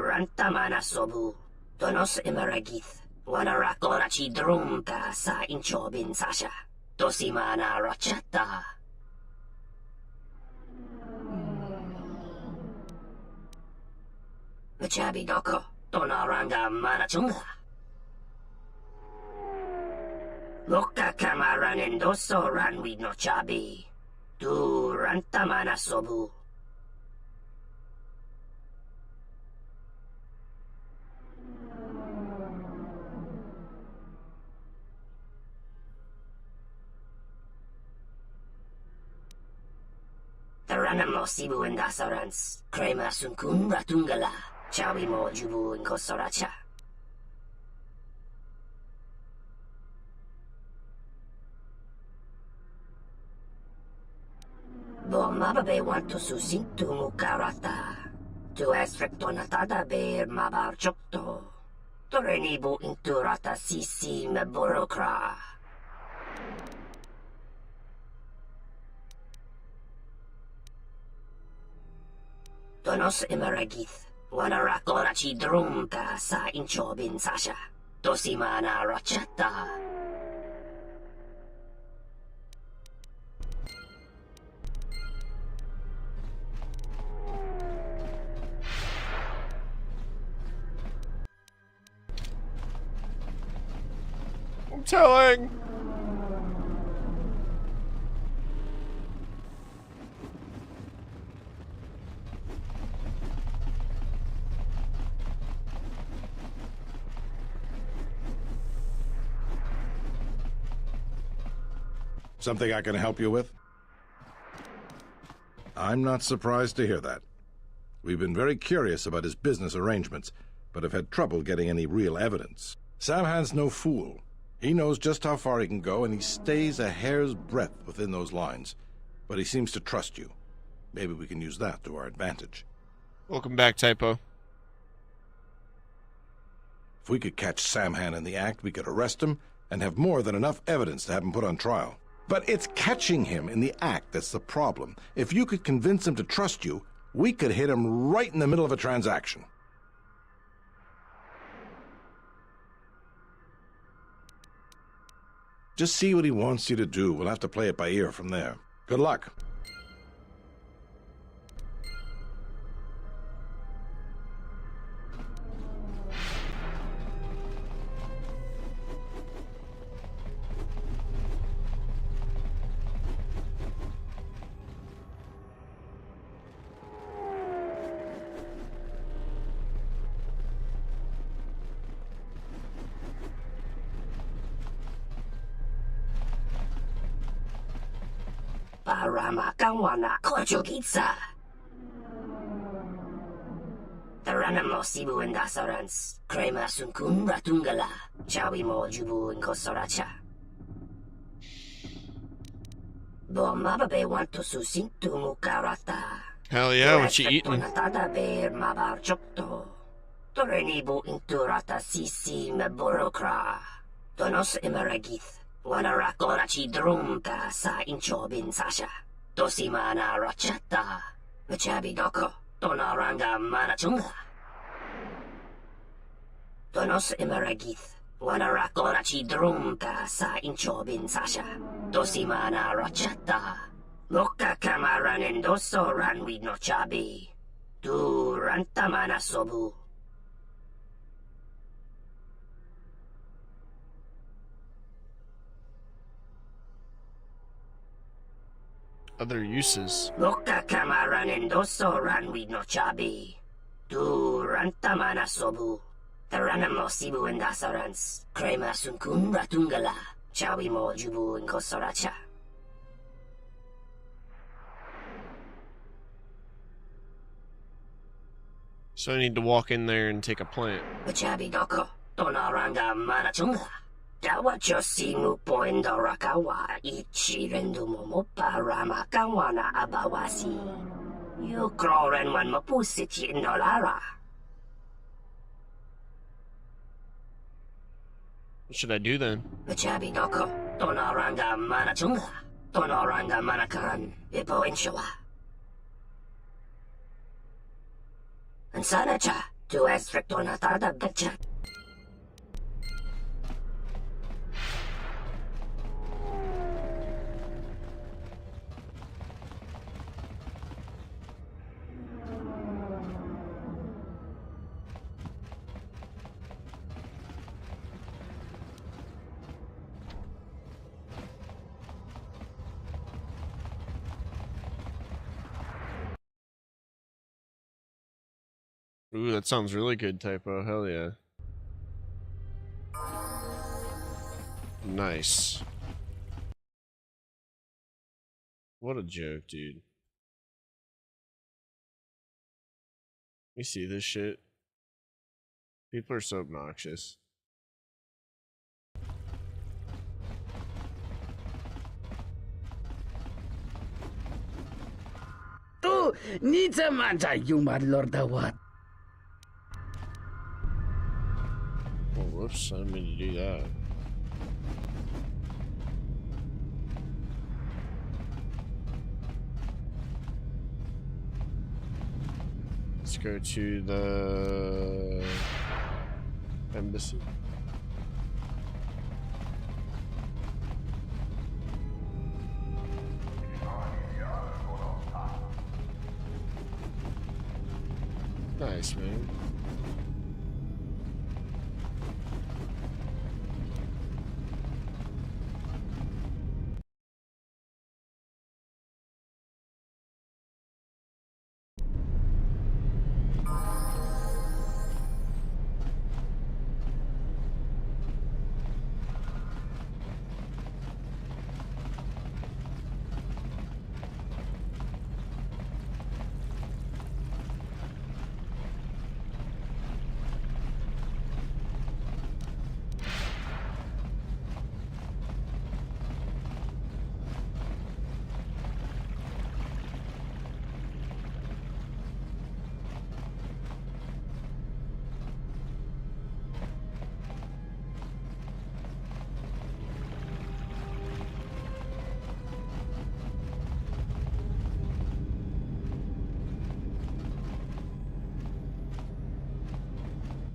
rantamana sobu. Tonos emeragith. Wanarakorachi drumka sa inchobin sasha. Tosimana rachata. Machabi doko. Tonaranga manachunga. Loka kamaran endoso ranwi no chabi. Tu rantamana sobu. Taranamo sibu endasarans. Krema sunkun ratungala. Chawi mo jubu inkosoracha. Mababe wanto susintu mukarata. Tu es rectonatada ber mabar chokto. Torenibu inturata sisi me burokra. Tonos emeragith. Wanarakora chi drumka sa inchobin sasha. Tosimana rachata. I'm telling. Something I can help you with? I'm not surprised to hear that. We've been very curious about his business arrangements, but have had trouble getting any real evidence. Samhan's no fool. He knows just how far he can go, and he stays a hair's breadth within those lines. But he seems to trust you. Maybe we can use that to our advantage. Welcome back, Typo. If we could catch Samhan in the act, we could arrest him and have more than enough evidence to have him put on trial. But it's catching him in the act that's the problem. If you could convince him to trust you, we could hit him right in the middle of a transaction. Just see what he wants you to do. We'll have to play it by ear from there. Good luck. Paramakawana Kochugitsa. Taranamo Sibu and Dasarans, Krema Sunkun Ratungala, Chawimo Jubu and Kosoracha. Bomababe want to susintu mukarata. Hell yeah, what you eating? Tada bear mabar chokto. Torenibu inturata sisi meborokra. Tonos emeragith. Wanarakora chi drumka sa inchobin sasha. Tosimana rachata. Machabi doko. Tonaranga manachunga. Tonos emeragith. Wanarakora chi drumka sa inchobin sasha. Tosimana rachata. Moka kamaran endoso ranwi no chabi. Tu rantamana sobu. Other uses. Moka kamaran endoso ranwi no chabi. Tu rantamana sobu. Taranamo sibu and dasarans. Krema sunkun ratungala. Chawi mo jubu and kosoracha. So I need to walk in there and take a plant. Machabi doko. Tonaranga manachunga. Dawacho simu poendo rakawa ichi rendu momopa ramakawana abawasi. You kroren wan mapusiti in dolara. What should I do then? Machabi doko. Tonaranga manachunga. Tonaranga manakaran. Ipo inshawa. And sanacha. Tu estrictonatada betcha. Ooh, that sounds really good, Typo. Hell yeah. Nice. What a joke, dude. You see this shit? People are so obnoxious. Tu needs a manja, you my lord, the what? Oh, whoops, I didn't mean to do that. go to the embassy. Nice, man.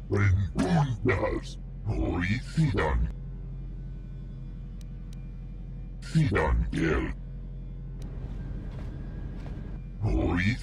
Renundas, hoy Sidan. Sidan Gel. Hoy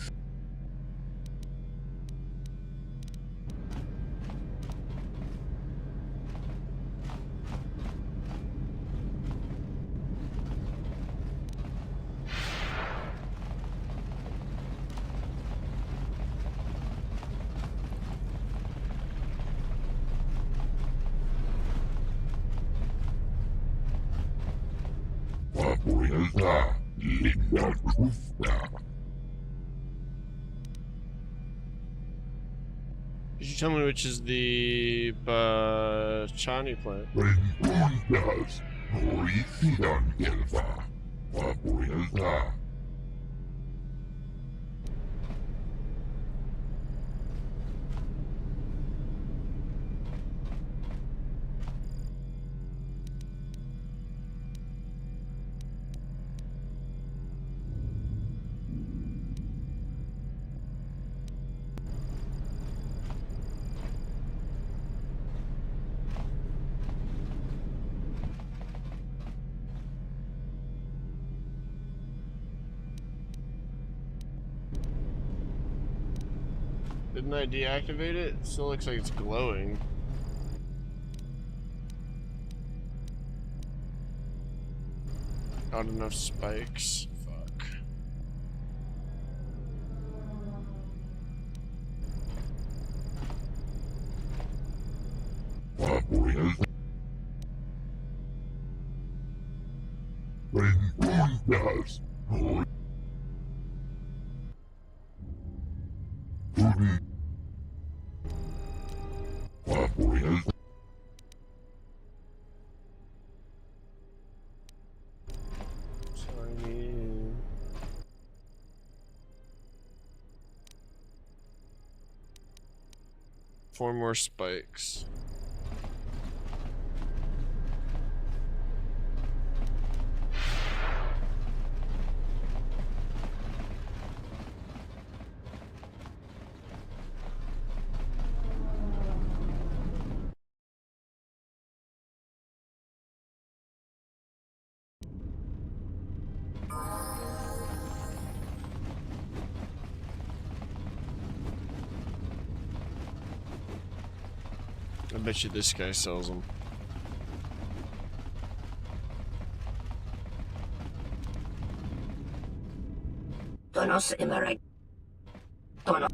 Vuelta, linda Gusta. Could you tell me which is the Chani plant? Renundas, hoy Sidan Gelfa. Vuelta. Didn't I deactivate it? It still looks like it's glowing. Not enough spikes. Fuck. Renundas, hoy Four more spikes. I bet you this guy sells them. Tonos Emerald. Tonos.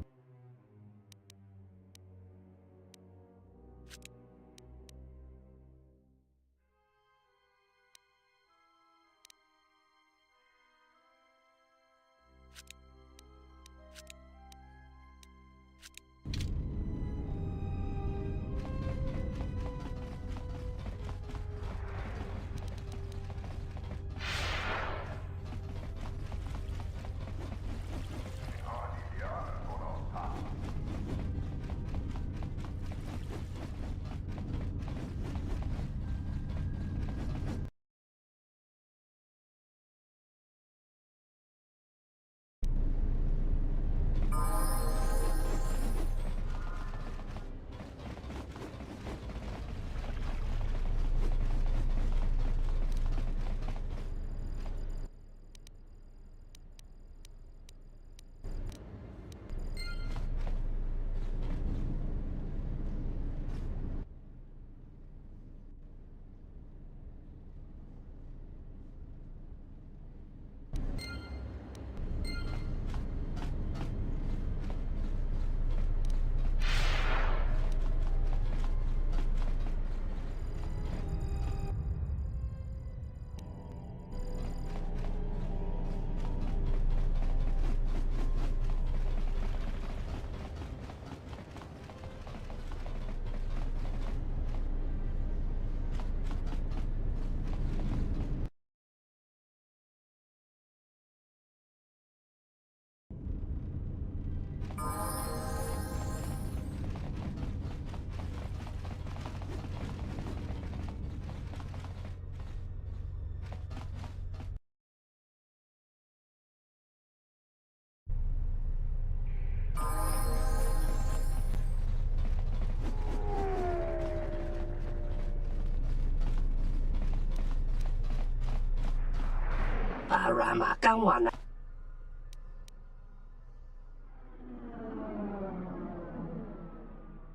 para makawan.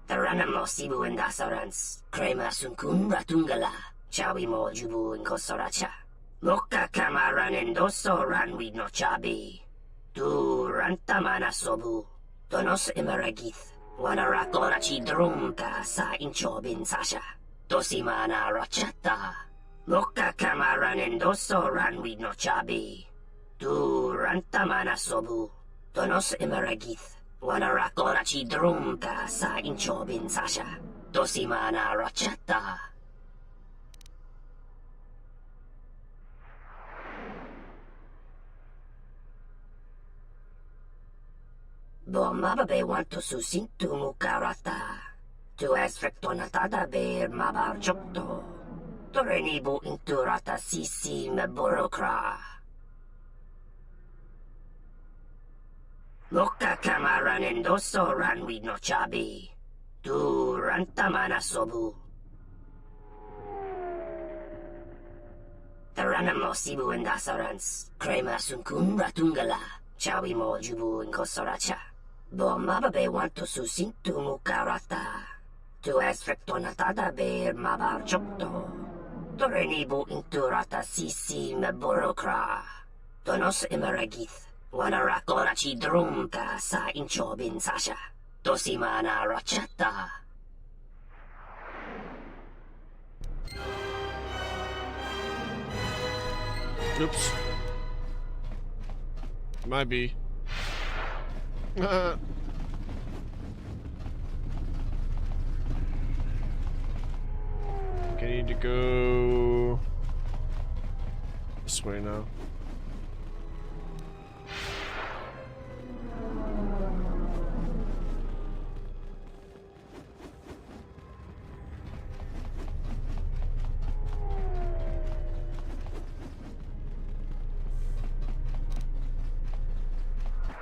Tarana mo sibu indasarans, krema sunkun ratunggala, chawi mo jubu inkosoracha. Moka kamaran endoso ranwid no chabi. Tu rantamana sobu, donos emeragith, wanarakora chidrumka sa inchobin sasha. Dosimana rachata. Moka kamaran endoso ranwid no chabi. Tu rantamana sobu, donos emeragith, wanarakora chidrumka sa inchobin sasha. Dosimana rachata. Bomababe want to susintu mukarata. Tu es rectonatada ber mabar chokto. Torenibu inturata sisi me burokra. Moka kamaran endoso ranwi no chabi. Tu rantamana sobu. Taranamo sibu indasarans. Krema sunkun ratunggala. Chawi mo jubu inkosoracha. Bomababe want to susintu mukarata. Tu es rectonatada ber mabar chokto. Torenibu inturata sisi me burokra. Donos emeragith. Wanarakora chidrumka sa inchobin sasha. Dosimana rachata. Oops. Might be. I need to go this way now.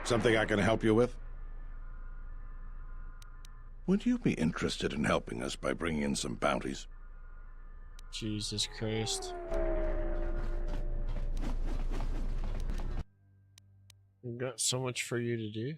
Something I can help you with? Would you be interested in helping us by bringing in some bounties? Jesus Christ. We've got so much for you to do.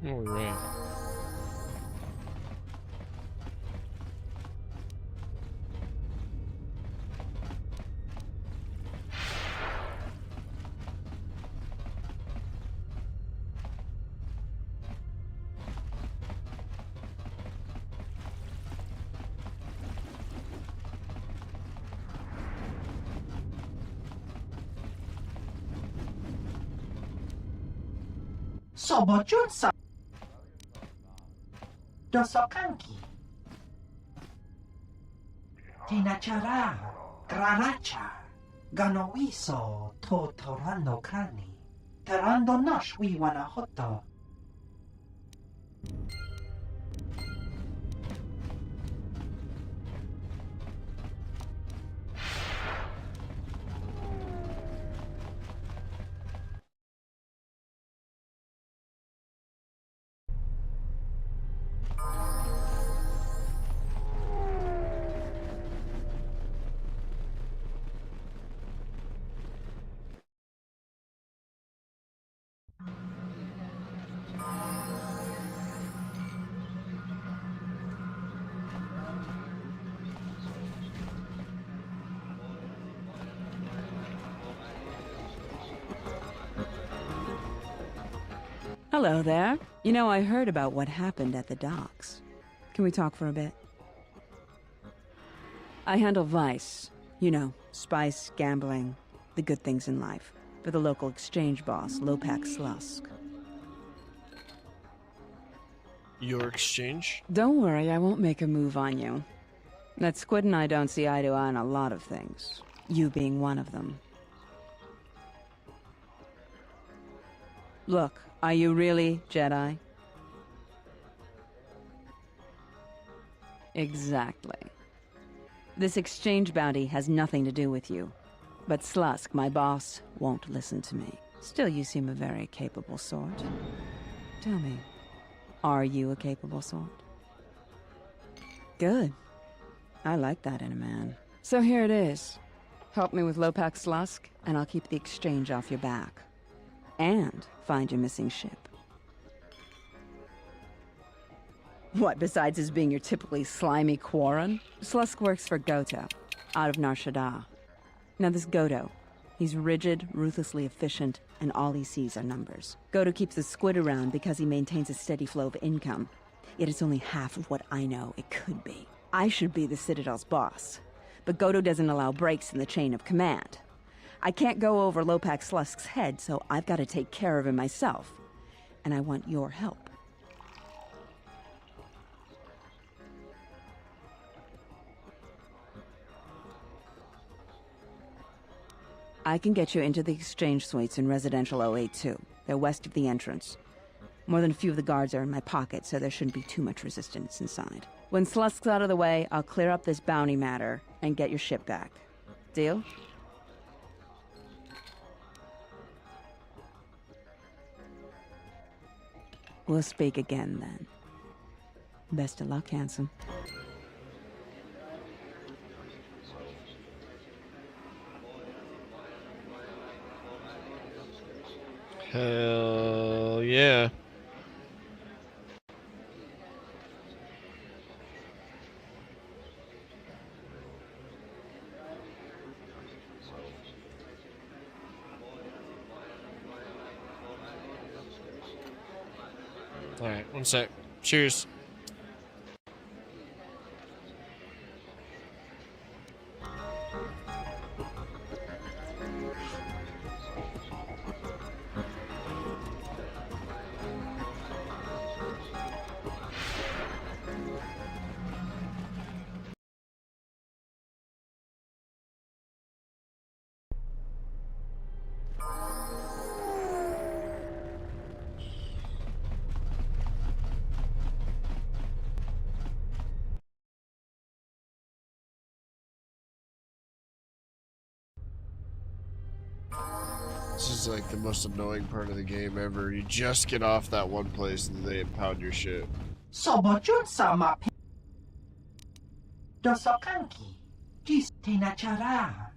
All right. Sobojunsa. Dosokanki. Tinachara. Graracha, Ganowiso, Totorando Kani, Tarando Nash Wiwanahoto. Hello there. You know, I heard about what happened at the docks. Can we talk for a bit? I handle Vice. You know, spice, gambling, the good things in life. For the local exchange boss, Lopak Slusk. Your exchange? Don't worry, I won't make a move on you. That Squid and I don't see eye to eye on a lot of things. You being one of them. Look, are you really Jedi? Exactly. This exchange bounty has nothing to do with you. But Slusk, my boss, won't listen to me. Still, you seem a very capable sort. Tell me, are you a capable sort? Good. I like that in a man. So here it is. Help me with Lopak Slusk, and I'll keep the exchange off your back. And find your missing ship. What, besides his being your typically slimy Quarren? Slusk works for Goto, out of Nar Shaddaa. Now this Goto, he's rigid, ruthlessly efficient, and all he sees are numbers. Goto keeps the Squid around because he maintains a steady flow of income. Yet it's only half of what I know it could be. I should be the Citadel's boss, but Goto doesn't allow breaks in the chain of command. I can't go over Lopak Slusk's head, so I've got to take care of him myself. And I want your help. I can get you into the exchange suites in Residential 082. They're west of the entrance. More than a few of the guards are in my pocket, so there shouldn't be too much resistance inside. When Slusk's out of the way, I'll clear up this bounty matter and get your ship back. Deal? We'll speak again, then. Best of luck, handsome. Hell yeah. Alright, one sec. Cheers. This is like the most annoying part of the game ever. You just get off that one place and they impound your shit. Sobojun sama Dosokanki. Jis tinachara.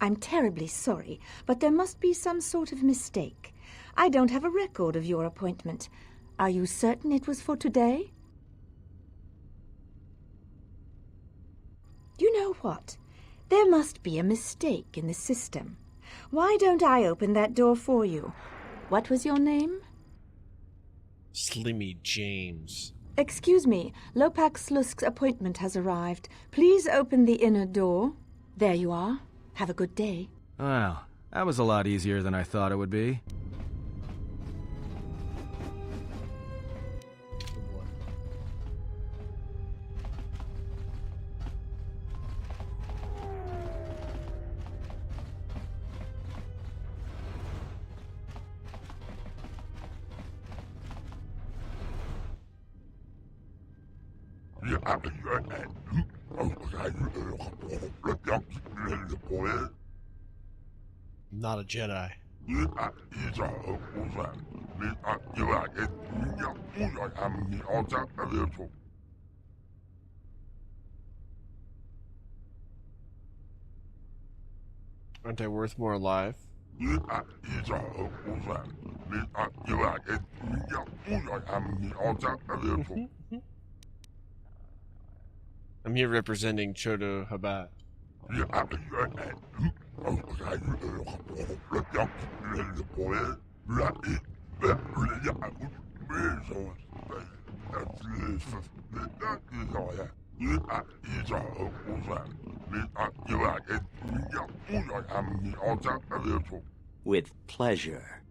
I'm terribly sorry, but there must be some sort of mistake. I don't have a record of your appointment. Are you certain it was for today? You know what? There must be a mistake in the system. Why don't I open that door for you? What was your name? Slimmy James. Excuse me, Lopak Slusk's appointment has arrived. Please open the inner door. There you are. Have a good day. Wow, that was a lot easier than I thought it would be. Not a Jedi. Aren't they worth more alive? I'm here representing Chodo Habat. With pleasure.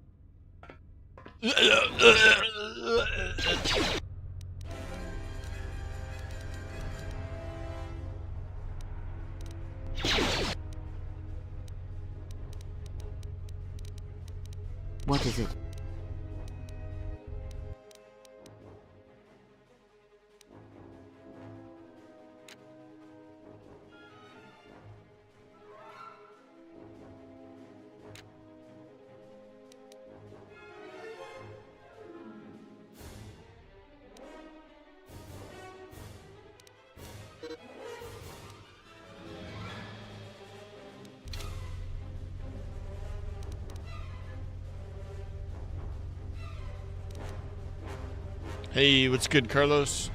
What is it? Hey, what's good, Carlos?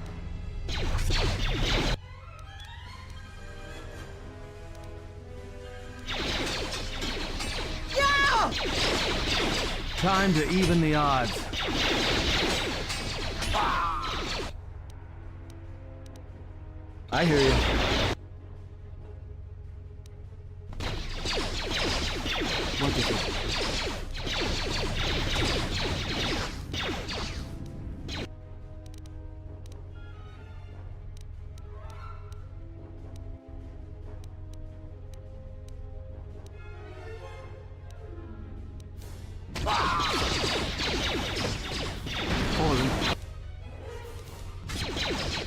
Yeah! Time to even the odds. I hear you. What is it?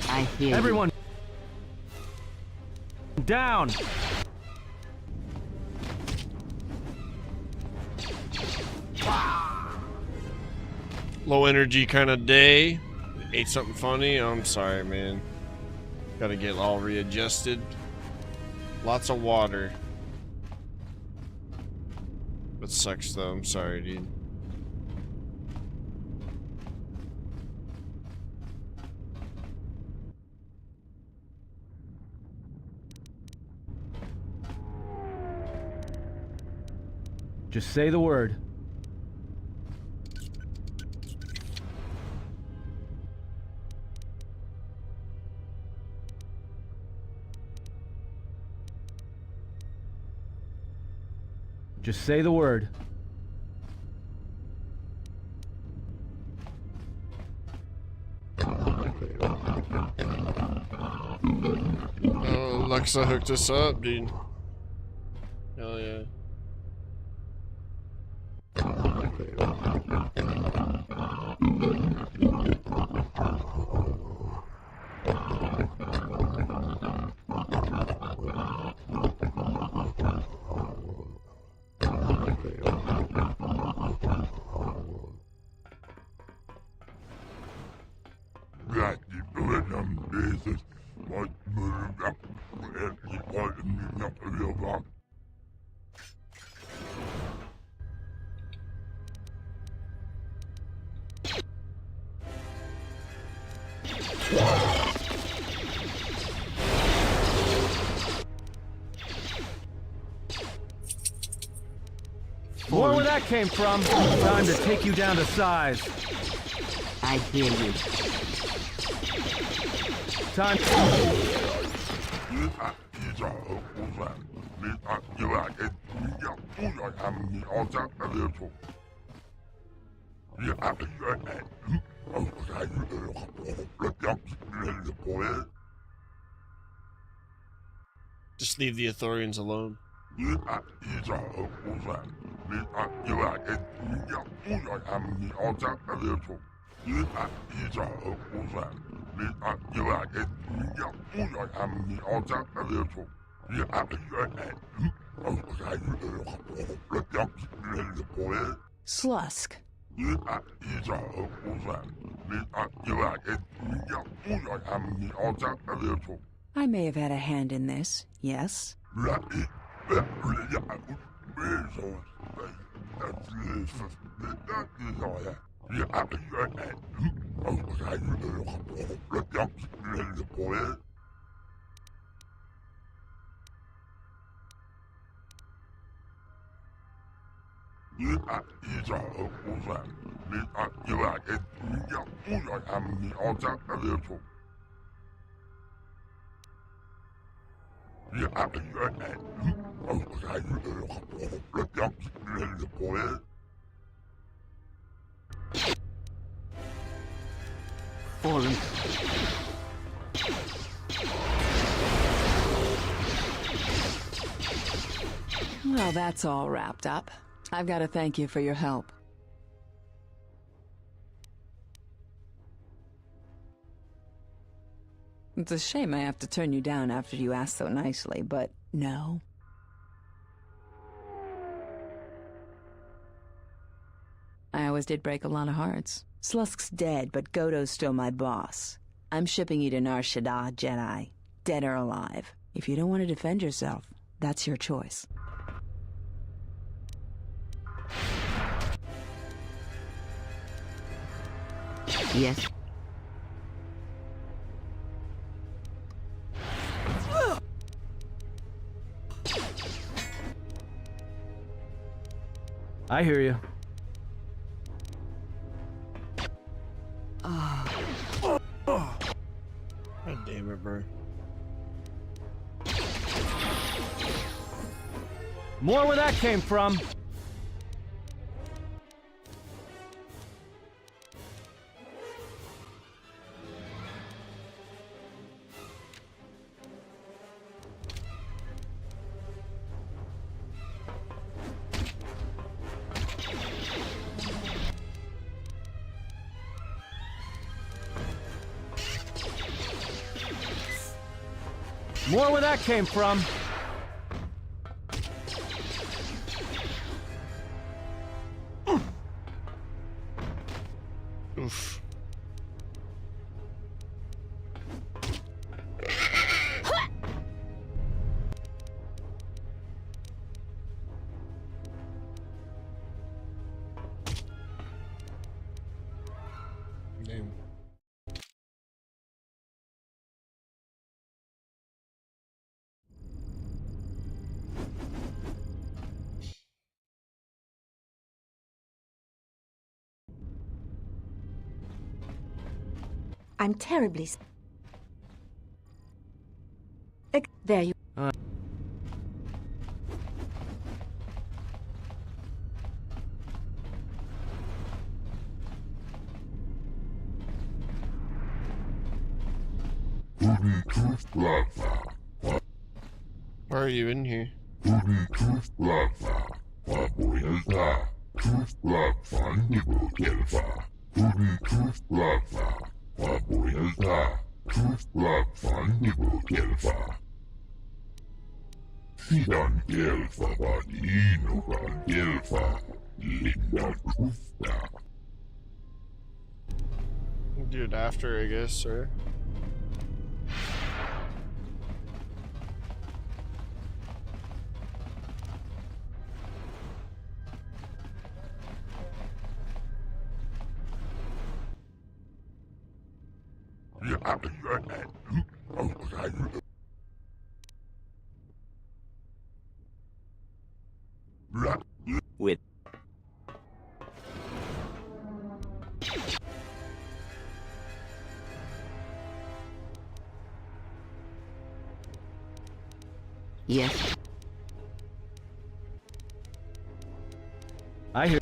I hear Everyone, down. Low energy kind of day. Ate something funny. I'm sorry, man. Gotta get all readjusted. Lots of water. That sucks though. I'm sorry, dude. Just say the word. Just say the word. Oh, Alexa hooked us up, dude. Hell yeah. More where that came from. Time to take you down to size. I hear you. Time. Just leave the Ithorians alone. Slusk. I may have had a hand in this, yes? Fallen. Well, that's all wrapped up. I've got to thank you for your help. It's a shame I have to turn you down after you asked so nicely, but no. I always did break a lot of hearts. Slusk's dead, but Goto's still my boss. I'm shipping you to Nar Shaddaa, Jedi. Dead or alive. If you don't want to defend yourself, that's your choice. Yes. I hear you. God damn it, bro. More where that came from. More where that came from. Oof. Damn. I'm terribly... There you... Why are you in here? Do it after, I guess, sir. With Yes. I hear.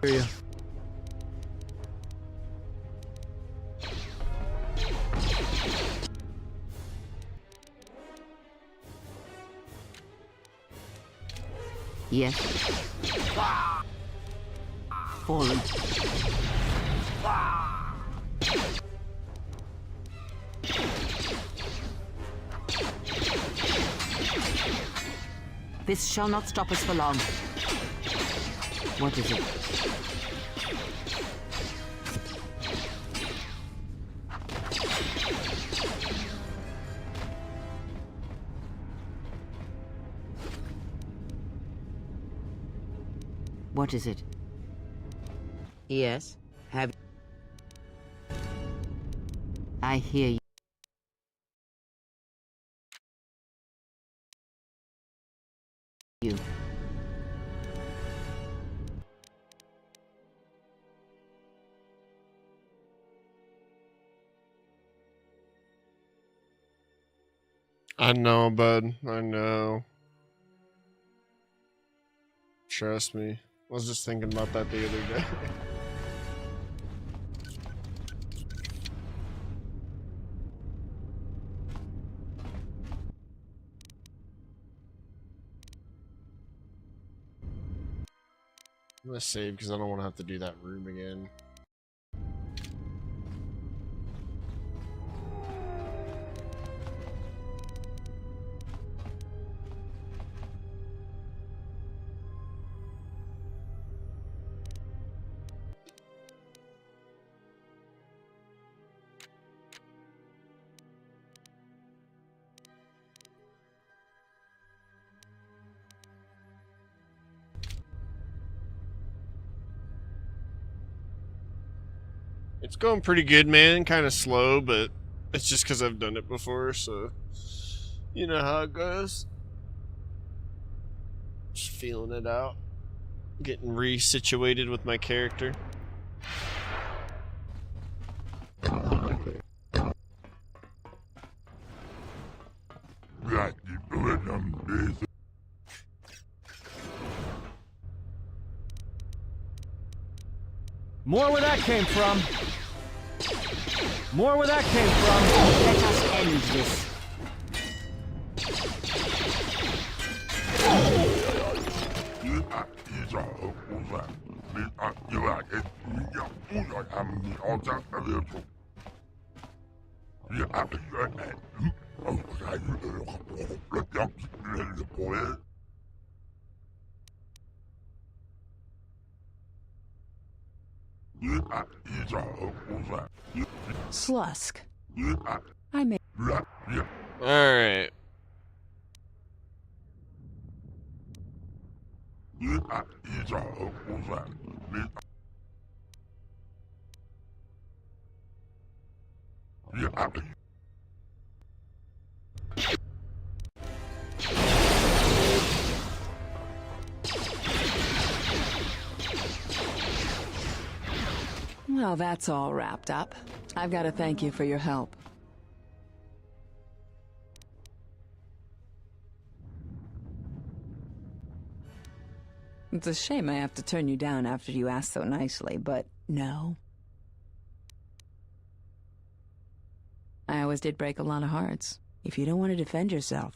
Hear you. Yes. Fallen. This shall not stop us for long. What is it? What is it? Yes. Have I hear you. You. I know, bud. I know. Trust me. I was just thinking about that the other day. I'm gonna save because I don't want to have to do that room again. It's going pretty good, man. Kind of slow, but it's just because I've done it before, so you know how it goes. Just feeling it out. Getting resituated with my character. More where that came from. More where that came from. Let us end this. Slusk. I may. Alright. Well, that's all wrapped up. I've got to thank you for your help. It's a shame I have to turn you down after you asked so nicely, but no. I always did break a lot of hearts. If you don't want to defend yourself.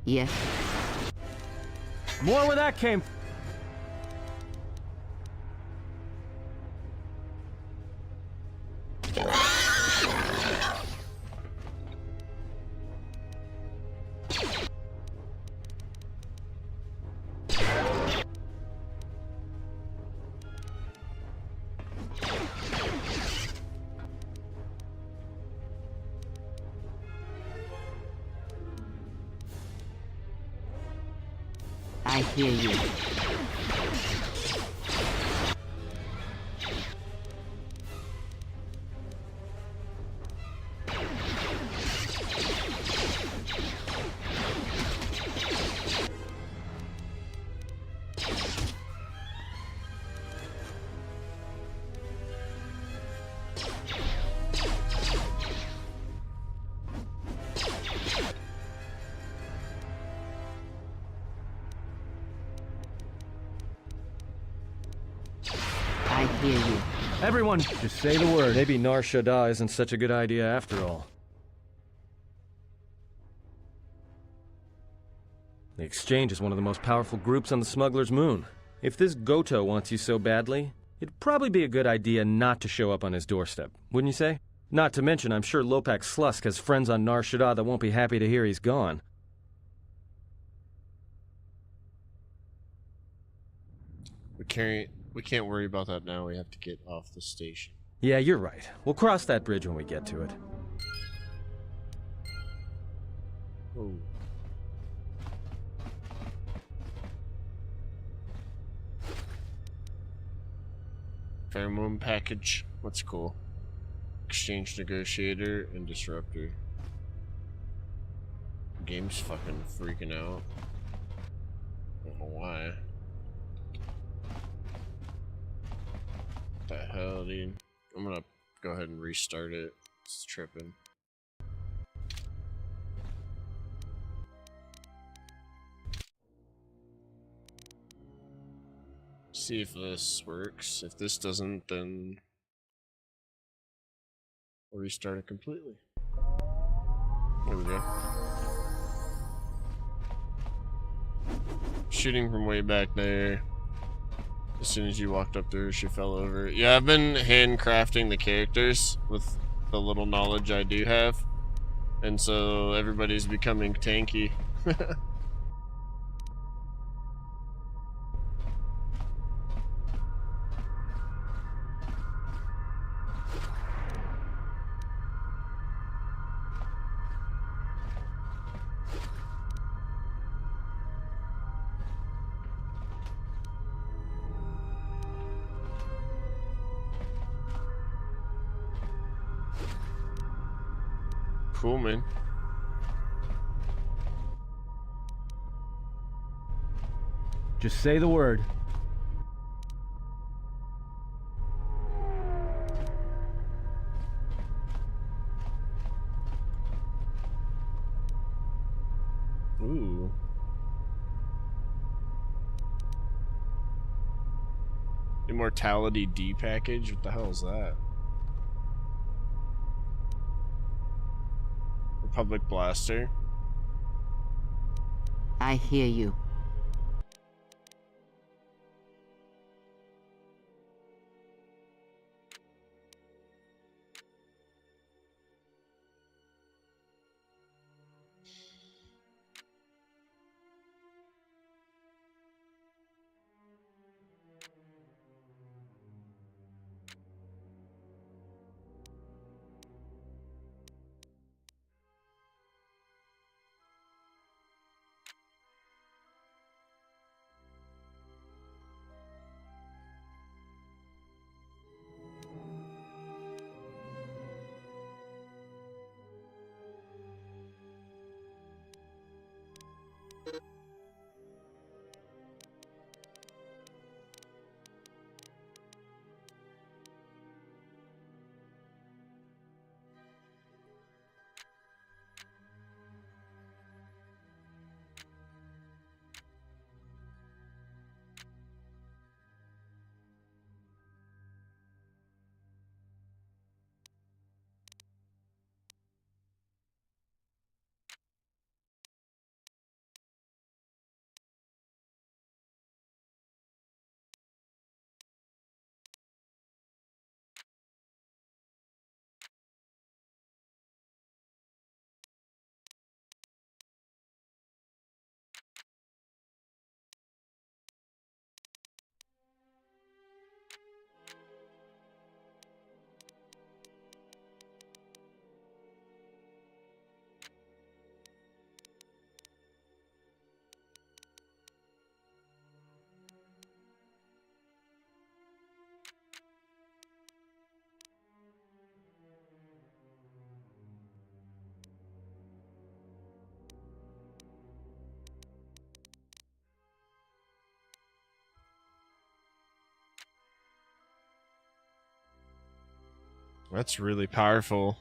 Yes. More where that came from. I hear you. I hear you. Everyone, just say the word. Maybe Nar Shaddaa isn't such a good idea after all. The Exchange is one of the most powerful groups on the Smuggler's Moon. If this Goto wants you so badly, it'd probably be a good idea not to show up on his doorstep, wouldn't you say? Not to mention, I'm sure Lopak Slusk has friends on Nar Shaddaa that won't be happy to hear he's gone. We can't worry about that now. We have to get off the station. Yeah, you're right. We'll cross that bridge when we get to it. Oh. Pheromone package. What's cool? Exchange negotiator and disruptor. Game's fucking freaking out. I don't know why. What the hell, dude? I'm gonna go ahead and restart it. It's tripping. See if this works. If this doesn't, then we'll restart it completely. There we go. Shooting from way back there. As soon as you walked up to her, she fell over. Yeah, I've been handcrafting the characters with the little knowledge I do have. And so everybody's becoming tanky. Cool, man. Just say the word. Ooh. Immortality D package? What the hell is that? Republic Blaster. I hear you. That's really powerful.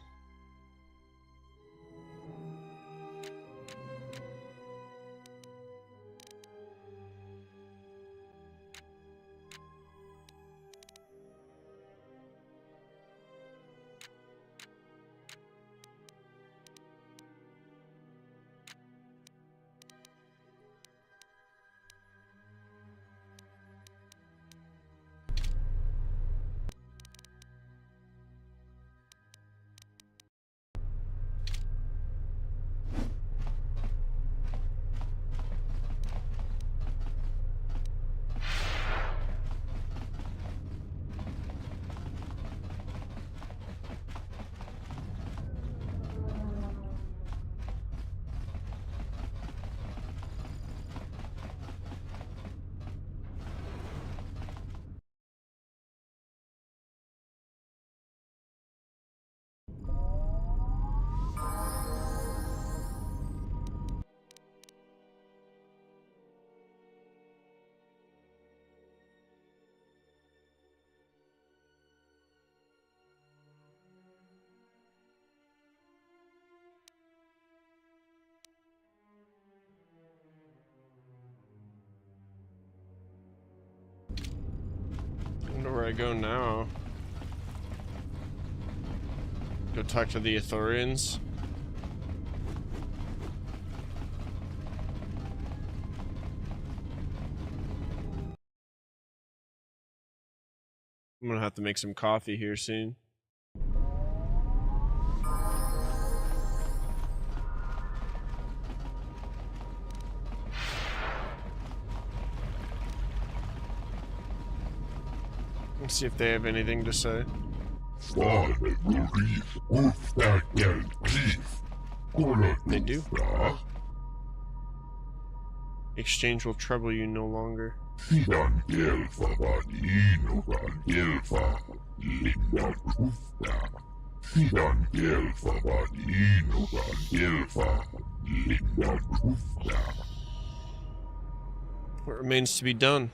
I wonder where I go now. Go talk to the Ithorians. I'm gonna have to make some coffee here soon. Let's see if they have anything to say. They do. Exchange will trouble you no longer. What remains to be done?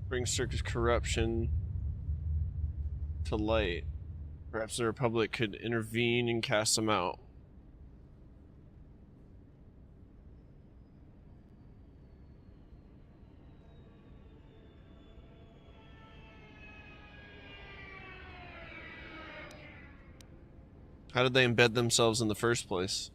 Bring circus corruption to light. Perhaps the Republic could intervene and cast them out. How did they embed themselves in the first place?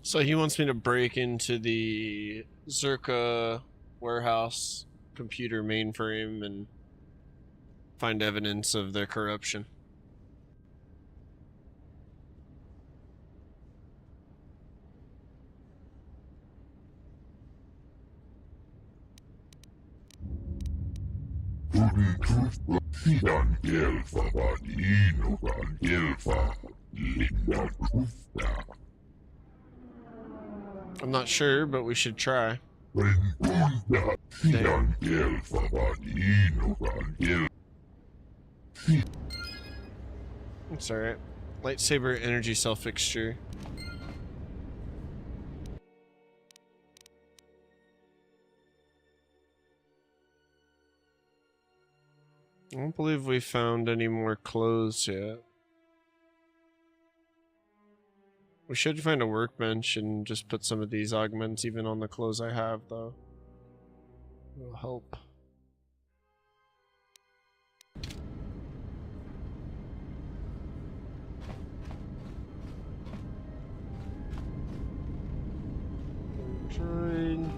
So he wants me to break into the Zerka warehouse computer mainframe and find evidence of their corruption. I'm not sure, but we should try. Damn. It's alright. Lightsaber energy cell fixture. I don't believe we found any more clothes yet. We should find a workbench and just put some of these augments even on the clothes I have, though. It'll help. Droid.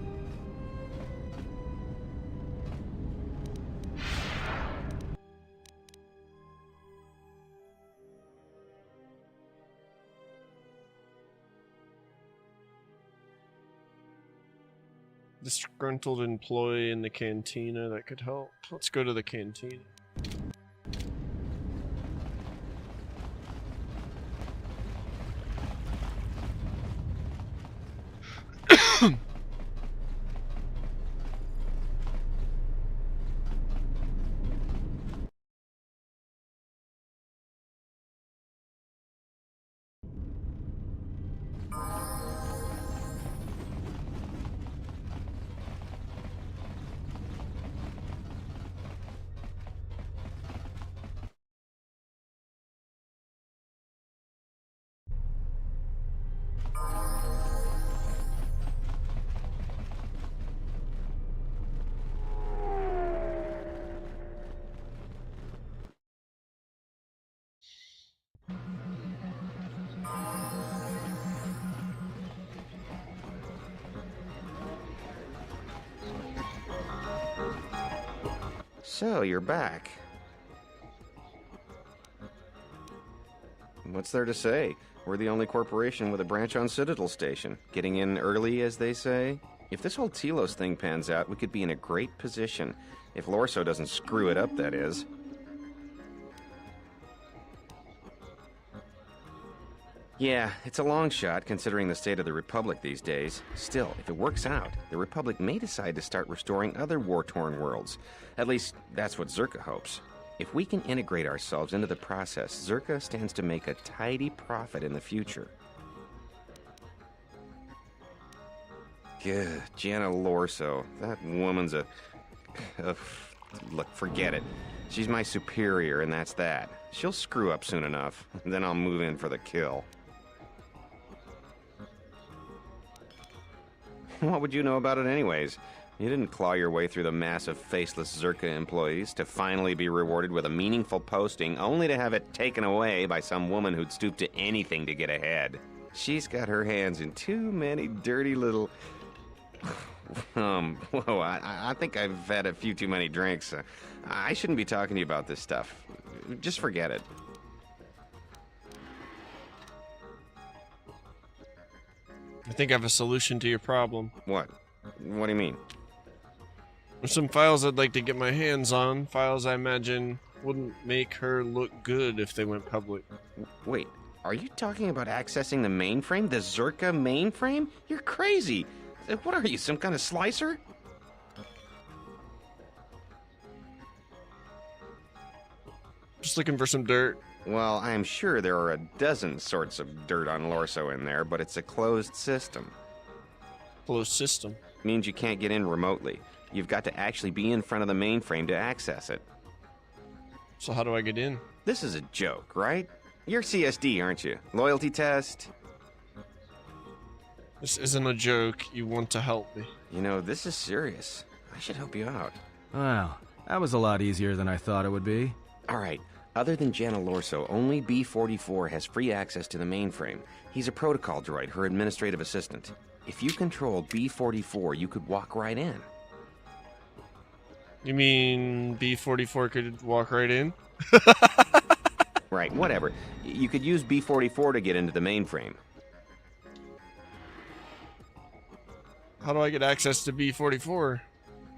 Disgruntled employee in the cantina, that could help. Let's go to the cantina. So, you're back. What's there to say? We're the only corporation with a branch on Citadel Station. Getting in early, as they say. If this whole Telos thing pans out, we could be in a great position. If Lorso doesn't screw it up, that is. Yeah, it's a long shot, considering the state of the Republic these days. Still, if it works out, the Republic may decide to start restoring other war-torn worlds. At least, that's what Zerka hopes. If we can integrate ourselves into the process, Zerka stands to make a tidy profit in the future. Gah, Jana Lorso. That woman's a... Look, forget it. She's my superior, and that's that. She'll screw up soon enough. Then I'll move in for the kill. What would you know about it anyways? You didn't claw your way through the mass of faceless Zerka employees to finally be rewarded with a meaningful posting, only to have it taken away by some woman who'd stoop to anything to get ahead. She's got her hands in too many dirty little... Whoa, I think I've had a few too many drinks. I shouldn't be talking to you about this stuff. Just forget it. I think I have a solution to your problem. What? What do you mean? There's some files I'd like to get my hands on. Files I imagine wouldn't make her look good if they went public. Wait, are you talking about accessing the mainframe? The Zerka mainframe? You're crazy! What are you, some kind of slicer? Just looking for some dirt. Well, I'm sure there are a dozen sorts of dirt on Lorso in there, but it's a closed system. Closed system? Means you can't get in remotely. You've got to actually be in front of the mainframe to access it. So how do I get in? This is a joke, right? You're CSD, aren't you? Loyalty test? This isn't a joke. You want to help me. You know, this is serious. I should help you out. Wow, that was a lot easier than I thought it would be. All right. Other than Jana Lorso, only B-44 has free access to the mainframe. He's a protocol droid, her administrative assistant. If you controlled B-44, you could walk right in. You mean B-44 could walk right in? Right, whatever. You could use B-44 to get into the mainframe. How do I get access to B-44?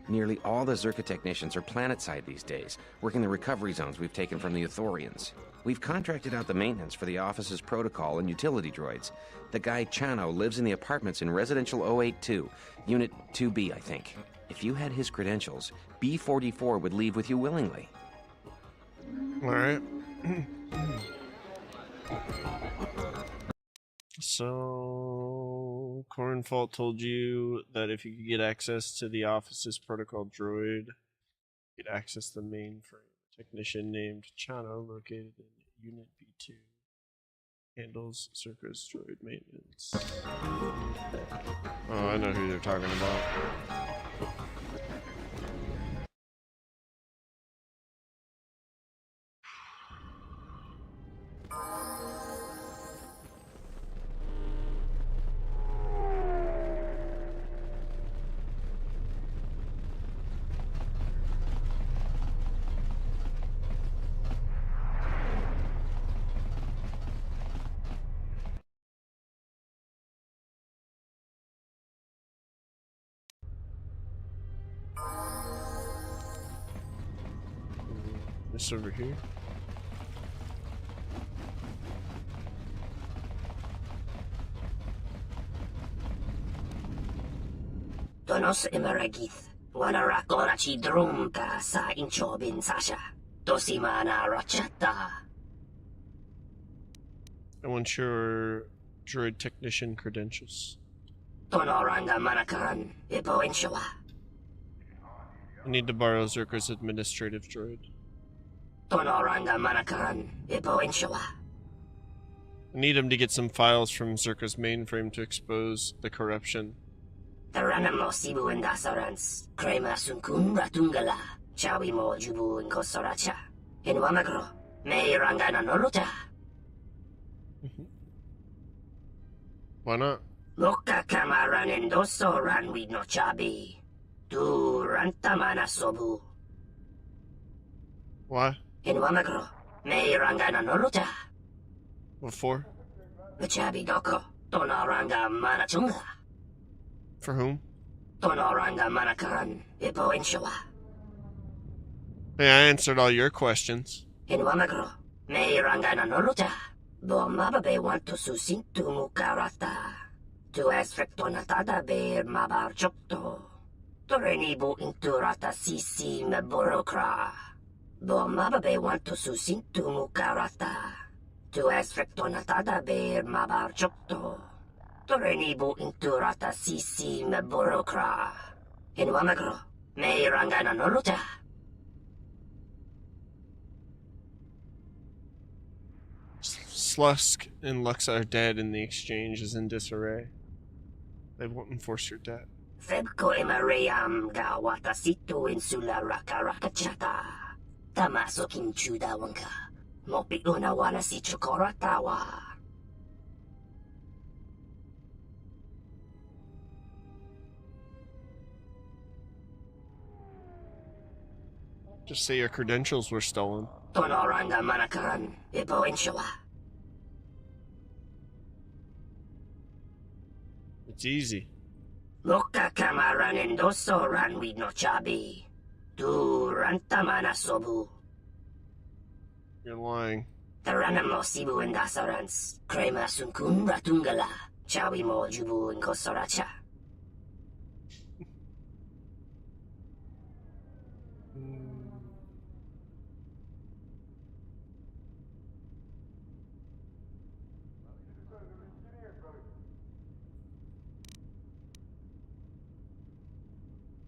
Nearly all the Zerka technicians are planetside these days, working the recovery zones we've taken from the Ithorians. We've contracted out the maintenance for the office's protocol and utility droids. The guy Chano lives in the apartments in Residential 082, Unit 2B, I think. If you had his credentials, B-44 would leave with you willingly. Alright. So, Cornfault told you that if you could get access to the office's protocol droid, you could access the mainframe. Technician named Chano, located in Unit B2. Handles Circus droid maintenance. Oh, I know who they're talking about. This over here. Donos Imeragith, Wanarakorachi Drumka sa Inchobin Sasha, Tosimana Rachata. I want your droid technician credentials. Tonoranga Manakaran, Ipo Inshawa. I need to borrow Zerka's administrative droid. Tonoranga Manakaran, Ipo Inshawa. I need him to get some files from Zerka's mainframe to expose the corruption. Taranamo Sibu and Dasarans, Krema Sunkun Ratungala, Chawi Mo Jubu and Kosoracha. In Wamagro, May Rangana Noruta. Why not? Loka Kamaran and Doso Ran with no Chabi. Tu Rantamana Sobu. Why? In Wamagro, May Rangana Noruta. What for? The Chabi Doko, Tonoranga Manachunga. For whom? Tonoranga Manakaran, Ipo Inshawa. Hey, I answered all your questions. In Wamagro, May Rangana Noruta. Bo Mababe want to susintu mukarata. Tu esfrektonatada beer mabar chokto. Torenibu inturata sisi meborokra. Bo Mababe want to susintu mukarata. Tu esfrektonatada beer mabar chokto. Torenibu inturata sisi meborokra. In Wamagro, May Rangana Noruta. Slusk and Lux are dead and the exchange is in disarray. They won't enforce your debt. Febko Emariam Gawata Situ Insula Rakarakachata. Tamaso Kinchuda Wanka. Mopi Unawana si Chukoratawa. Just say your credentials were stolen. Tonoranga Manakaran, Ipo Inshawa. It's easy. Loka Kamaran and Doso Ran with no Chabi. Tu Rantamana Sobu. You're lying. Taranamo Sibu and Dasarans. Krema Sunkun Ratungala. Chawi Mo Jubu and Kosoracha.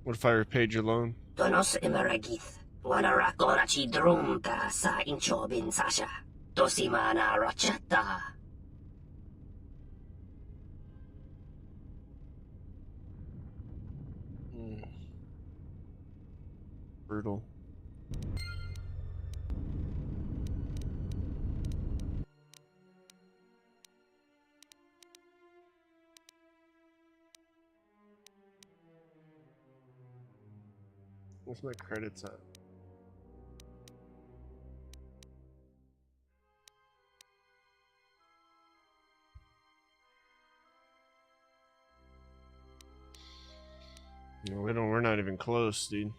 What if I repaid your loan? Donos Imeragith. Wanarakorachi Drumka sa Inchobin Sasha. Tosimana Rachata. Brutal. Where's my credits at? No, we're not even close, dude.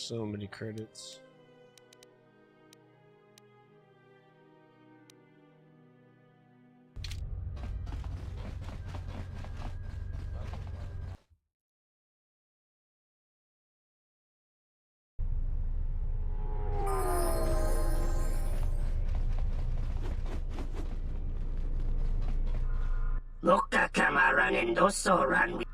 So many credits. Loka kamaran endosoran.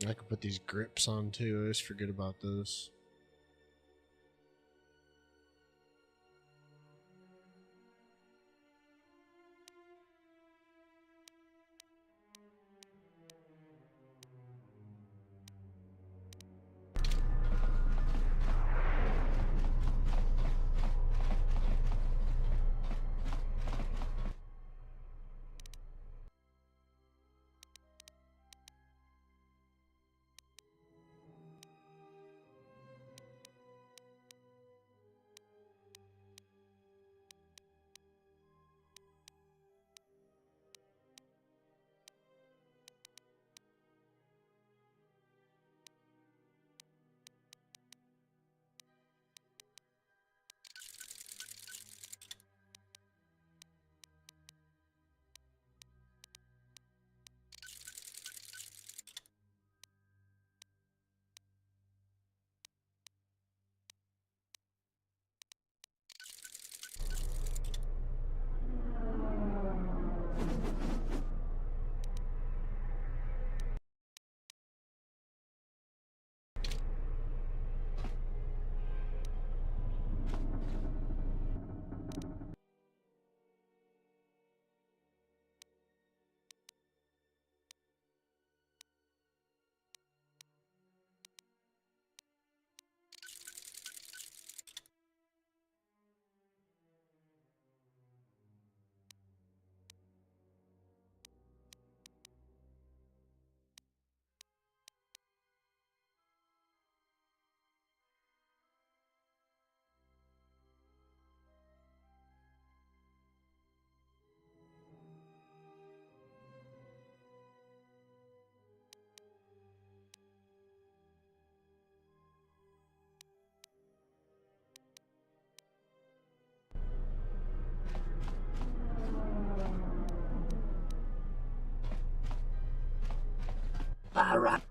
I could put these grips on too. I always forget about those. Para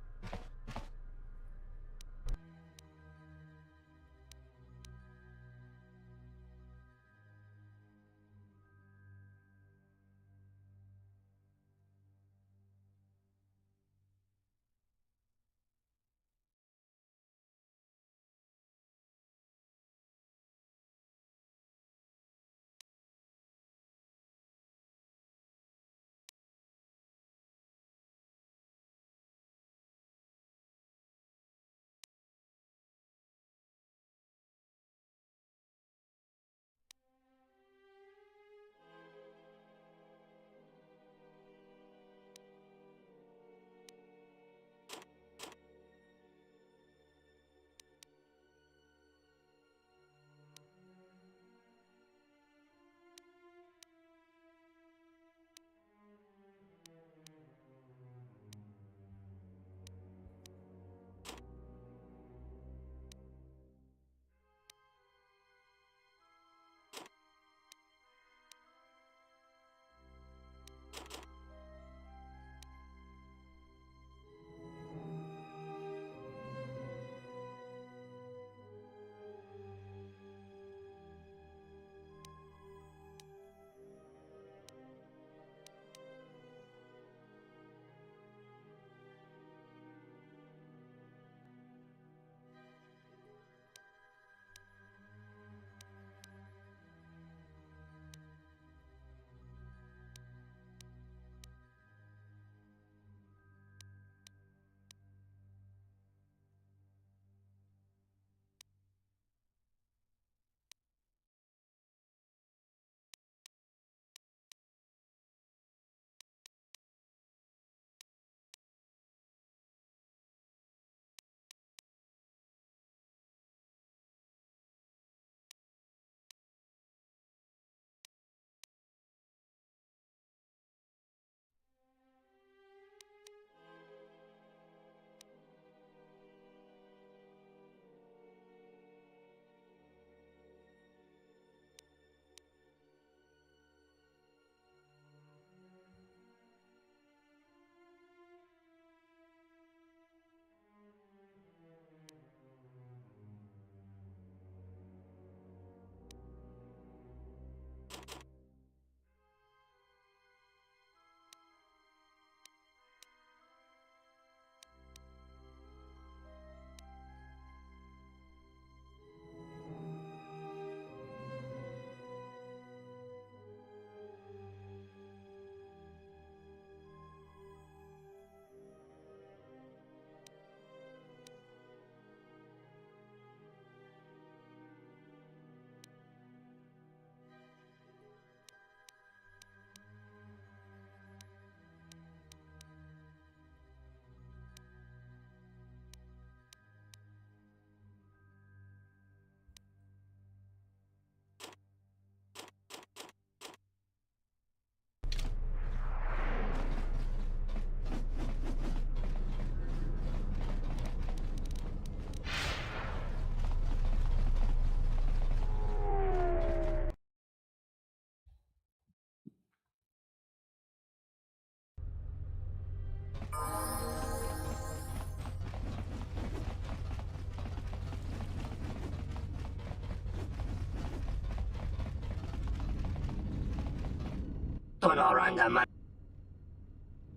Tonoranga man.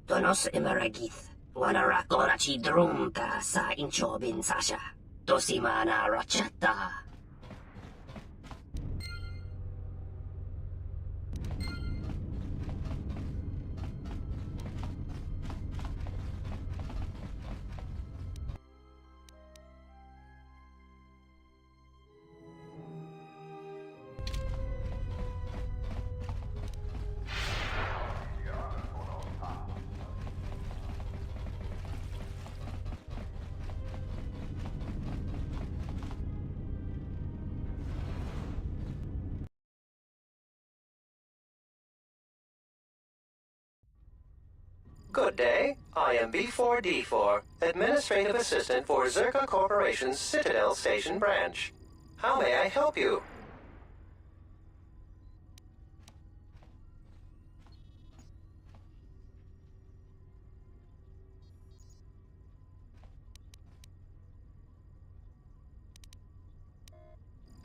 Tonos emeragith. Wanarakorachi drumka sa inchobin sasha. Tosimana rachata. Good day. I am B4D4, Administrative Assistant for Zerka Corporation's Citadel Station branch. How may I help you?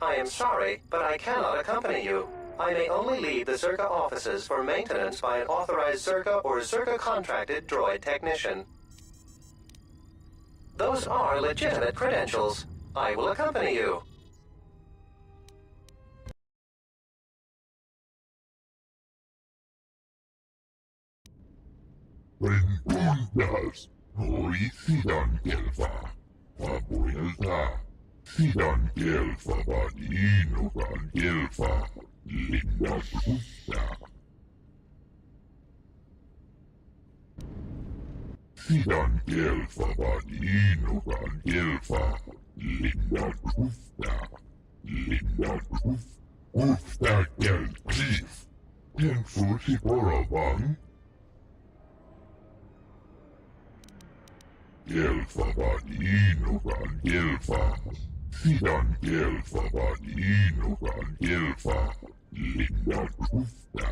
I am sorry, but I cannot accompany you. I may only leave the Zerka offices for maintenance by an authorized Zerka or Zerka contracted droid technician. Those are legitimate credentials. I will accompany you. Rentundas, hoi sidan kelfa. Vapuilta. Sidan kelfa vadinokan kelfa. Linda Krusta. Sidan kelfa vadinokan kelfa. Linda Krusta. Linda Kruf. Krusta kel klif. Kenfusi poravang. Kelfa vadinokan kelfa. Sidan kelfa vadinokan kelfa. Linda Krusta.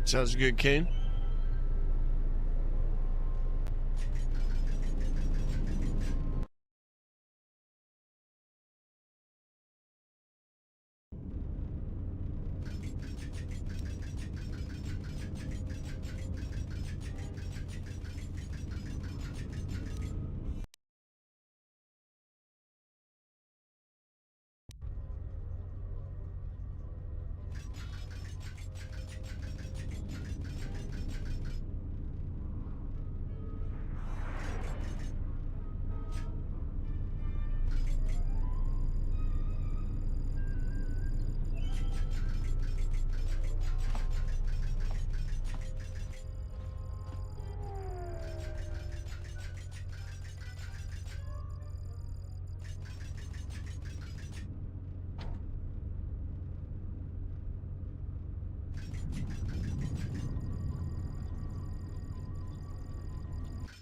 Sounds good, Kane.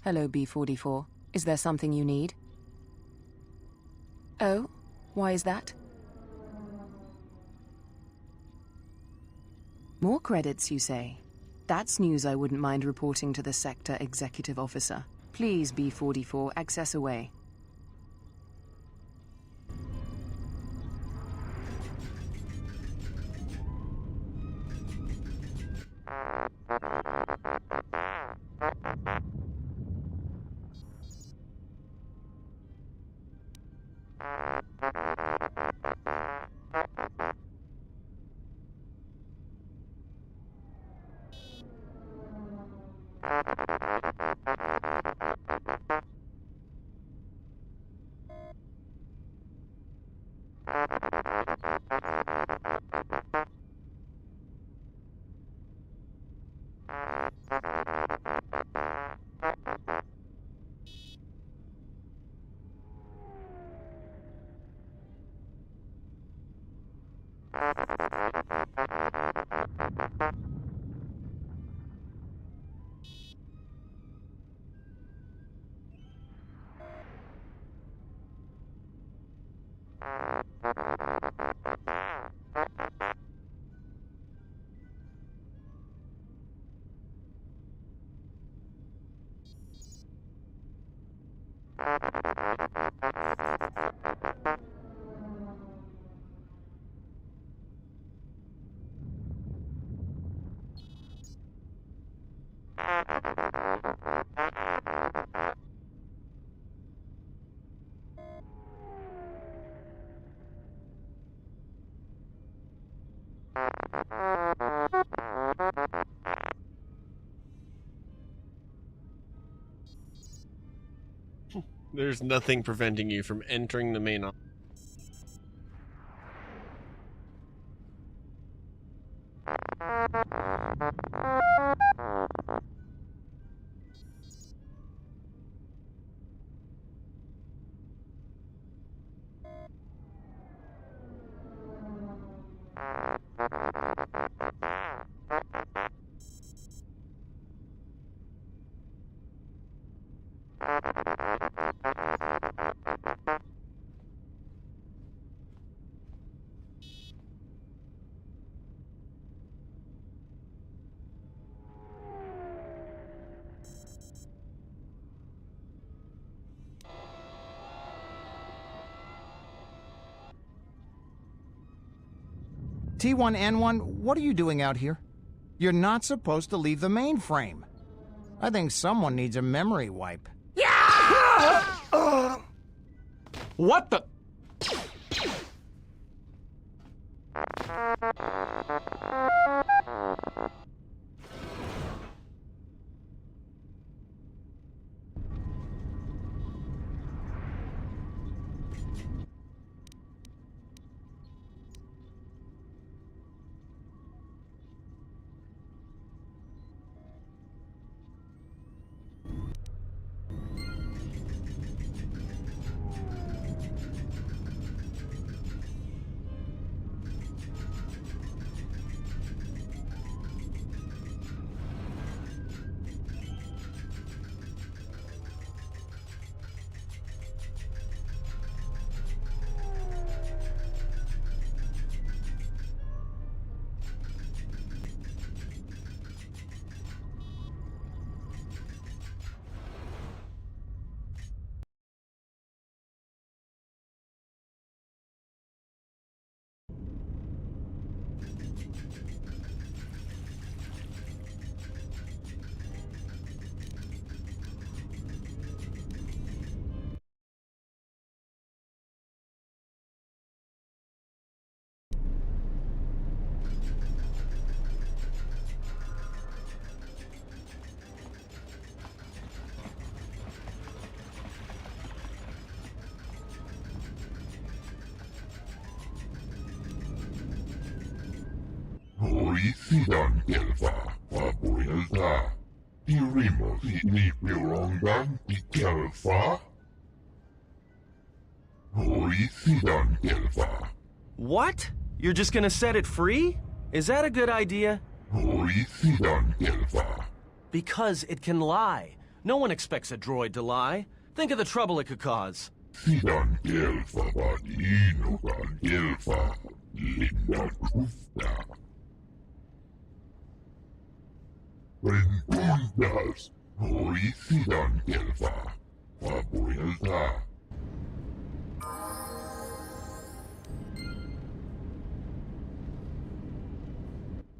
Hello, B44. Is there something you need? Oh? Why is that? More credits, you say? That's news I wouldn't mind reporting to the Sector Executive Officer. Please, B44, access away. There's nothing preventing you from entering the main office. T1N1, what are you doing out here? You're not supposed to leave the mainframe. I think someone needs a memory wipe. What the? Hoisidan kelfa, vapuilta. Irimo ni pirongan kelfa. Hoisidan kelfa. What? You're just gonna set it free? Is that a good idea? Hoisidan kelfa. Because it can lie. No one expects a droid to lie. Think of the trouble it could cause. Sidan kelfa vadinogan kelfa. Linda kufta. Ventundas. Hoisidan kelfa. Vapuilta.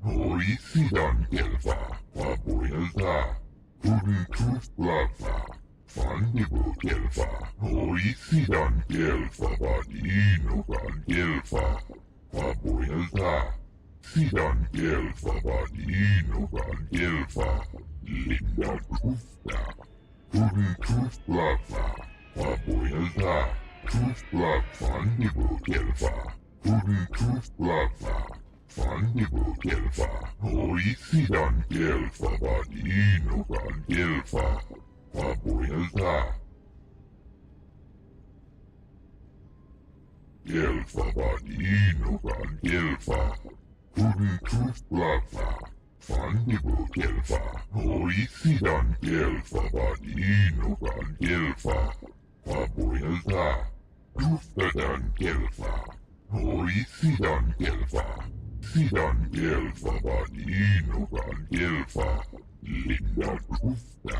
Hoisidan kelfa. Vapuilta. Kudin kufta. Fandibu kelfa. Hoisidan kelfa vadinogan kelfa. Vapuilta. Sidan kelfa vadinogan kelfa. Linda kufta. Kudin kufta. Vapuilta. Kufta fandibu kelfa. Kudin kufta. Fandibu kelfa. Hoisidan kelfa vadinogan kelfa. Vapuilta. Kelfa vadinogan kelfa. Kudin kufta. Fandibu kelfa. Hoisidan kelfa vadinogan kelfa. Vapuilta. Kuftadan kelfa. Hoisidan kelfa. Sidan kelfa vadinogan kelfa. Linda kufta.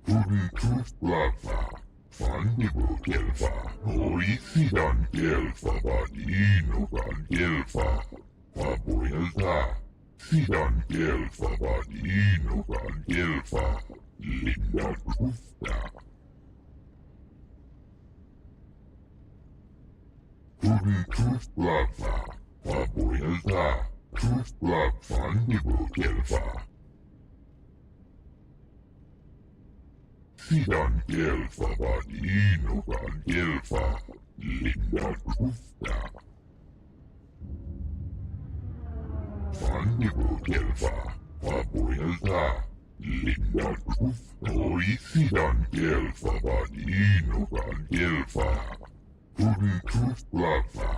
Kudin kufta. Fandibo Gelfa, Oisidan Gelfa, Vadinogan Gelfa, Fabuelta, Sidan Gelfa, Vadinogan Gelfa, Linda Kufta. Turi Tuflafa, Fabuelta, Tuflaf, Fandibo Gelfa. Sidan Gelfa, Vadinogan Gelfa, Linda Kufta. Fandibo Gelfa, Fabuelta, Linda Kufta. Oisidan Gelfa, Vadinogan Gelfa. Turi Tuflafa,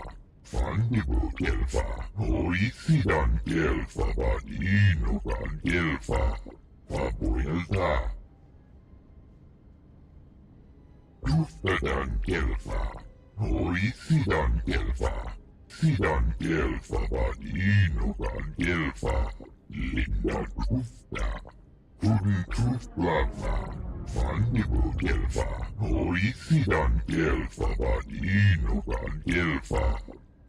Fandibo Gelfa, Oisidan Gelfa, Vadinogan Gelfa, Fabuelta. Tuftadan Gelfa, Oisidan Gelfa, Sidan Gelfa, Vadinogan Gelfa, Linda Kufta. Turi Tuflafa, Fandibo Gelfa, Oisidan Gelfa, Vadinogan Gelfa,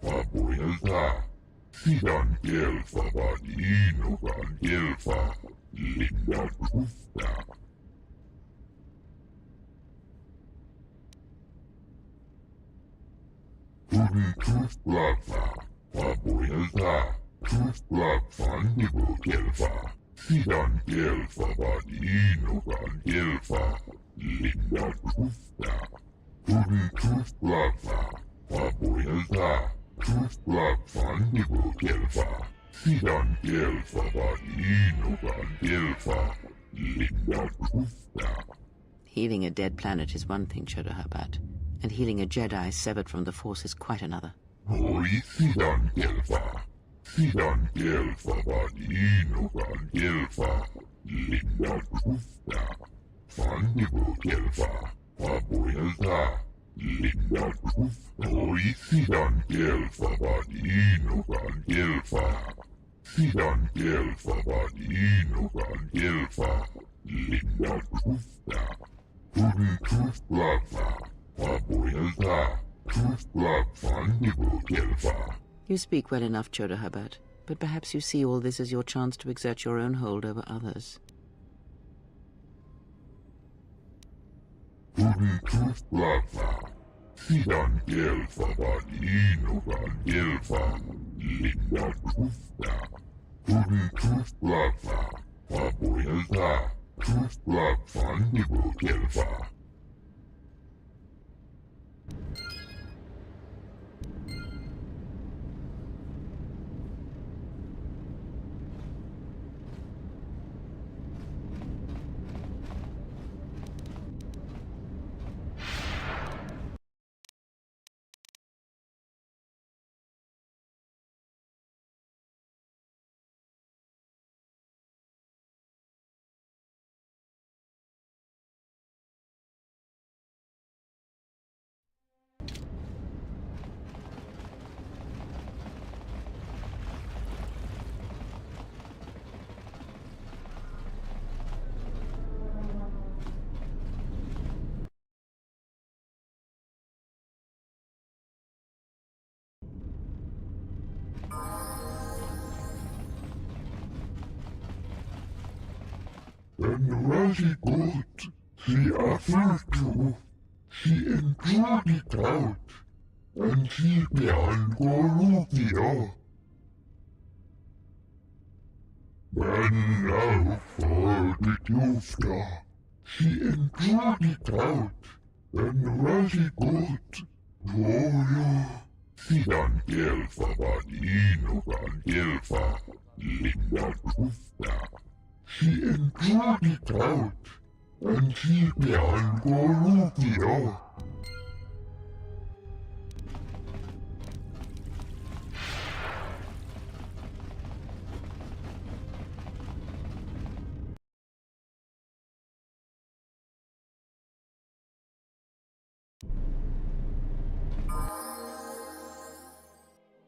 Fabuelta. Sidan Gelfa, Vadinogan Gelfa, Linda Kufta. Turi Tuflafa, Fabuelta, Tuflaf, Fandibo Gelfa, Sidan Gelfa, Vadinogan Gelfa, Linda Kufta. Turi Tuflafa, Fabuelta, Tuflaf, Fandibo Gelfa, Sidan Gelfa, Vadinogan Gelfa, Linda Kufta. Healing a dead planet is one thing, Chodohabat, and healing a Jedi severed from the Force is quite another. Oisidan Gelfa, Sidan Gelfa, Vadinogan Gelfa, Linda Kufta. Fandibo Gelfa, Fabuelta, Linda Kufta. Oisidan Gelfa, Vadinogan Gelfa, Sidan Gelfa, Vadinogan Gelfa, Linda Kufta. Turi Tuflafa, Fabuelta, Tuflaf, Fandibo Gelfa. You speak well enough, Chodohabat, but perhaps you see all this as your chance to exert your own hold over others. Turi Tuflafa, Sidan Gelfa, Vadinogan Gelfa, Linda Kufta. Turi Tuflafa, Fabuelta, Tuflaf, Fandibo Gelfa. And Rashi got, she offered to, she enjoyed it out, and she began Gorufia. Men now for the Tufta, she enjoyed it out, and Rashi got, Gloria. Sidan Gelfa, Vadinogan Gelfa, Linda Kufta. She enjoyed it out, and she began Gorufia.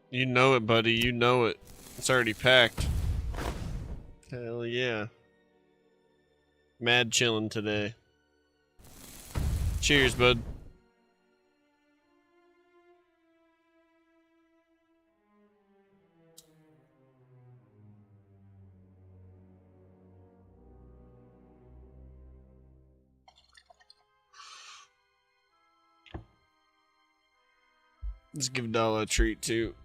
You know it, buddy. You know it. It's already packed. Hell yeah. Mad chillin' today. Cheers, bud. Let's give Dala a treat too.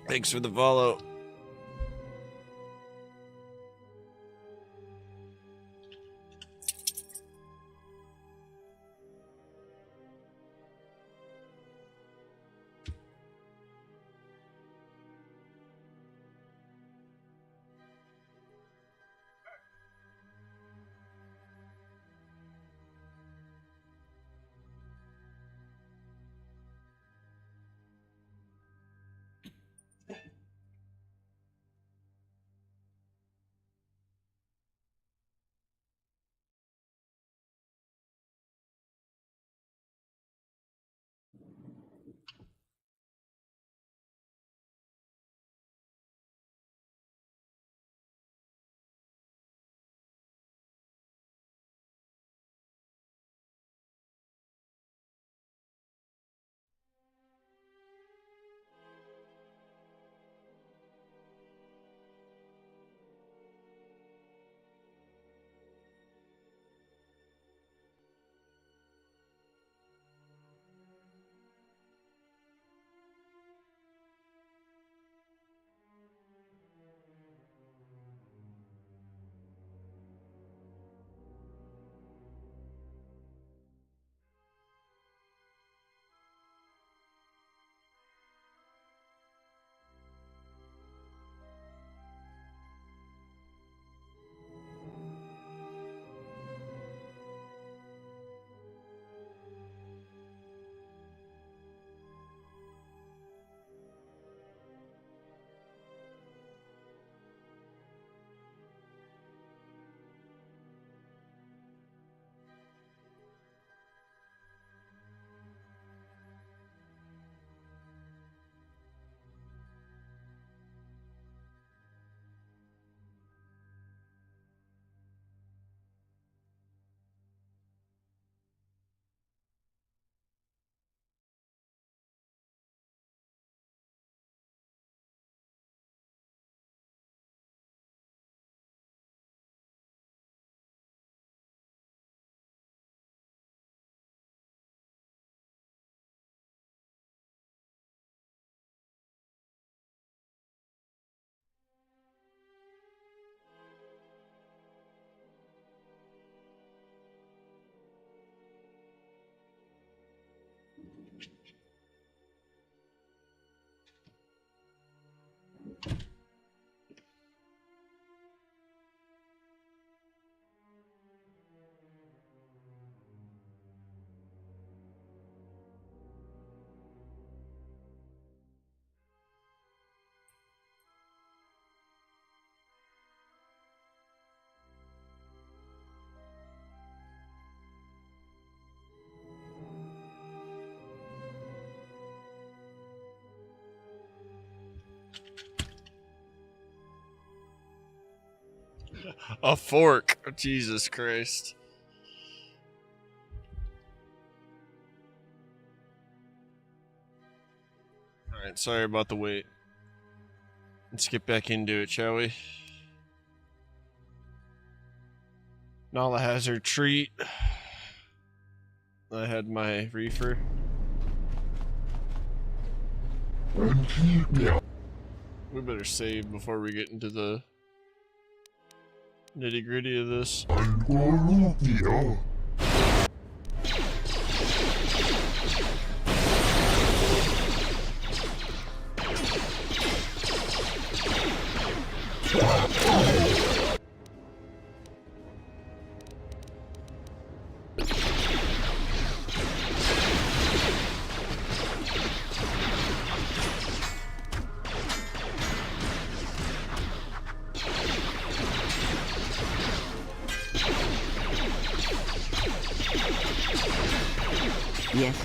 Thanks for the follow. A fork. Oh, Jesus Christ. Alright, sorry about the wait. Let's get back into it, shall we? Nala has her treat. I had my reefer. We better save before we get into the nitty gritty of this. Yes.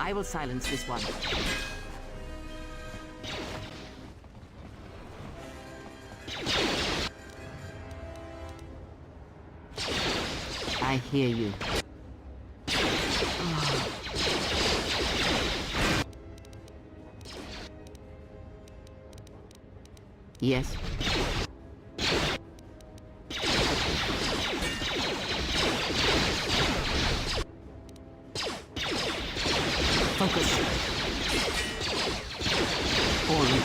I will silence this one. I hear you. Yes. Focus. Forward.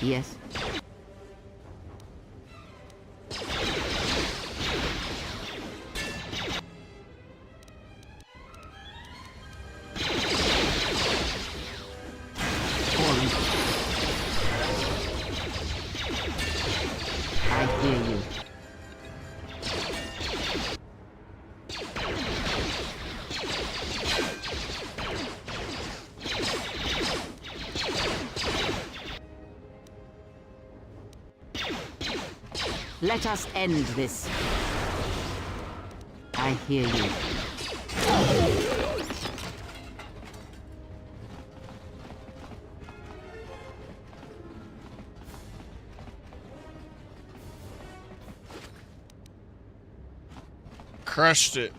Yes. I hear you. Let us end this. I hear you. Crushed it.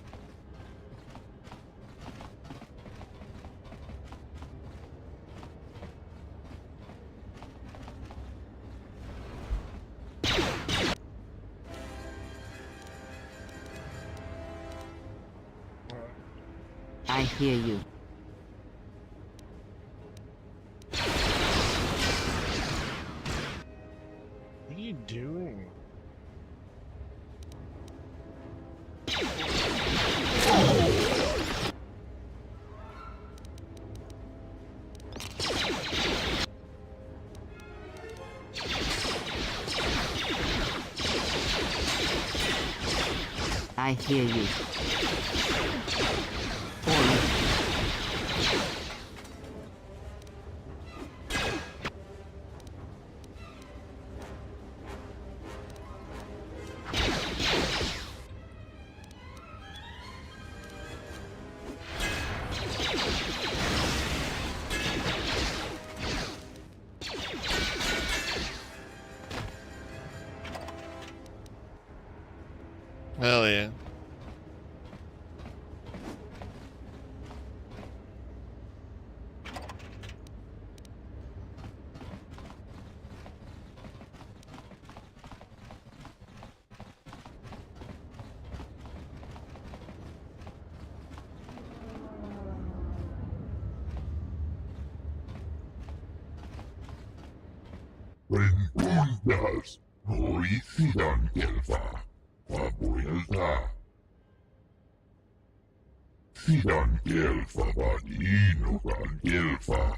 I hear you. What are you doing? I hear you. Hell yeah. Rentundas, noisidan kelfa, vapuilta. Sidan kelfa vadinukan kelfa,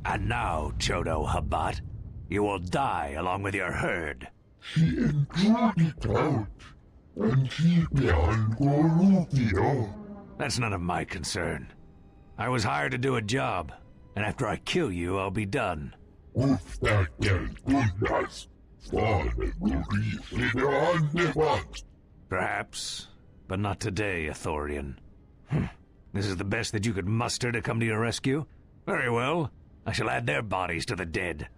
And now, Chodo Habat, you will die along with your herd. she enjoyed it out, and she behind Gorutio. That's none of my concern. I was hired to do a job, and after I kill you, I'll be done. Perhaps, but not today, Ithorian. This is the best that you could muster to come to your rescue? Very well. I shall add their bodies to the dead.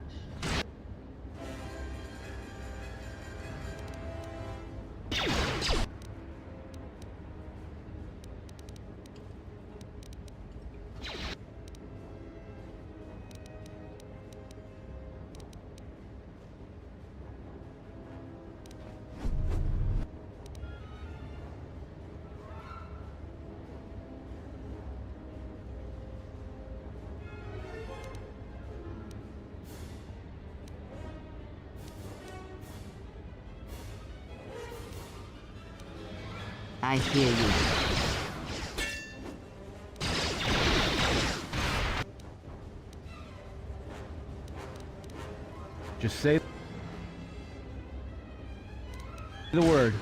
I hear you. Just say the word.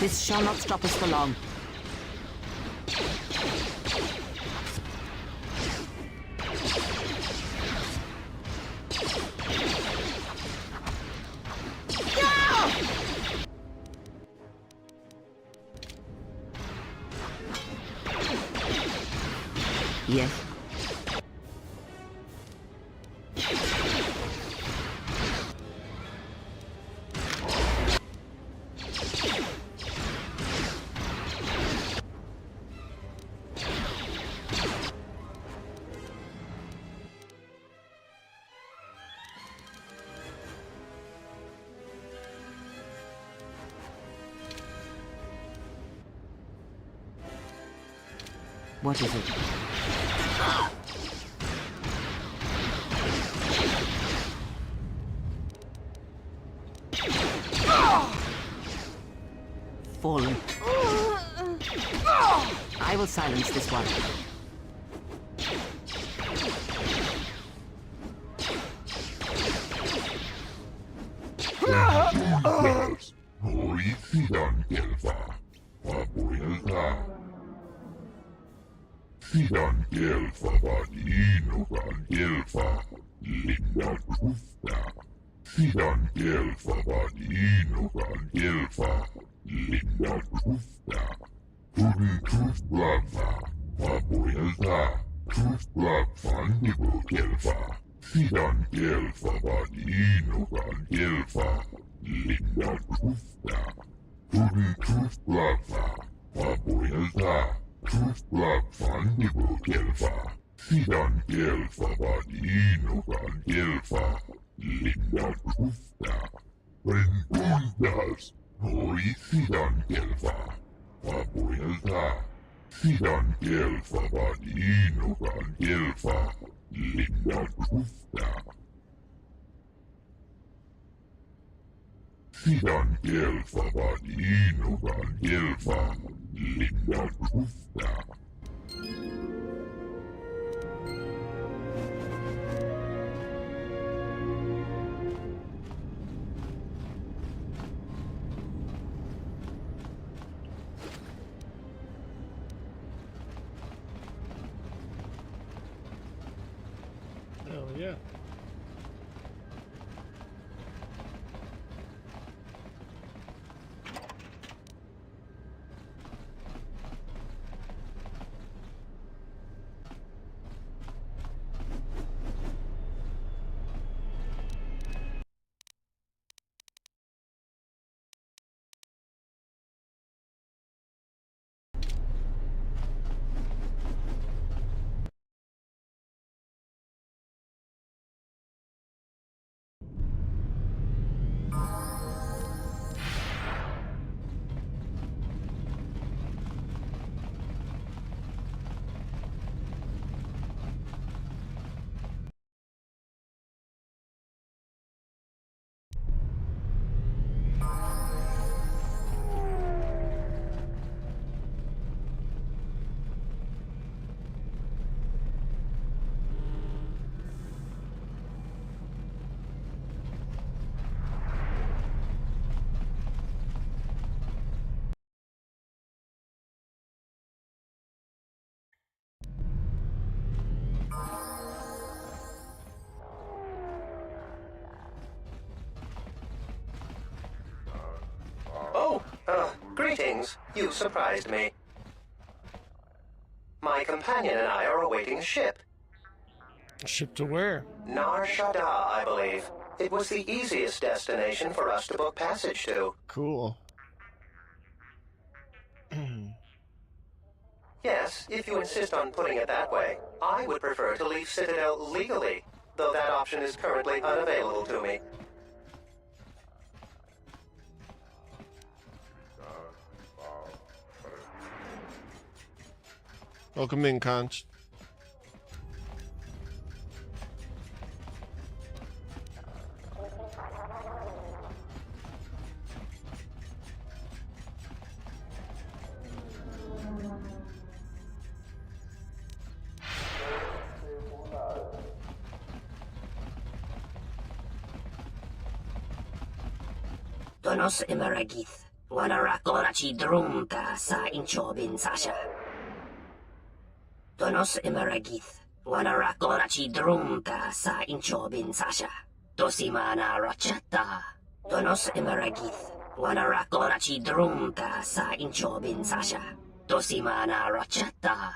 This shall not stop us for long. Yes. What is it? Fallen. I will silence this one. Sidan Gelfa Vadinogan Gelfa Linda Grufta. Sidan Gelfa Vadinogan Gelfa Linda Grufta. Tudin Trufblava Vapoelta Trufblav Gelfa. Sidan Gelfa Vadinogan Gelfa Linda Grufta. Tudin Trufblava Vapoelta Trufblad Fandigo Gelfa, Sidan Gelfa Vadinogan Gelfa, Linda Grufta, Rentundas, Hori Sidan Gelfa, Vapoelta, Sidan Gelfa Vadinogan Gelfa, Linda Grufta. Sidan Gelfa Vadinogan Gelfa, Linda Grufta. Hell yeah. Greetings. You surprised me. My companion and I are awaiting a ship. A ship to where? Nar Shaddaa, I believe. It was the easiest destination for us to book passage to. Cool. Yes, if you insist on putting it that way. I would prefer to leave Citadel legally, though that option is currently unavailable to me. Welcome in, Conch. Tonos imaragith, wanarakorachi drumka sa inchobin sasha. Tonos imaragith, wanarakorachi drumka sa inchobin sasha. Tosimana rachata. Tonos imaragith, wanarakorachi drumka sa inchobin sasha. Tosimana rachata.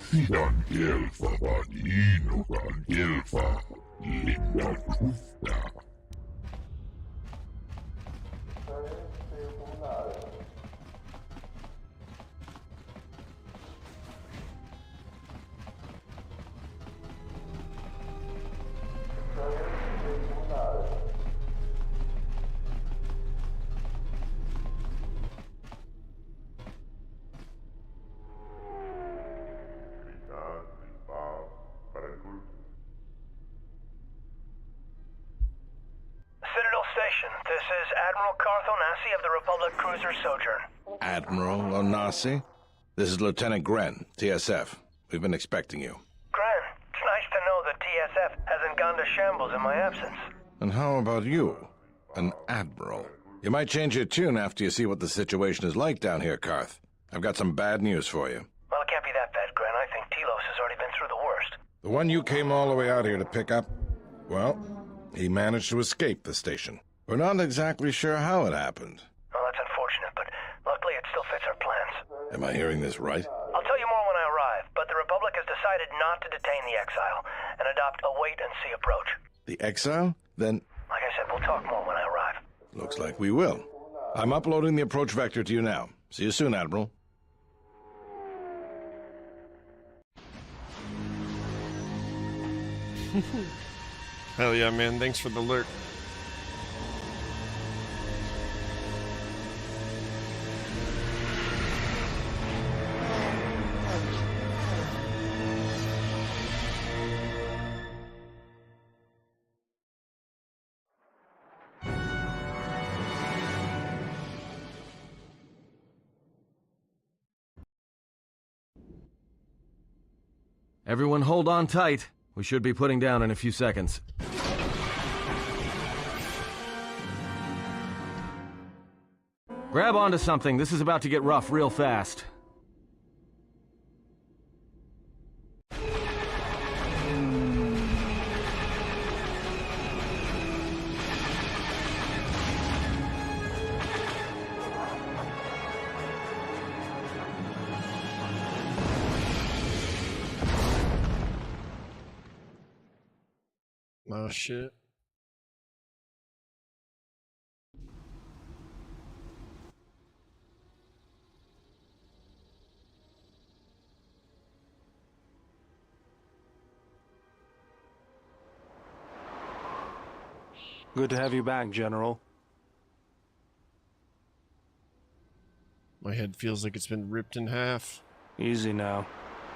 Sidan Elfa Vaninogan Elfa Linda Trufta. This is Admiral Carth Onasi of the Republic Cruiser Sojourn. Admiral Onasi? This is Lieutenant Gren, TSF. We've been expecting you. Gren, it's nice to know that TSF hasn't gone to shambles in my absence. And how about you? An Admiral. You might change your tune after you see what the situation is like down here, Carth. I've got some bad news for you. Well, it can't be that bad, Gren. I think Telos has already been through the worst. The one you came all the way out here to pick up, well, he managed to escape the station. We're not exactly sure how it happened. Well, that's unfortunate, but luckily it still fits our plans. Am I hearing this right? I'll tell you more when I arrive, but the Republic has decided not to detain the exile and adopt a wait-and-see approach. The exile? Then... Like I said, we'll talk more when I arrive. Looks like we will. I'm uploading the approach vector to you now. See you soon, Admiral. Hell yeah, man. Thanks for the alert. Everyone hold on tight. We should be putting down in a few seconds. Grab onto something. This is about to get rough real fast. Oh, shit. Good to have you back, General. My head feels like it's been ripped in half. Easy now.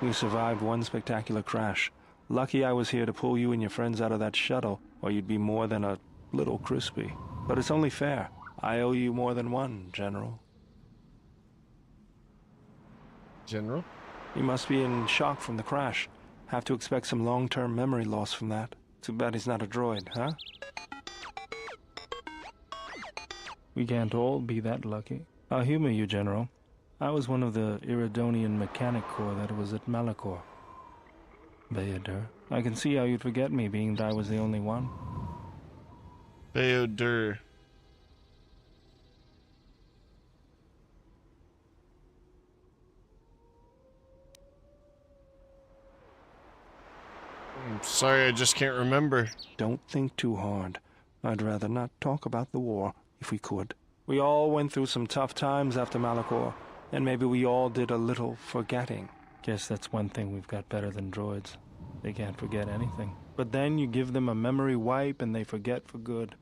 You survived one spectacular crash. Lucky I was here to pull you and your friends out of that shuttle, or you'd be more than a little crispy. But it's only fair. I owe you more than one, General. General? You must be in shock from the crash. Have to expect some long-term memory loss from that. Too bad he's not a droid, huh? We can't all be that lucky. I'll humor you, General. I was one of the Iridonian Mechanic Corps that was at Malachor. Bayadur, I can see how you'd forget me, being that I was the only one. Bayadur. I'm sorry, I just can't remember. Don't think too hard. I'd rather not talk about the war, if we could. We all went through some tough times after Malachor, and maybe we all did a little forgetting. Guess that's one thing we've got better than droids. They can't forget anything. But then you give them a memory wipe and they forget for good.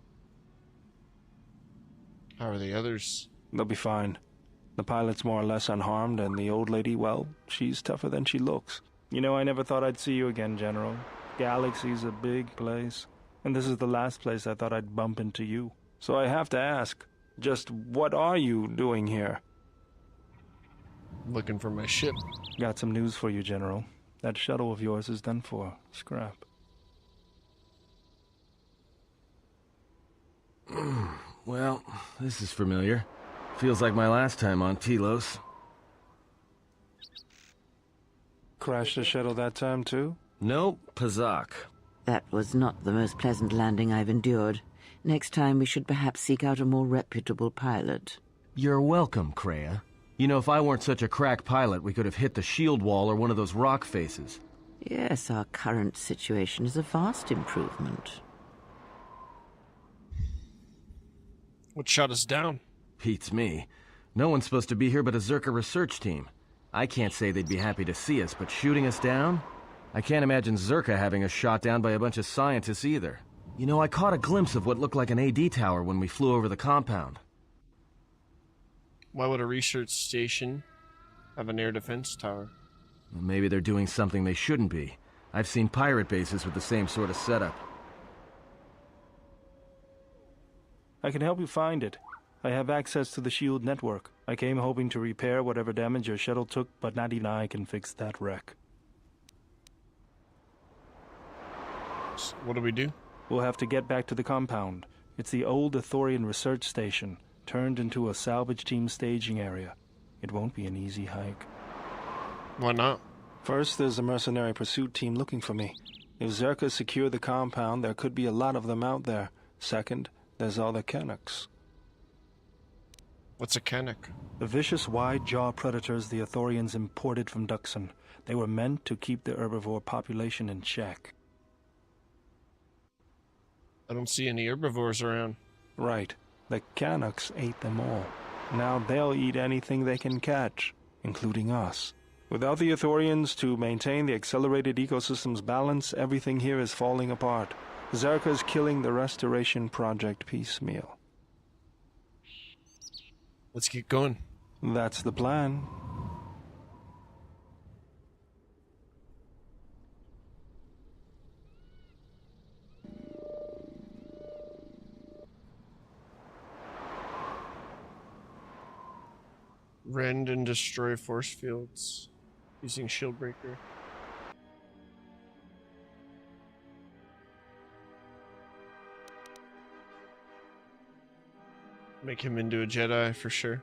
How are the others? They'll be fine. The pilot's more or less unharmed, and the old lady, well, she's tougher than she looks. You know, I never thought I'd see you again, General. Galaxy's a big place, and this is the last place I thought I'd bump into you. So I have to ask, just what are you doing here? Looking for my ship. Got some news for you, General. That shuttle of yours is done for. Scrap. Well, this is familiar. Feels like my last time on Telos. Crashed the shuttle that time, too? Nope, Pazak. That was not the most pleasant landing I've endured. Next time we should perhaps seek out a more reputable pilot. You're welcome, Kreia. You know, if I weren't such a crack pilot, we could have hit the shield wall or one of those rock faces. Yes, our current situation is a vast improvement. What shot us down? Beats me. No one's supposed to be here but a Zerka research team. I can't say they'd be happy to see us, but shooting us down? I can't imagine Zerka having us shot down by a bunch of scientists either. You know, I caught a glimpse of what looked like an AD tower when we flew over the compound. Why would a research station have an air defense tower? Maybe they're doing something they shouldn't be. I've seen pirate bases with the same sort of setup. I can help you find it. I have access to the SHIELD network. I came hoping to repair whatever damage your shuttle took, but not even I can fix that wreck. So what do we do? We'll have to get back to the compound. It's the old Ithorian research station, turned into a salvage team staging area. It won't be an easy hike. Why not? First, there's a mercenary pursuit team looking for me. If Zerka secure the compound, there could be a lot of them out there. Second, there's all the Canucks. What's a Canuck? The vicious wide-jaw predators the Ithorians imported from Duxon. They were meant to keep the herbivore population in check. I don't see any herbivores around. Right. The Canucks ate them all. Now they'll eat anything they can catch, including us. Without the Ithorians to maintain the accelerated ecosystem's balance, everything here is falling apart. Zerka's killing the restoration project piecemeal. Let's get going. That's the plan. Rend and destroy force fields using shield breaker. Make him into a Jedi for sure.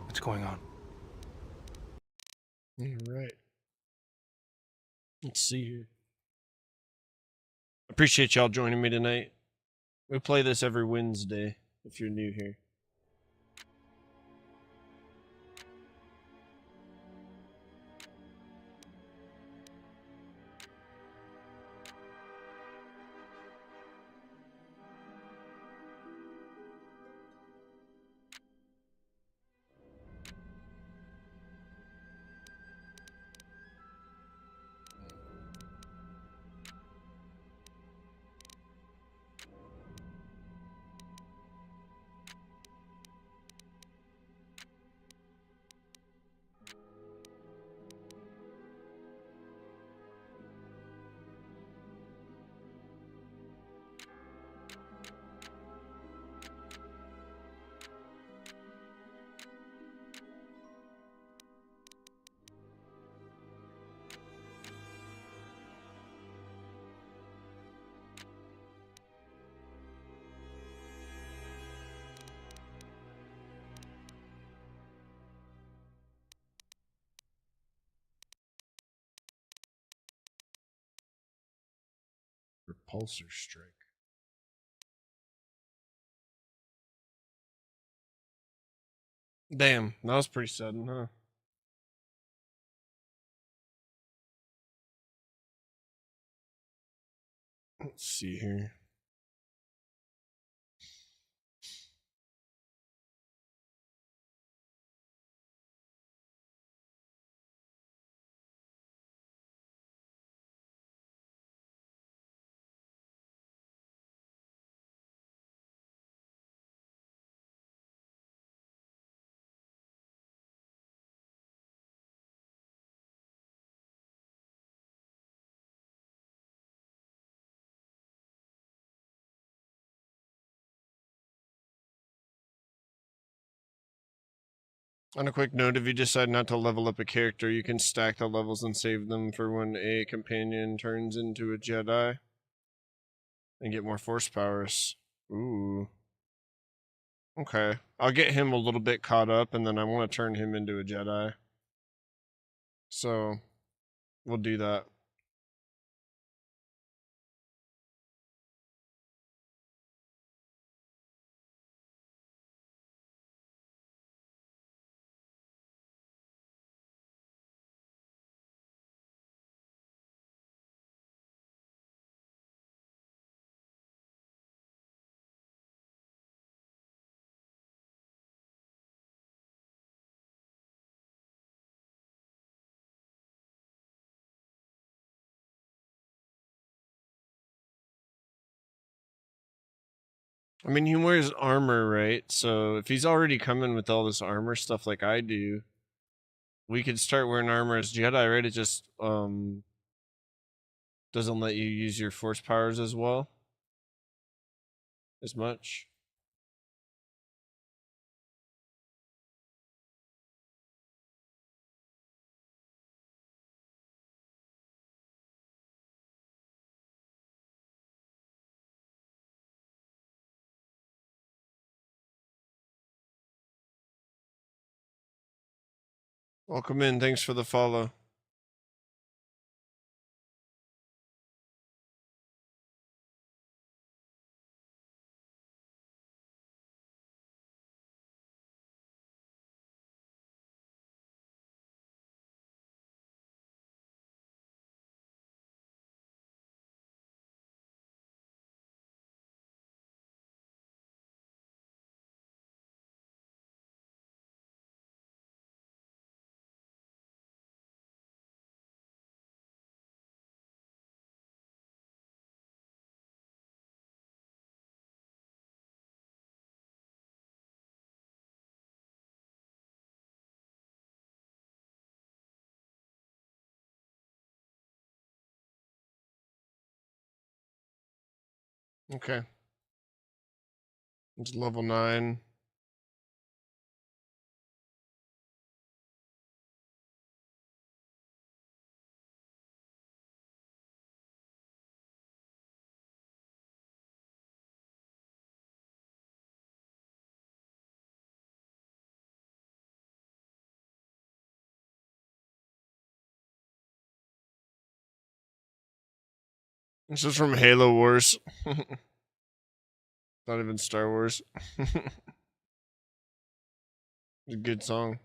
What's going on? All right. Let's see here. Appreciate y'all joining me tonight. We play this every Wednesday if you're new here. repulsor strike. Damn, that was pretty sudden, huh? Let's see here. On a quick note, if you decide not to level up a character, you can stack the levels and save them for when a companion turns into a Jedi. And get more force powers. Ooh. Okay. I'll get him a little bit caught up, and then I want to turn him into a Jedi. So, we'll do that. I mean, he wears armor, right? So if he's already coming with all this armor stuff like I do, we could start wearing armor as Jedi, right? It just doesn't let you use your force powers as well. As much. Welcome in. Thanks for the follow. Okay. It's level 9. This is from Halo Wars. Not even Star Wars. A good song.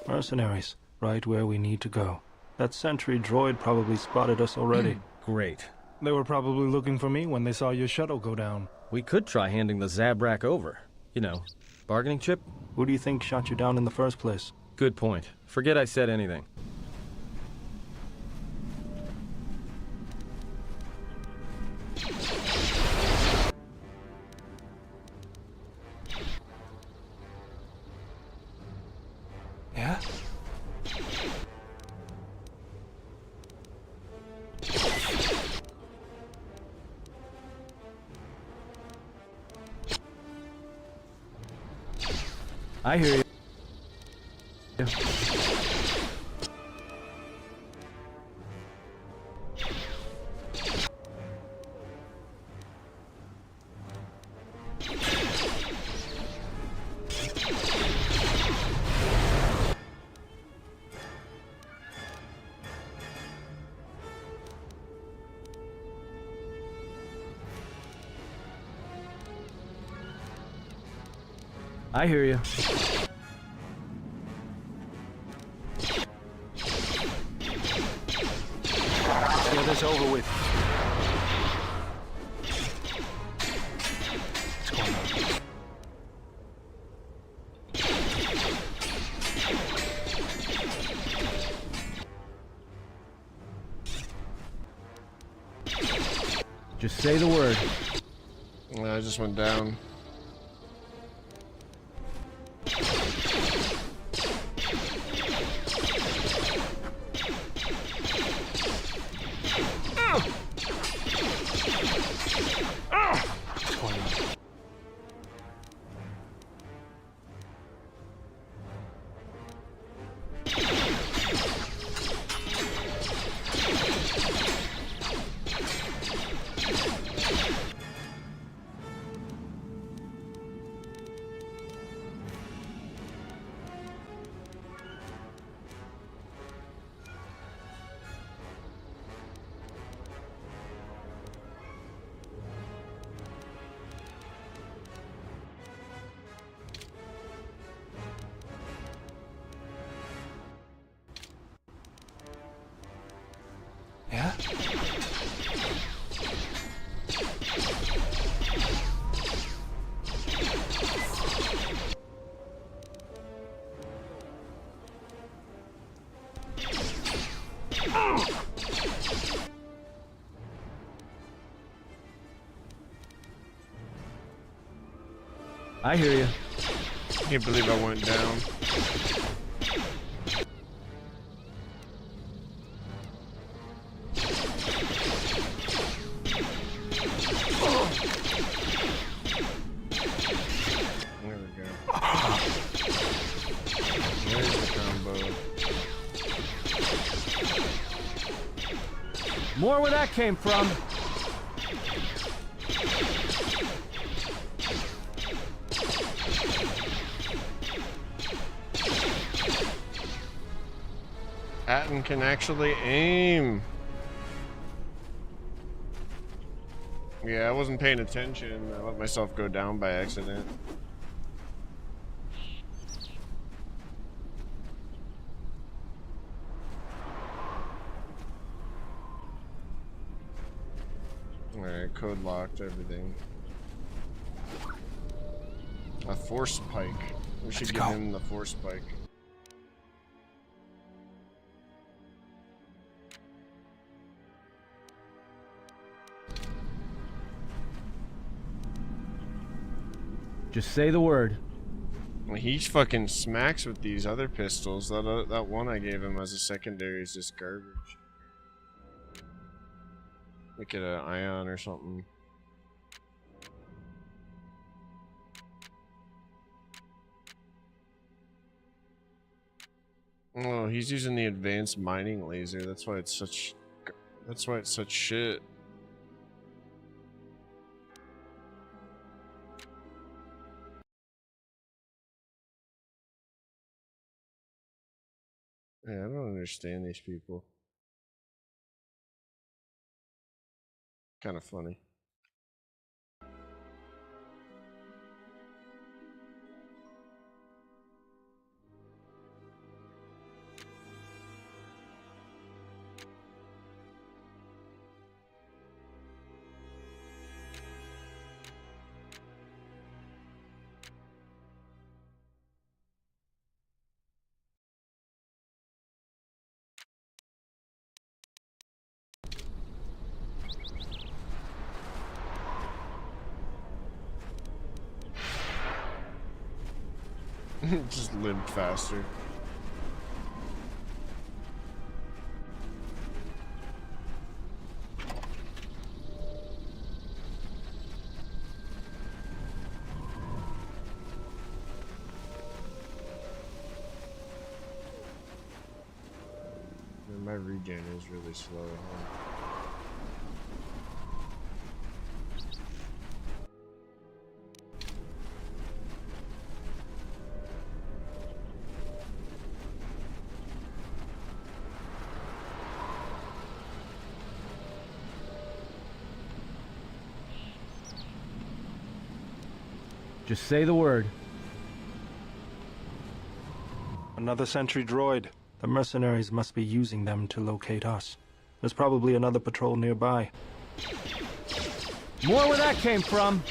Mercenaries, right where we need to go. That sentry droid probably spotted us already. Great. They were probably looking for me when they saw your shuttle go down. We could try handing the Zabrak over. You know, bargaining chip? Who do you think shot you down in the first place? Good point. Forget I said anything. Yeah? I hear you. I hear you. Let's get this over with. What's going on? Just say the word. I just went down. Yeah? I hear you. Can't believe I went down. There we go. There's the combo. More where that came from. Atten can actually aim. Yeah, I wasn't paying attention. I let myself go down by accident. Alright, code locked, everything. A force pike. We should give him the force pike. Just say the word. He fucking smacks with these other pistols. That one I gave him as a secondary is just garbage. Make it an ion or something. Oh, he's using the advanced mining laser. That's why it's such. That's why it's such shit. Yeah, I don't understand these people. Kind of funny. Just limped faster. Man, my regen is really slow, huh? Just say the word. Another sentry droid. The mercenaries must be using them to locate us. There's probably another patrol nearby. More where that came from.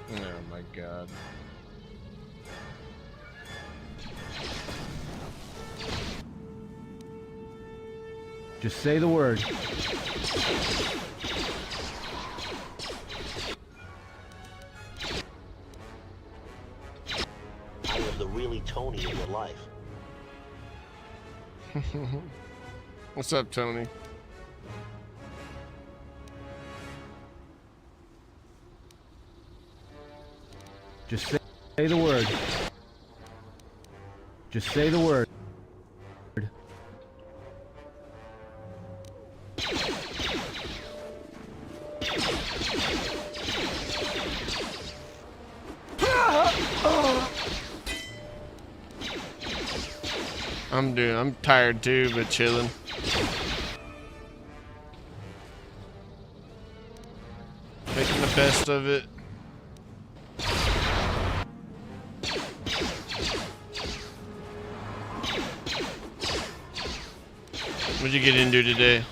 Oh my god. Just say the word. I am the really Tony in your life. What's up, Tony? Just say the word. Just say the word. I'm tired too, but chilling. Making the best of it. What'd you get into today?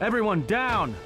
Everyone down!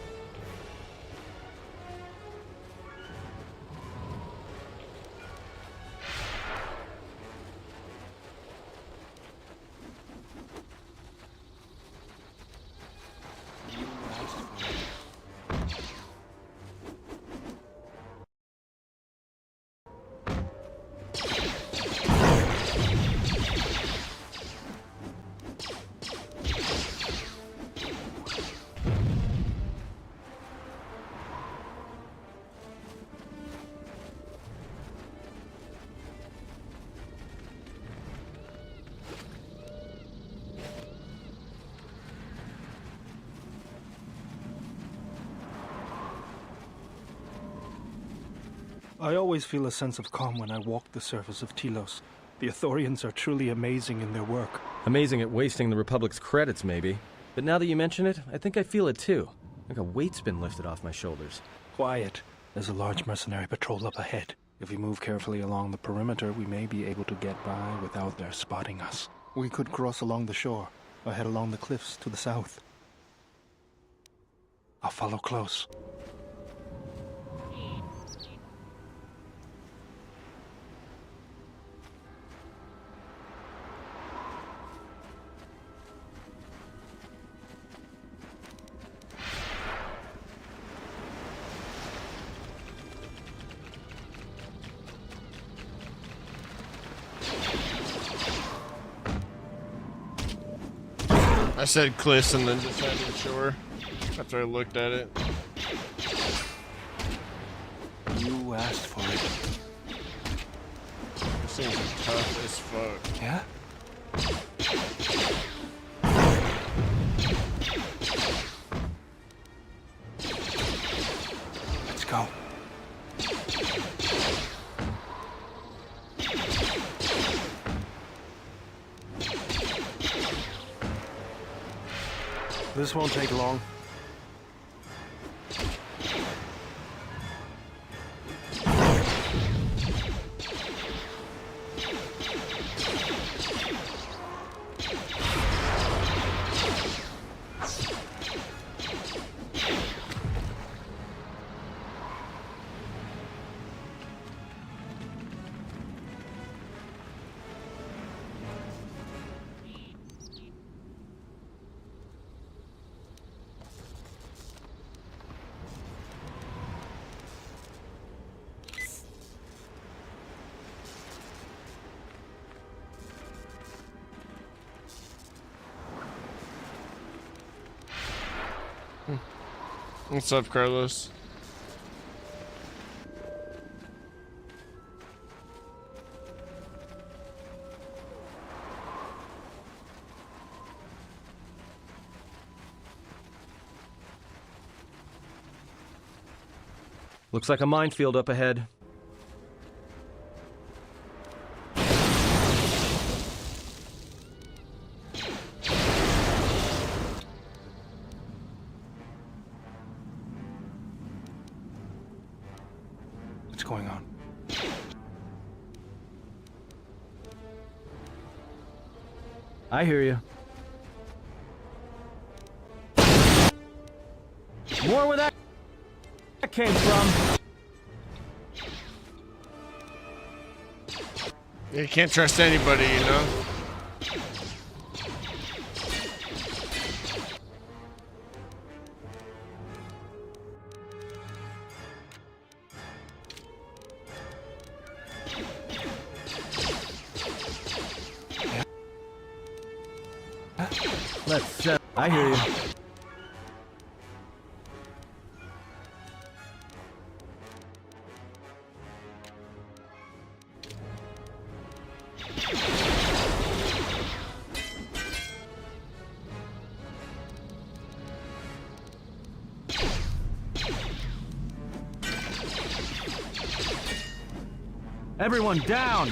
I always feel a sense of calm when I walk the surface of Telos. The Ithorians are truly amazing in their work. Amazing at wasting the Republic's credits, maybe. But now that you mention it, I think I feel it too. Like a weight's been lifted off my shoulders. Quiet. There's a large mercenary patrol up ahead. If we move carefully along the perimeter, we may be able to get by without their spotting us. We could cross along the shore, or head along the cliffs to the south. I'll follow close. I said cliffs and then decided shore after I looked at it. You asked for it. This thing's tough as fuck. Yeah? Let's go. This won't take long. What's up, Carlos? Looks like a minefield up ahead. What's going on? I hear you. More where that came from. You can't trust anybody, you know? Let's, I hear you. Everyone down!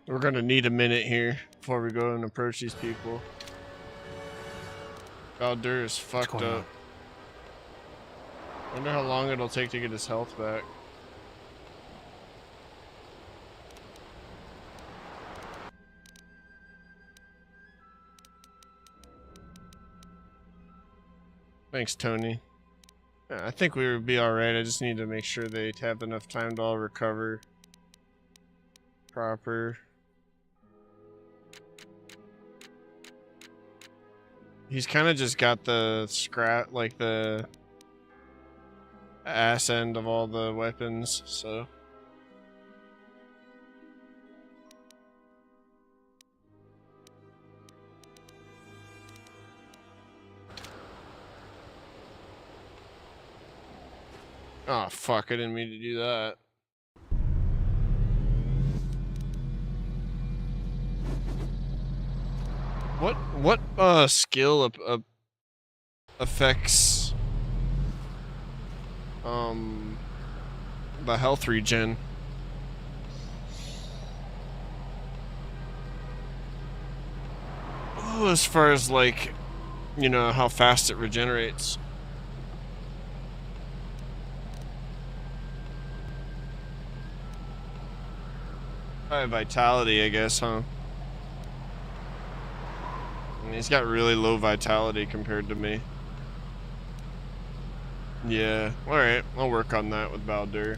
We're gonna need a minute here before we go and approach these people. Baldur is fucked up. Wonder how long it'll take to get his health back. Thanks, Tony. Yeah, I think we would be alright. I just need to make sure they have enough time to all recover proper. He's kind of just got the scrap, like the ass end of all the weapons, so. Oh fuck, I didn't mean to do that. What skill affects the health regen? Oh, as far as like, you know, how fast it regenerates. Probably vitality, I guess, huh? And he's got really low vitality compared to me. Yeah, alright, I'll work on that with Baldur.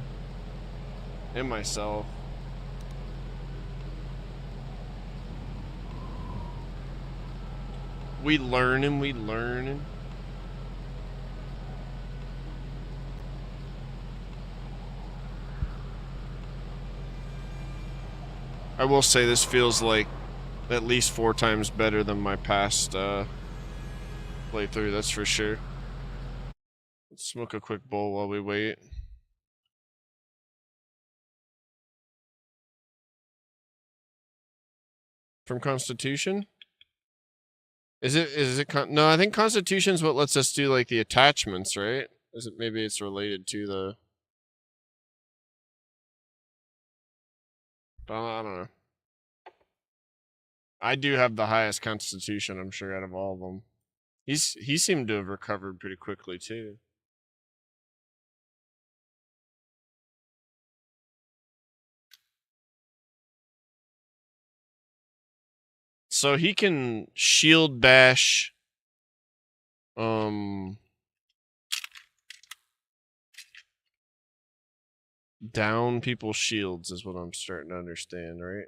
And myself. We learning. I will say this feels like at least 4 times better than my past playthrough, that's for sure. Let's smoke a quick bowl while we wait. From Constitution? Is it no, I think Constitution's what lets us do like the attachments, right? Is it, maybe it's related to the, I don't know. I do have the highest Constitution, I'm sure, out of all of them. He seemed to have recovered pretty quickly too. So he can shield bash down people's shields is what I'm starting to understand, right?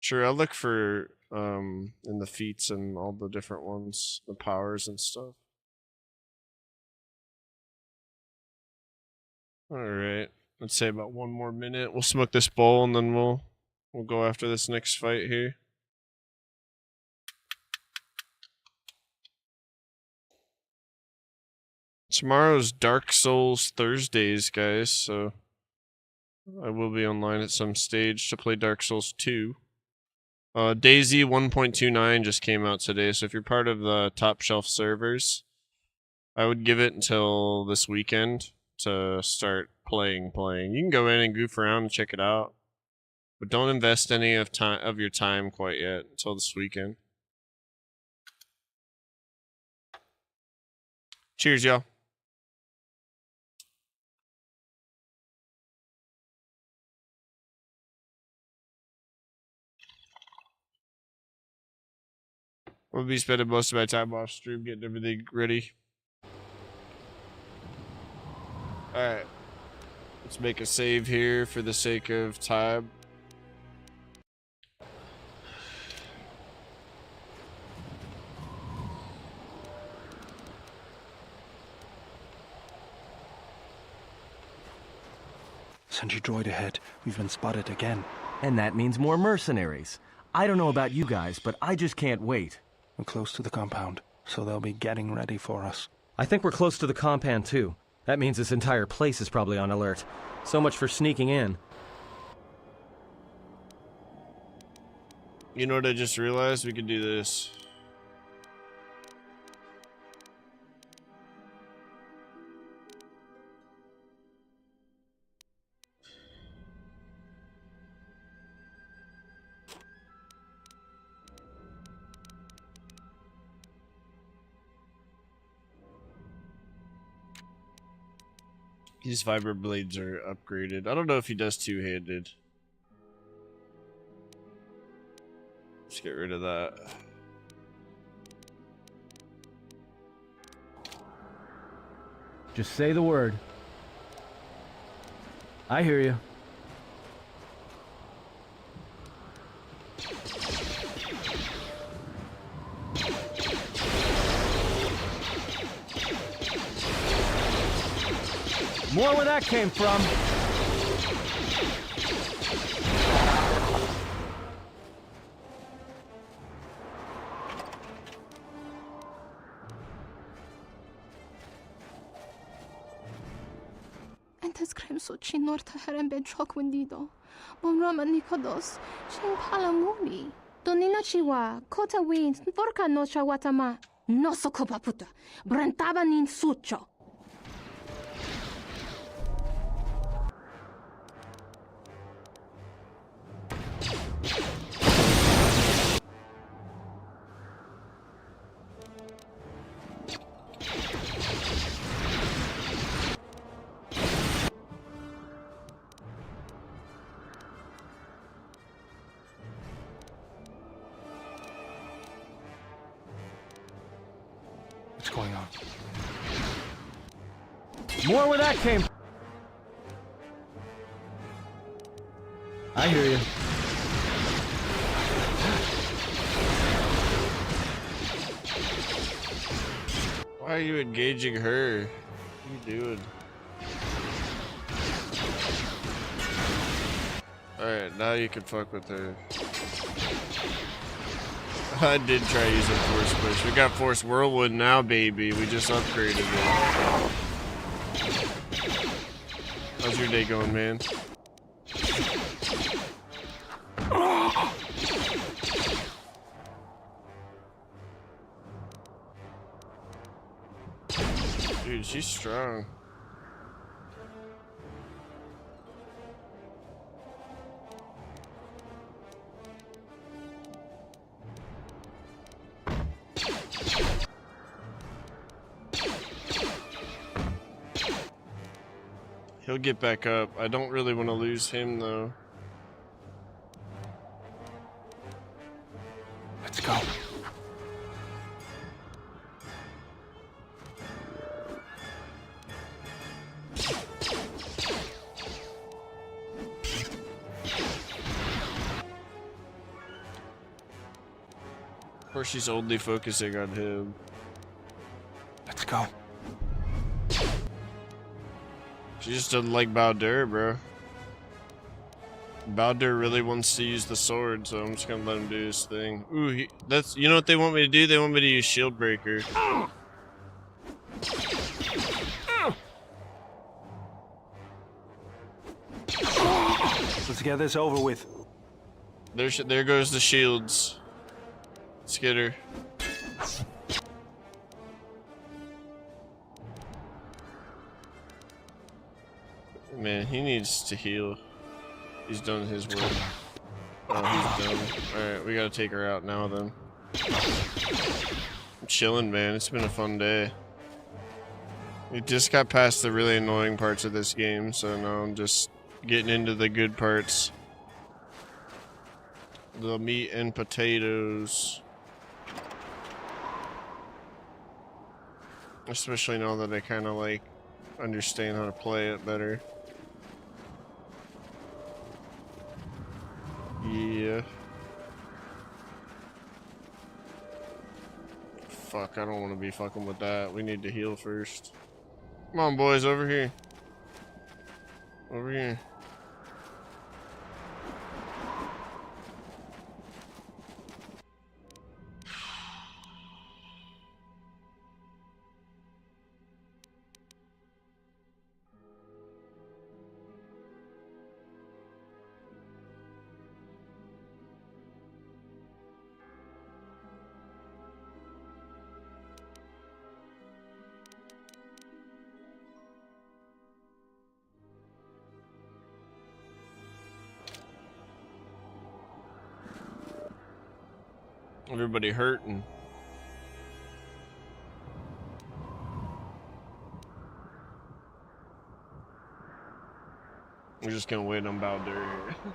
Sure, I'll look for in the feats and all the different ones, the powers and stuff. All right, let's say about 1 more minute. We'll smoke this bowl and then we'll go after this next fight here. Tomorrow's Dark Souls Thursdays, guys, so I will be online at some stage to play Dark Souls 2. DayZ 1.29 just came out today, so if you're part of the top shelf servers, I would give it until this weekend to start playing. You can go in and goof around and check it out, but don't invest any of your time quite yet until this weekend. Cheers, y'all. We'll be spending most of my time off stream getting everything ready. Alright. Let's make a save here for the sake of time. Sentry droid ahead. We've been spotted again. And that means more mercenaries. I don't know about you guys, but I just can't wait. We're close to the compound, so they'll be getting ready for us. I think we're close to the compound, too. That means this entire place is probably on alert. So much for sneaking in. You know what I just realized? We could do this. These vibro blades are upgraded. I don't know if he does two-handed. Let's get rid of that. Just say the word. I hear you. More where that came from. انت سكريم سوتشي نورتا هرم بين شوك ونديدو بمراما نيكودوس شين بالامولي دونينا شيوا كوتا وينز نفوركا نوشا واتما نوسو كوبابوتا برنتابا نين سوتشو What's going on? More where that came. I hear you. Why are you engaging her? What are you doing? Alright, now you can fuck with her. I did try using Force Push. We got Force Whirlwind now, baby. We just upgraded it. How's your day going, man? Dude, she's strong. He'll get back up. I don't really want to lose him, though. Let's go. course, she's only focusing on him. Let's go. She just doesn't like Baldur, bro. Baldur really wants to use the sword, so I'm just gonna let him do his thing. Ooh, that's, you know what they want me to do? They want me to use Shield Breaker. Let's get this over with. There goes the shields. Let's get her. Man, he needs to heal. He's done his work. Oh, he's done. Alright, we gotta take her out now then. I'm chilling, man. It's been a fun day. We just got past the really annoying parts of this game, so now I'm just getting into the good parts. The meat and potatoes. Especially now that I kind of like understand how to play it better. Yeah. Fuck, I don't want to be fucking with that. We need to heal first. Come on, boys, over here. Over here. Everybody hurting. We're just gonna wait on Baldur here.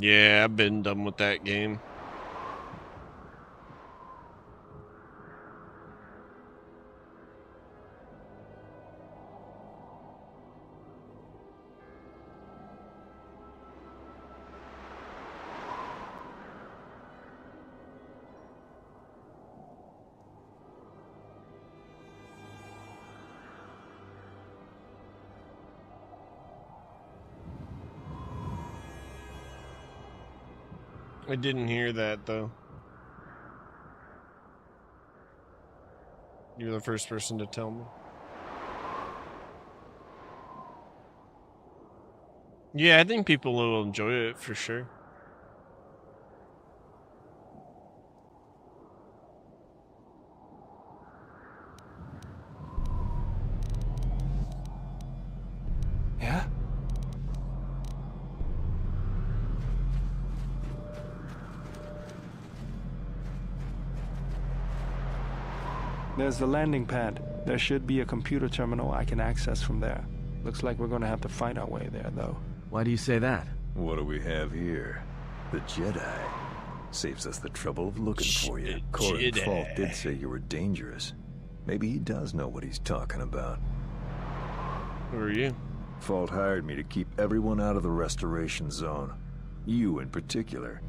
Yeah, I've been done with that game. I didn't hear that though. You're the first person to tell me. Yeah, I think people will enjoy it for sure. Yeah? There's the landing pad. There should be a computer terminal I can access from there. Looks like we're gonna have to fight our way there, though. Why do you say that? What do we have here? The Jedi. Saves us the trouble of looking for you. Corin Falk did say you were dangerous. Maybe he does know what he's talking about. Who are you? Fault hired me to keep everyone out of the restoration zone. You in particular.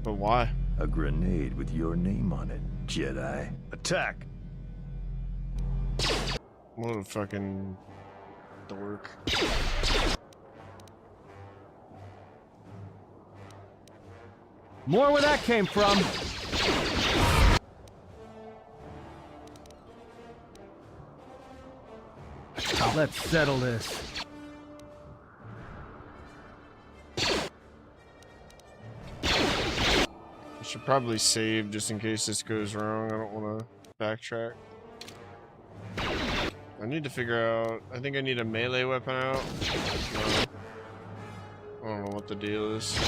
But why? A grenade with your name on it, Jedi. Attack! What a fucking dork. More where that came from. Let's settle this. Should probably save just in case this goes wrong. I don't want to backtrack. I need to figure out... I think I need a melee weapon out. I don't know what the deal is. You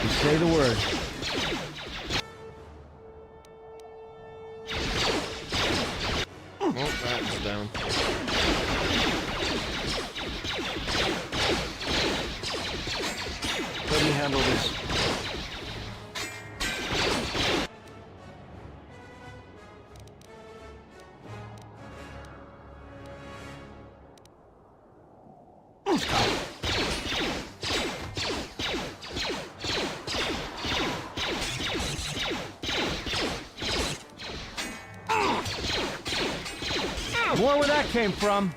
say the word. Oh, that is down. Let me handle this. More where that came from.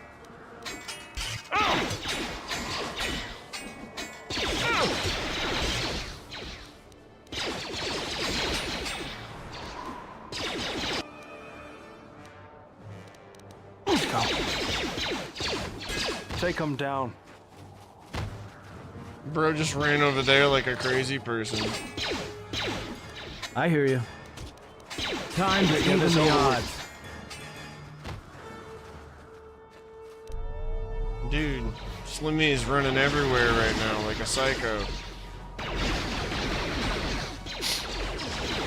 Take him down. Bro just ran over there like a crazy person. I hear you. Time to even the odds. Dude, Slimmy is running everywhere right now like a psycho.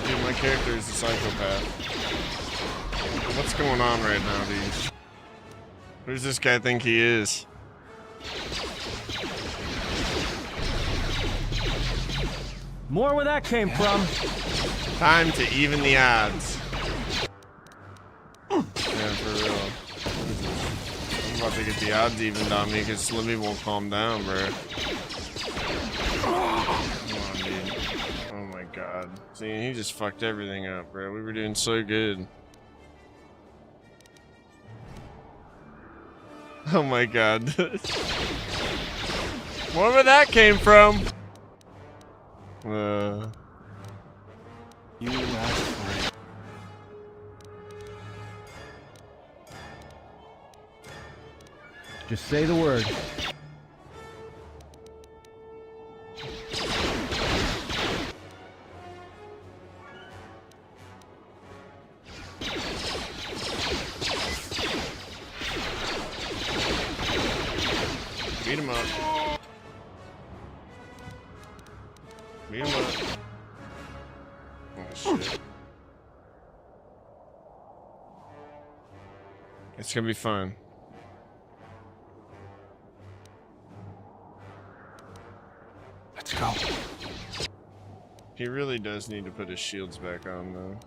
Dude, my character is a psychopath. What's going on right now, dude? Who does this guy think he is? More where that came from. Time to even the odds. Yeah, for real. I'm about to get the odds evened on me because Slimmy won't calm down, bro. Come on, dude. Oh my god. See, he just fucked everything up, bro. We were doing so good. Oh my god. Wherever that came from. You asked for it. Just say the word. Beat him up. Beat him up. Oh shit. It's gonna be fun. Let's go. He really does need to put his shields back on, though.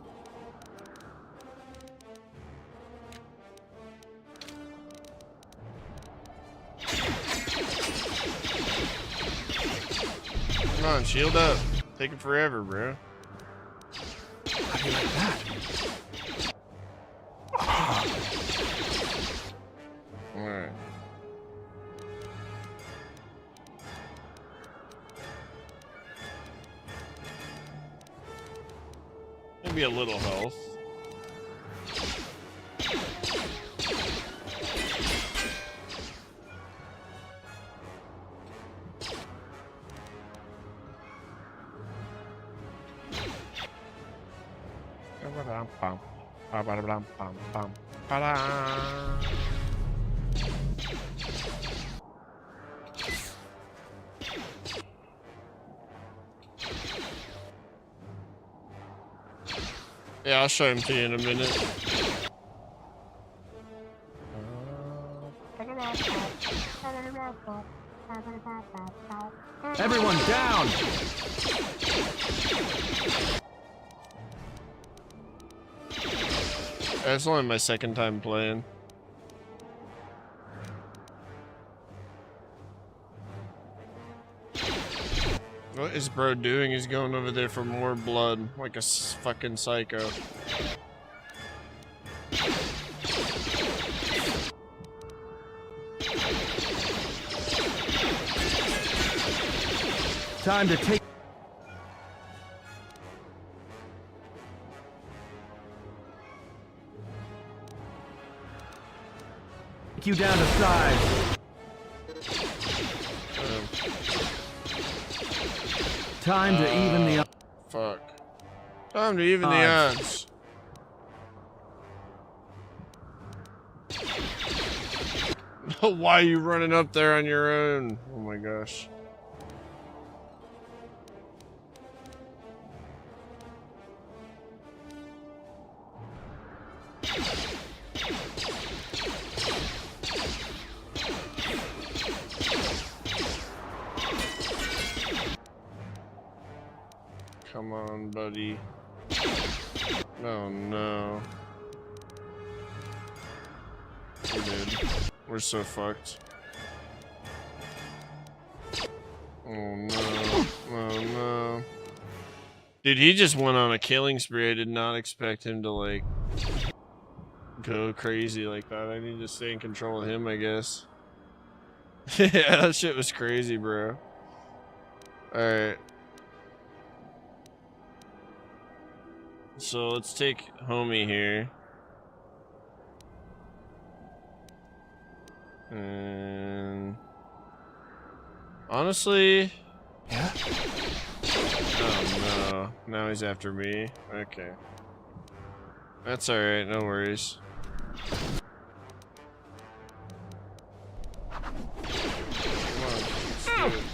Come on, shield up. Taking forever, bro. How do you like that? Alright. Maybe a little health. Yeah, I'll show him to you in a minute. Everyone down! That's only my second time playing. What is bro doing? He's going over there for more blood, like a fucking psycho. Time to take you down to size. Time to even the... Fuck. Time to even the odds. Why are you running up there on your own? Oh my gosh. Come on, buddy. Oh no. We're dead. We're so fucked. Oh no. Oh no. Dude, he just went on a killing spree. I did not expect him to, like, go crazy like that. I need to stay in control of him, I guess. Yeah, that shit was crazy, bro. Alright. So let's take homie here. And honestly, yeah. Oh no! Now he's after me. Okay, that's all right. No worries. Come on, let's do it.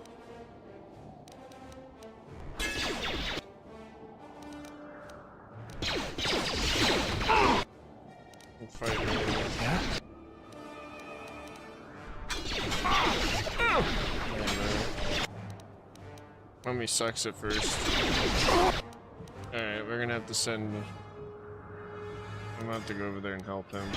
We'll fight me. Yeah. Mommy sucks at first. Alright, we're gonna have to send... I'm gonna have to go over there and help him.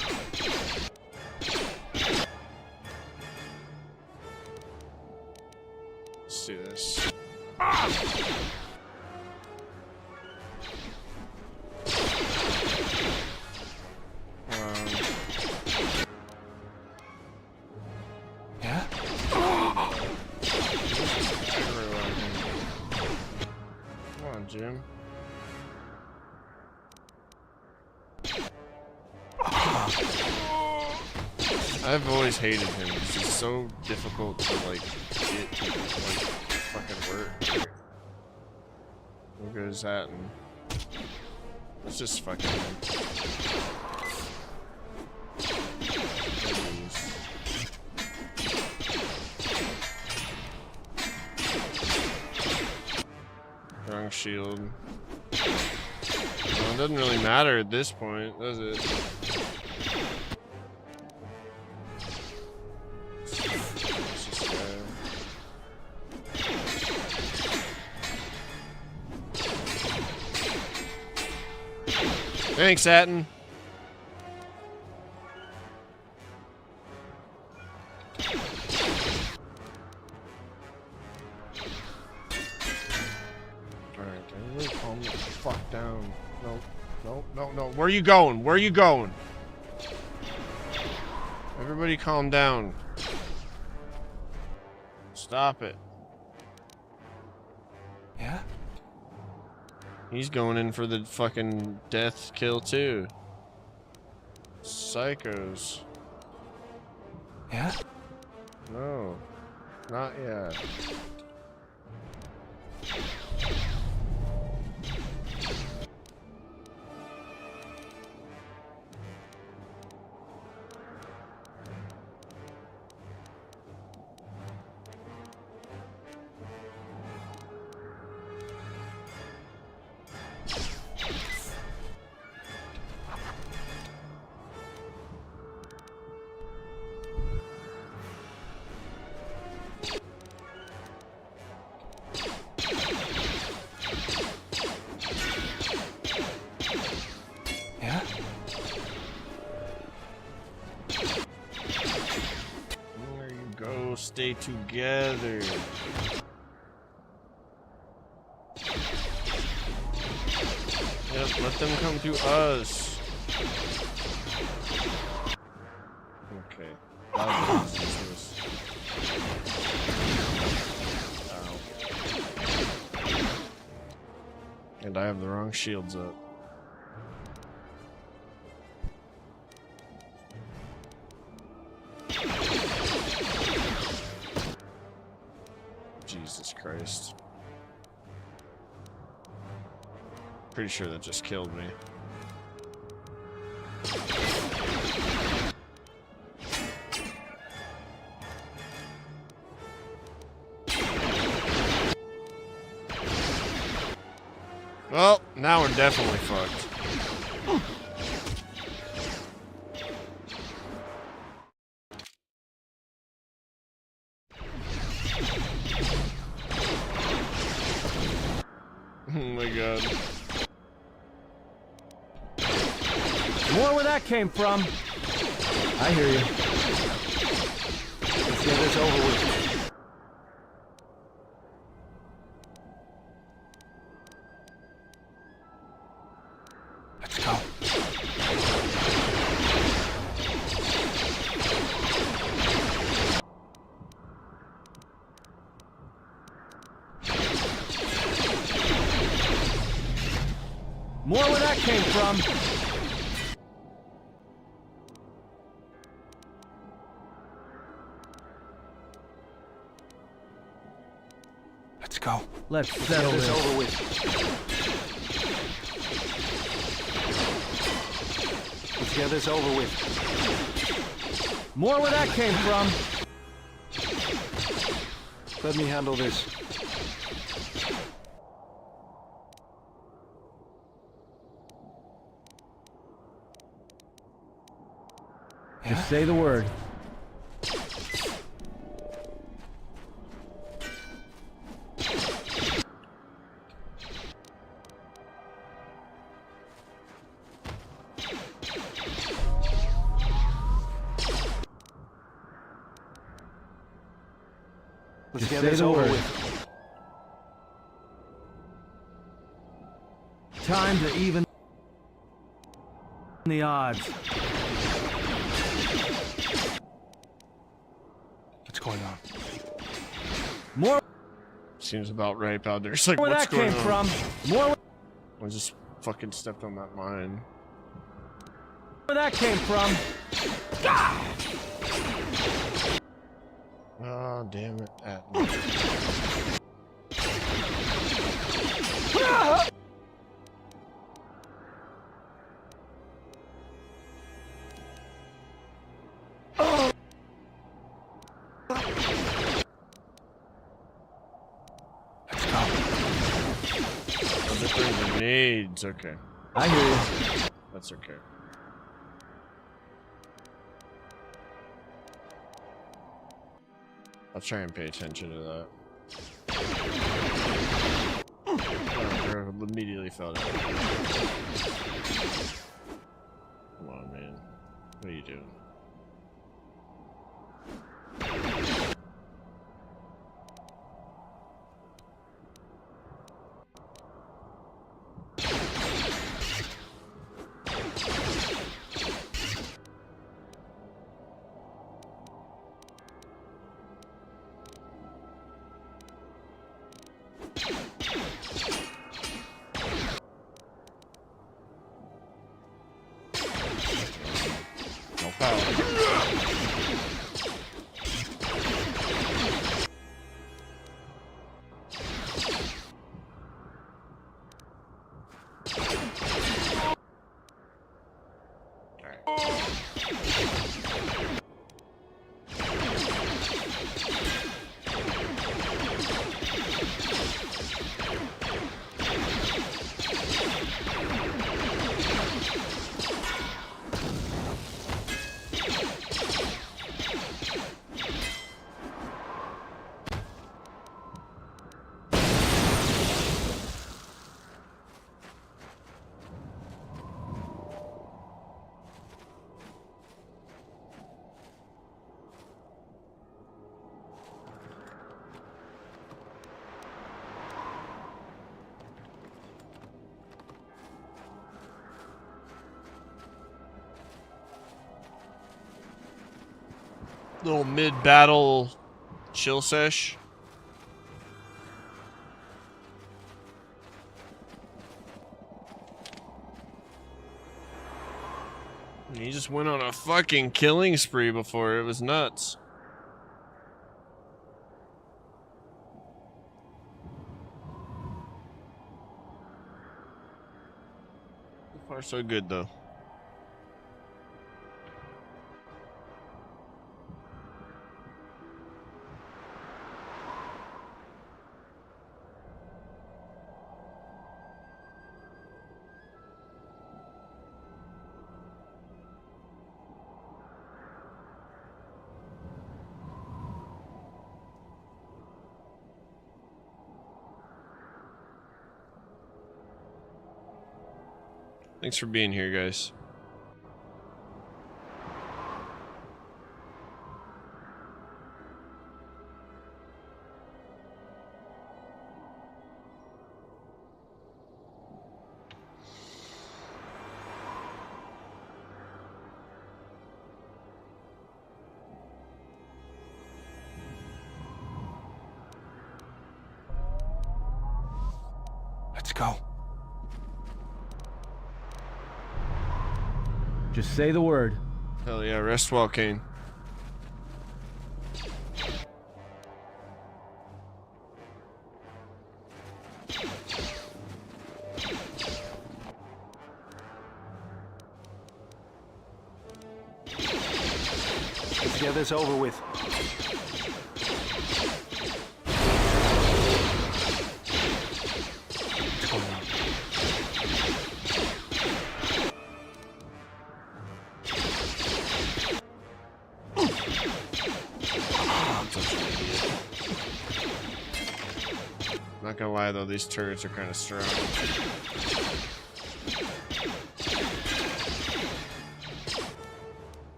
Let's do this. Yeah? Come on, Jim. I've always hated him. He's just so difficult to, like, get to, like, fucking work. Where goes that? And let's just fucking him. Wrong shield. Well, it doesn't really matter at this point, does it? Thanks, Satin. Alright, can you really calm the fuck down? No, no, no, no. Where are you going? Where are you going? Everybody calm down. Stop it. Yeah? He's going in for the fucking death kill too. Psychos. Yeah? No. Not yet. Yeah? There you go. Stay together. Yep, let them come to us. Okay. Ow. And I have the wrong shields up. Jesus Christ. Pretty sure that just killed me. Well, now we're definitely fucked. Oh my god. More where that came from. I hear you. Let's get this over with. Let's go. More where that came from. Let's go. Let's settle this over with. Let's get this over with. More where that came from. Let me handle this. Just say the word. Let's get this over with. Time to even the odds. What's going on? More. Seems about right out there. It's like, where what's that going came on? from. More I just fucking stepped on that mine. where that came from. Oh, damn it. At me. Grenades, okay. I hear you. That's okay. I'll try and pay attention to that. Oh, bro, immediately felt it. Come on, man. What are you doing? No power. Little mid-battle chill sesh. He just went on a fucking killing spree before. It was nuts. far, so good, though. Thanks for being here, guys. Let's go. Just say the word. Hell yeah, rest well, Kane. Let's get this over with. What's going on? Not gonna lie though, these turrets are kind of strong.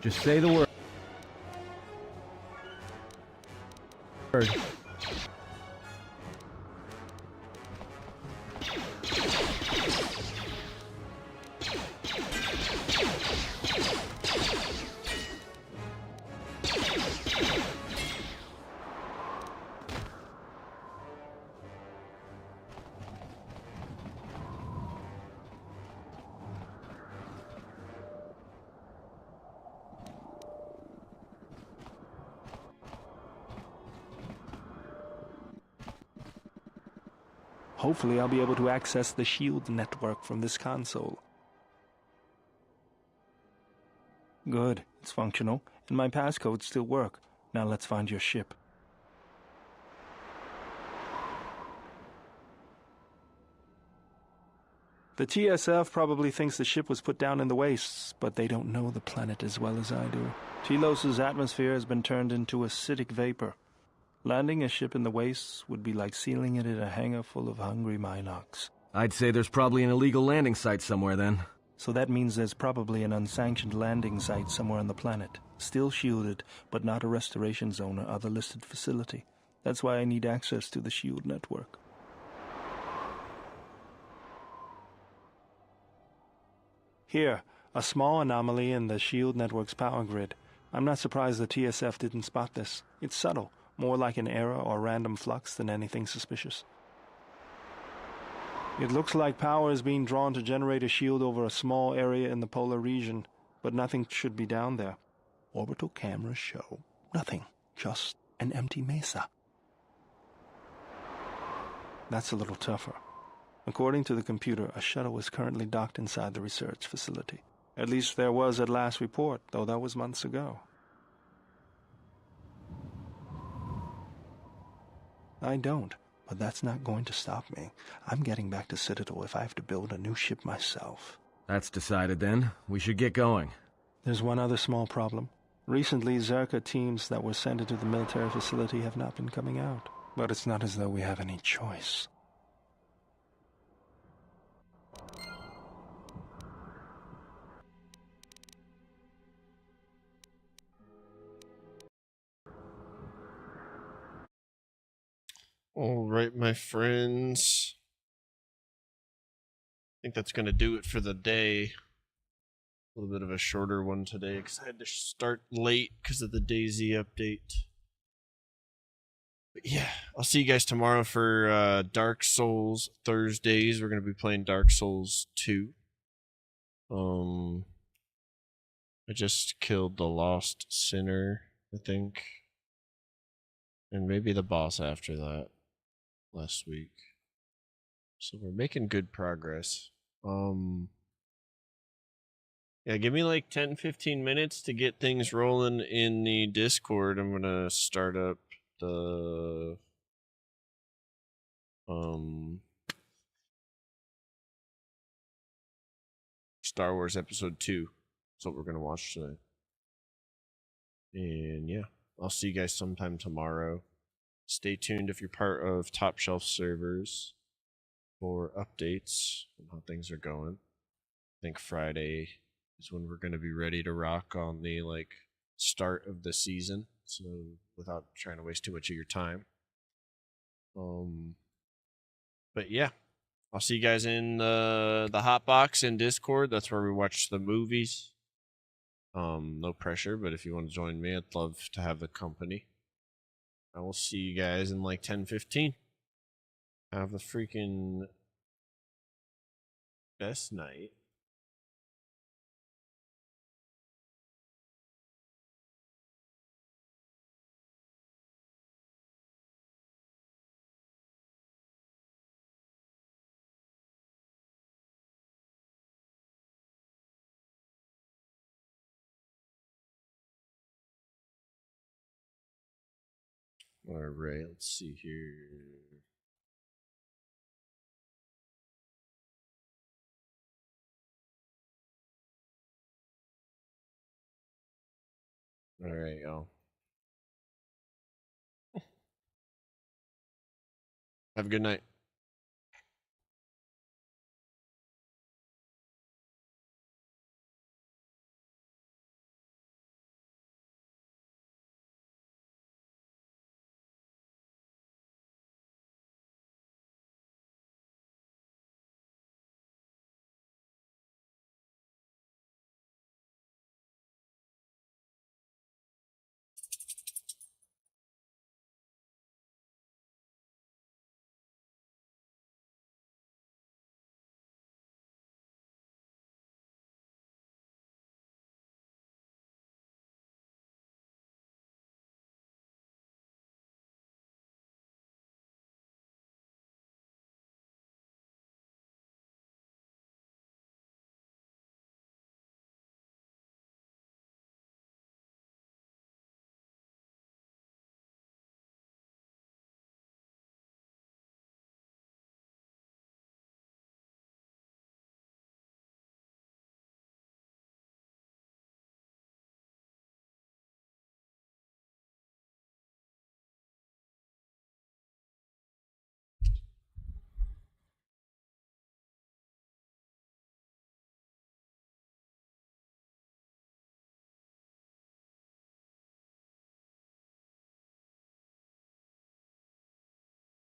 Just say the word. Hopefully I'll be able to access the shield network from this console. Good, it's functional, and my passcodes still work. Now let's find your ship. The TSF probably thinks the ship was put down in the wastes, but they don't know the planet as well as I do. Telos' atmosphere has been turned into acidic vapor. Landing a ship in the wastes would be like sealing it in a hangar full of hungry Minocs. I'd say there's probably an illegal landing site somewhere then. So that means there's probably an unsanctioned landing site somewhere on the planet. Still shielded, but not a restoration zone or other listed facility. That's why I need access to the shield network. Here, a small anomaly in the shield network's power grid. I'm not surprised the TSF didn't spot this. It's subtle. More like an error or random flux than anything suspicious. It looks like power is being drawn to generate a shield over a small area in the polar region, but nothing should be down there. Orbital cameras show nothing, just an empty mesa. That's a little tougher. According to the computer, a shuttle is currently docked inside the research facility. At least there was at last report, though that was months ago. I don't, but that's not going to stop me. I'm getting back to Citadel if I have to build a new ship myself. That's decided then. We should get going. There's one other small problem. Recently, Zerka teams that were sent into the military facility have not been coming out. But it's not as though we have any choice. All right, my friends. I think that's going to do it for the day. A little bit of a shorter one today because I had to start late because of the DayZ update. But yeah, I'll see you guys tomorrow for Dark Souls Thursdays. We're going to be playing Dark Souls 2. I just killed the Lost Sinner, I think. And maybe the boss after that last week. So we're making good progress. Yeah, give me like 10-15 minutes to get things rolling in the Discord. I'm gonna start up the Star Wars Episode 2. That's what we're gonna watch tonight. And yeah, I'll see you guys sometime tomorrow. Stay tuned if you're part of Top Shelf servers for updates on how things are going. I think Friday is when we're going to be ready to rock on the start of the season. So without trying to waste too much of your time. But yeah, I'll see you guys in the hot box in Discord. That's where we watch the movies. No pressure, but if you want to join me, I'd love to have the company. I will see you guys in like 10-15. Have a freaking best night. All right, let's see here. All right, y'all. Have a good night.